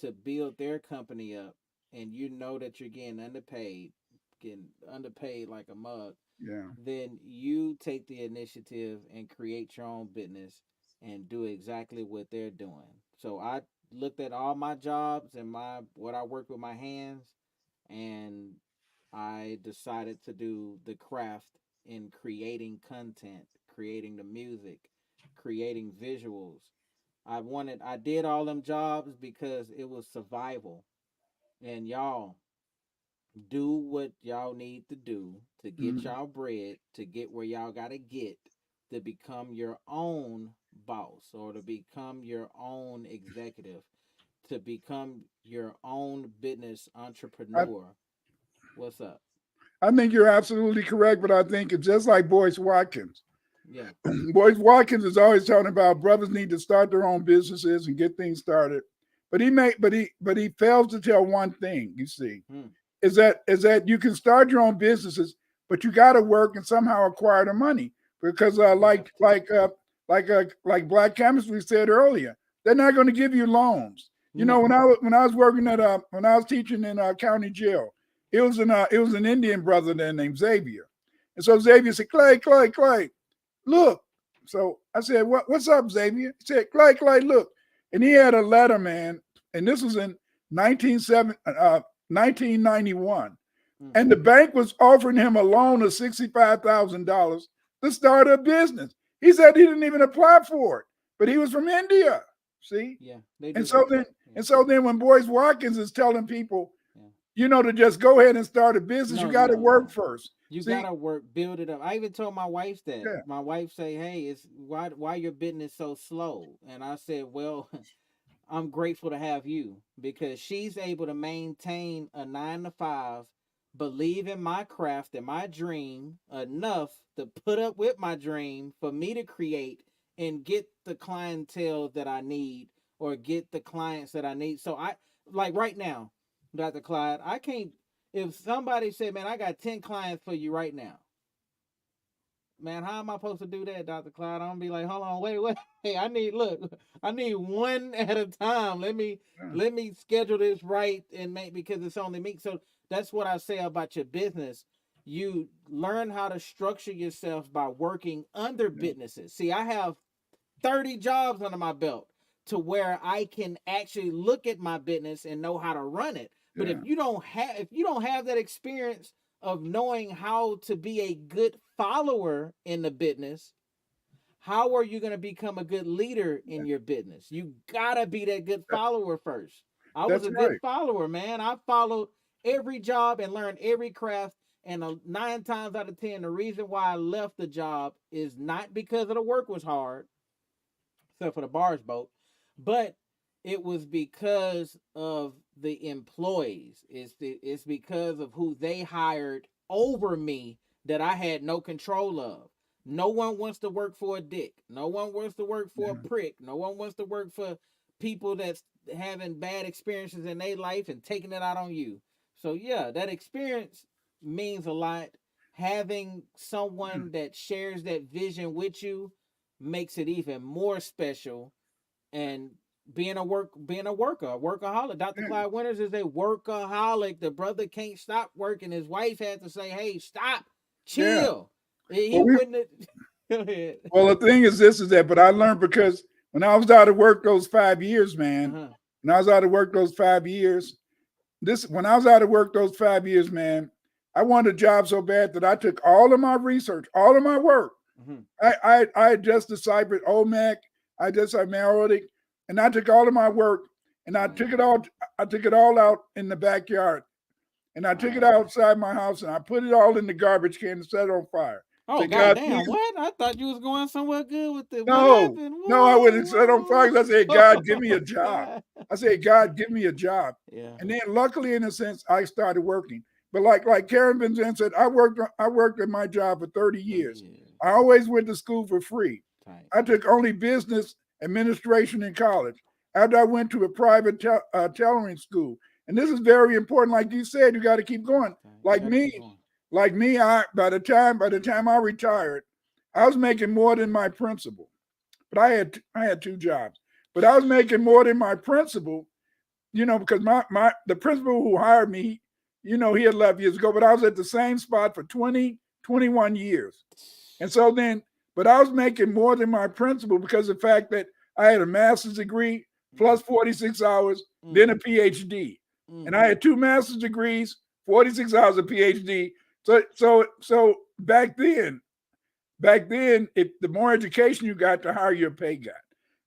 to build their company up, and you know that you're getting underpaid like a mug, Yeah. then you take the initiative and create your own business and do exactly what they're doing. So I looked at all my jobs and what I work with my hands, and I decided to do the craft in creating content, creating the music, creating visuals. I did all them jobs because it was survival. And y'all do what y'all need to do to get Mhm. y'all bread, to get where y'all got to get, to become your own boss or to become your own executive, to become your own business I, entrepreneur. What's up? I think you're absolutely correct, but I think it's just like Boyce Watkins. Yeah. Boyce Watkins is always talking about brothers need to start their own businesses and get things started. But he fails to tell one thing, you see, Hmm. is that you can start your own businesses, but you got to work and somehow acquire the money because You have to. like Black Chemistry said earlier, they're not going to give you loans. You know, No. when I was working at when I was teaching in county jail, it was an Indian brother there named Xavier, and so Xavier said, Clay, look. So I said, what's up, Xavier? He said, Clay, look, and he had a letter, man, and this was in 1991. Hmm. And the bank was offering him a loan of $65,000 to start a business. He said he didn't even apply for it, but he was from India. See? Yeah, they And do so that. then Yeah. and so then when Boyce Watkins is telling people, Yeah. you know, to just go ahead and start a business, you No, got to no, work no. first. You See? gotta work, build it up. I even told my wife that. Yeah. My wife say, "Hey, it's why your business so slow?" And I said, "Well, I'm grateful to have you because she's able to maintain a 9 to 5, believe in my craft and my dream enough to put up with my dream for me to create and get the clientele that I need or get the clients that I need." So I like right now, Dr. Clyde, I can't if somebody said, "Man, I got 10 clients for you right now." Man, how am I supposed to do that, Dr. Clyde? I'm gonna be like, hold on, wait. Hey, I need one at a time. Yeah. Let me schedule this right and make because it's only me. So that's what I say about your business. You learn how to structure yourself by working under Yeah. businesses. See, I have 30 jobs under my belt to where I can actually look at my business and know how to run it. But Yeah. if you don't have that experience of knowing how to be a good follower in the business, how are you going to become a good leader in your business? You got to be that good follower first. I was That's a good right. follower, man. I followed every job and learned every craft. And 9 times out of 10, the reason why I left the job is not because of the work was hard, except for the barge boat, but it was because of the employees. It's because of who they hired over me that I had no control of. No one wants to work for a dick. No one wants to work for a prick. No one wants to work for people that's having bad experiences in their life and taking it out on you. So yeah, that experience means a lot. Having someone that shares that vision with you makes it even more special. And being a workaholic. Dr. Clyde Winters is a workaholic. The brother can't stop working. His wife had to say, "Hey, stop, chill." He wouldn't have. Go ahead. Well, the thing is that, but I learned because when I was out of work those 5 years, man, when I was out of work those 5 years, when I was out of work those 5 years, man, I wanted a job so bad that I took all of my research, all of my work. I just deciphered OMAC, I just Merodic, and I took all of my work and I took it all out in the backyard. And I took it outside my house and I put it all in the garbage can and set it on fire. Oh, goddamn, what? I thought you was going somewhere good with it. No, I wouldn't set on fire. I said, God, give me a job. I said, God, give me a job. Yeah. And then luckily, in a sense, I started working. But like Karen Benzan said, I worked at my job for 30 years. I always went to school for free. I took only business administration in college. After I went to a private tailoring school. And this is very important. Like you said, you got to keep going. Like me, by the time I retired, I was making more than my principal. But I had 2 jobs. But I was making more than my principal, because the principal who hired me, he had left years ago, but I was at the same spot for 21 years. And so then, but I was making more than my principal because of the fact that I had a master's degree plus 46 hours, then a PhD. And I had 2 master's degrees, 46 hours of PhD. So back then, if the more education you got, the higher your pay got.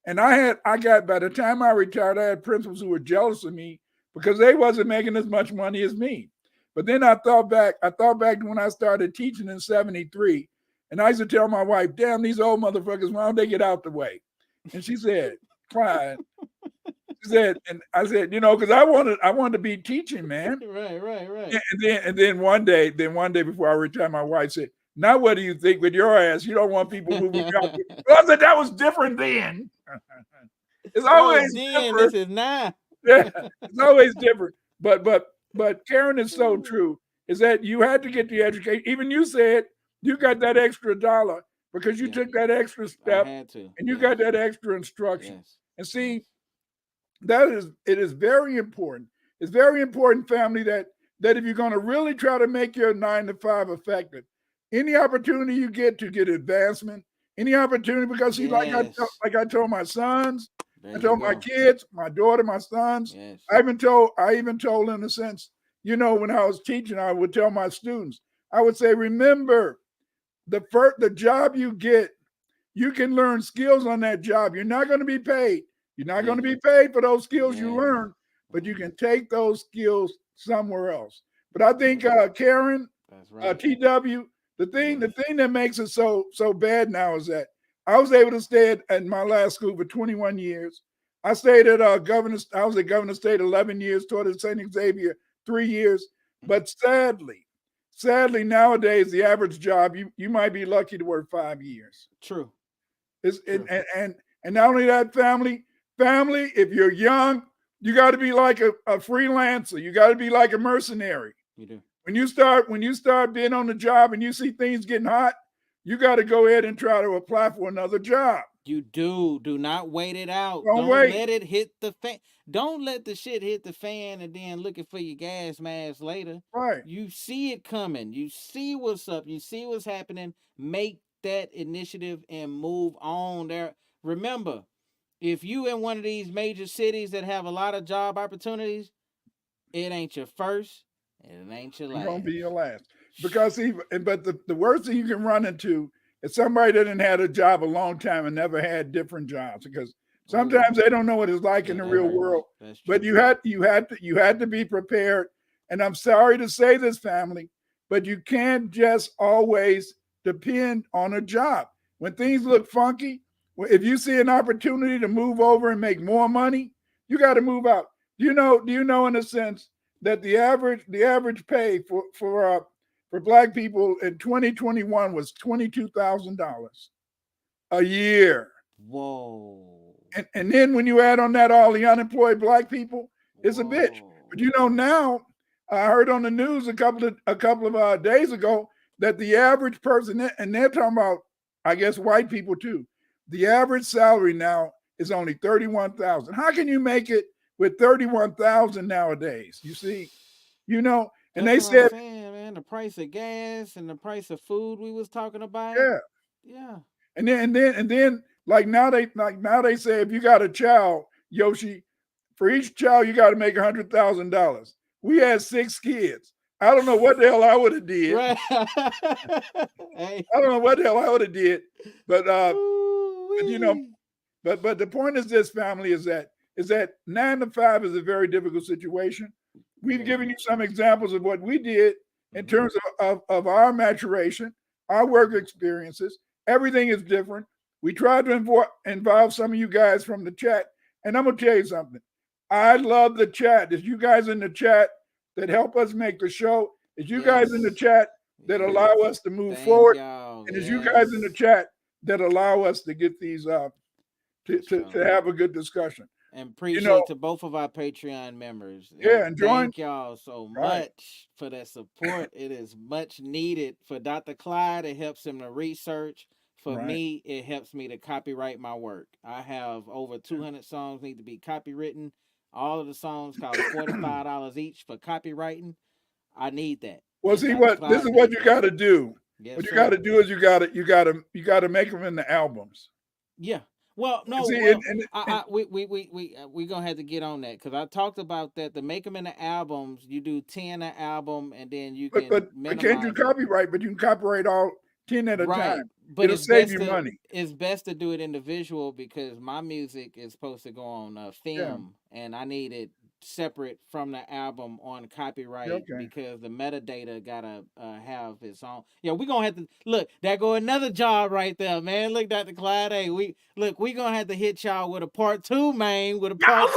And by the time I retired, I had principals who were jealous of me because they wasn't making as much money as me. But then I thought back when I started teaching in 73, and I used to tell my wife, damn, these old motherfuckers, why don't they get out the way? And she said, Clyde, and I said, because I wanted to be teaching, man. Right. And then one day before I retired, my wife said, now what do you think with your ass? You don't want people moving out. I said, that was different then. It's always different. This is now. Yeah, it's always different. But Karen is so true, is that you had to get the education. Even you said you got that extra $1 because you took that extra step and you got that extra instruction. Yes. And see, it is very important. It's very important, family, that if you're going to really try to make your 9 to 5 effective, any opportunity you get to get advancement, any opportunity, because see, like I told my sons, I told my kids, my daughter, my sons, I even told in a sense, when I was teaching, I would tell my students, I would say, remember, the job you get, you can learn skills on that job. You're not going to be paid. You're not going to be paid for those skills you learn, but you can take those skills somewhere else. But I think Karen, TW, the thing that makes it so bad now is that I was able to stay at my last school for 21 years. I stayed at I was at Governor State 11 years, taught at St. Xavier 3 years. But sadly, nowadays, the average job, you might be lucky to work 5 years. True. And not only that, family, if you're young, you got to be like a freelancer. You got to be like a mercenary. You do. When you start being on the job and you see things getting hot, you got to go ahead and try to apply for another job. You do not wait it out. Don't wait. Let it hit the fan. Don't let the shit hit the fan and then looking for your gas mask later. Right. You see it coming. You see what's up. You see what's happening. Make that initiative and move on there. Remember, if you in one of these major cities that have a lot of job opportunities, it ain't your first. It ain't your last. It won't be your last. Because the worst thing you can run into is somebody that didn't had a job a long time and never had different jobs. Because sometimes they don't know what it's like in the real world. But you had to be prepared And I'm sorry to say this, family, but you can't just always depend on a job. When things look funky, if you see an opportunity to move over and make more money, you got to move out. Do you know in a sense that the average pay for Black people in 2021 was $22,000 a year. Whoa. And then when you add on that all the unemployed Black people, it's a bitch. But now I heard on the news a couple of days ago that the average person, and they're talking about, I guess, white people too. The average salary now is only $31,000. How can you make it with $31,000 nowadays? You see, and That's they said, man, the price of gas and the price of food we was talking about. Yeah. And then like now they say if you got a child, Yoshi, for each child you got to make $100,000. We had 6 kids. I don't know what the hell I would have did. Right. Hey. I don't know what the hell I would have did, but but the point is this, family, is that 9 to 5 is a very difficult situation. We've given you some examples of what we did in terms of our maturation, our work experiences. Everything is different. We tried to involve some of you guys from the chat, and I'm gonna tell you something. I love the chat. There's you guys in the chat that help us make the show. It's you guys in the chat that allow us to move forward, and it's you guys in the chat that allow us to get these to have a good discussion. And appreciate to both of our Patreon members. Yeah, and thank y'all so much for that support. It is much needed for Dr. Clyde. It helps him to research. For me, it helps me to copyright my work. I have over 200 songs need to be copywritten. All of the songs cost $45 each for copywriting. I need that. Well, see this is what you got to do. Yes, what you got to do is you got to make them into albums. Yeah. Well, no, we gonna have to get on that because I talked about that. To make them into albums, you do 10 an album, and then you can. But can't you copyright? But you can copyright all 10 at a time. But it'll save you money. It's best to do it individual because my music is supposed to go on film, and I need it separate from the album on copyright because the metadata gotta have its own. Yeah, we gonna have to look. There go another job right there, man. Look, Dr. Clyde. Hey, we gonna have to hit y'all with a part 2, man. With a part 2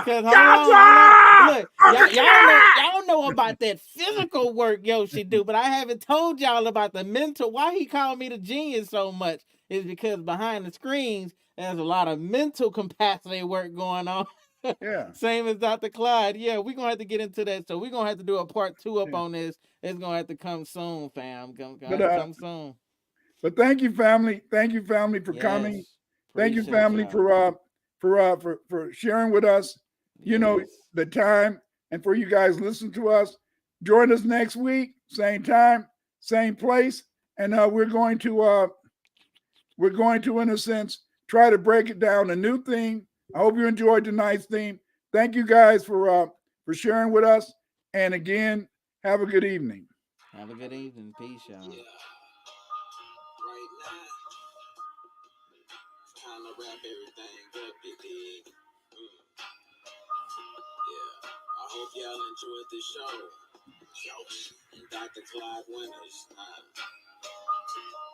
because hold on. Look, y'all know about that physical work Yoshi do, but I haven't told y'all about the mental. Why he called me the genius so much is because behind the screens there's a lot of mental capacity work going on. Yeah. Same as Dr. Clyde. Yeah, we're gonna have to get into that. So we're gonna have to do a part 2 up on this. It's gonna have to come soon, fam. Come soon. But thank you, family. Thank you, family, for coming. Thank you, family, for sharing with us, the time, and for you guys listening to us. Join us next week, same time, same place, and we're going to in a sense try to break it down, a new theme. I hope you enjoyed tonight's theme. Thank you guys for sharing with us. And again, have a good evening. Have a good evening. Peace, y'all. Yeah. Right now, it's time to wrap everything up, you dig? Yeah. I hope y'all enjoyed the show. And Dr. Clyde Winters.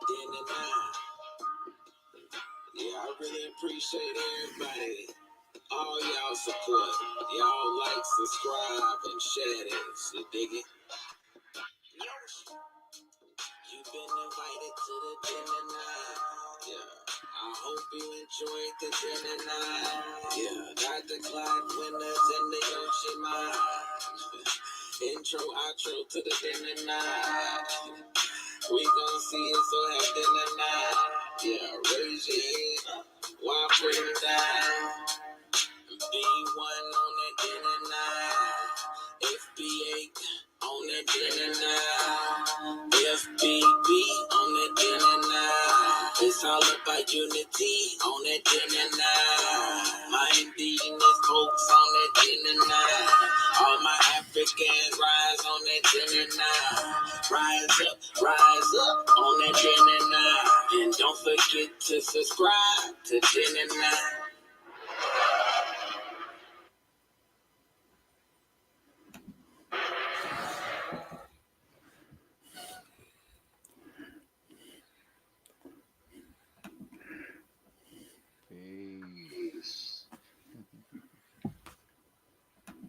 Then and now. Yeah, I really appreciate everybody. All y'all support. Y'all like, subscribe, and share this. You dig it? You've been invited to the dinner night. Yeah. I hope you enjoyed the dinner night. Yeah. Dr. Clyde Winters and the Yoshima. Intro, outro to the dinner night. We gon' see it, so have dinner night. Yeah, raise your hand. Why put it down? B1 on that dinner night. FB8 on that dinner night. FBB on that dinner night. It's all about unity on that dinner night. My indigenous folks on that dinner night. All my Africans rise on that dinner night. Rise up on that dinner night. And don't forget to subscribe to dinner night.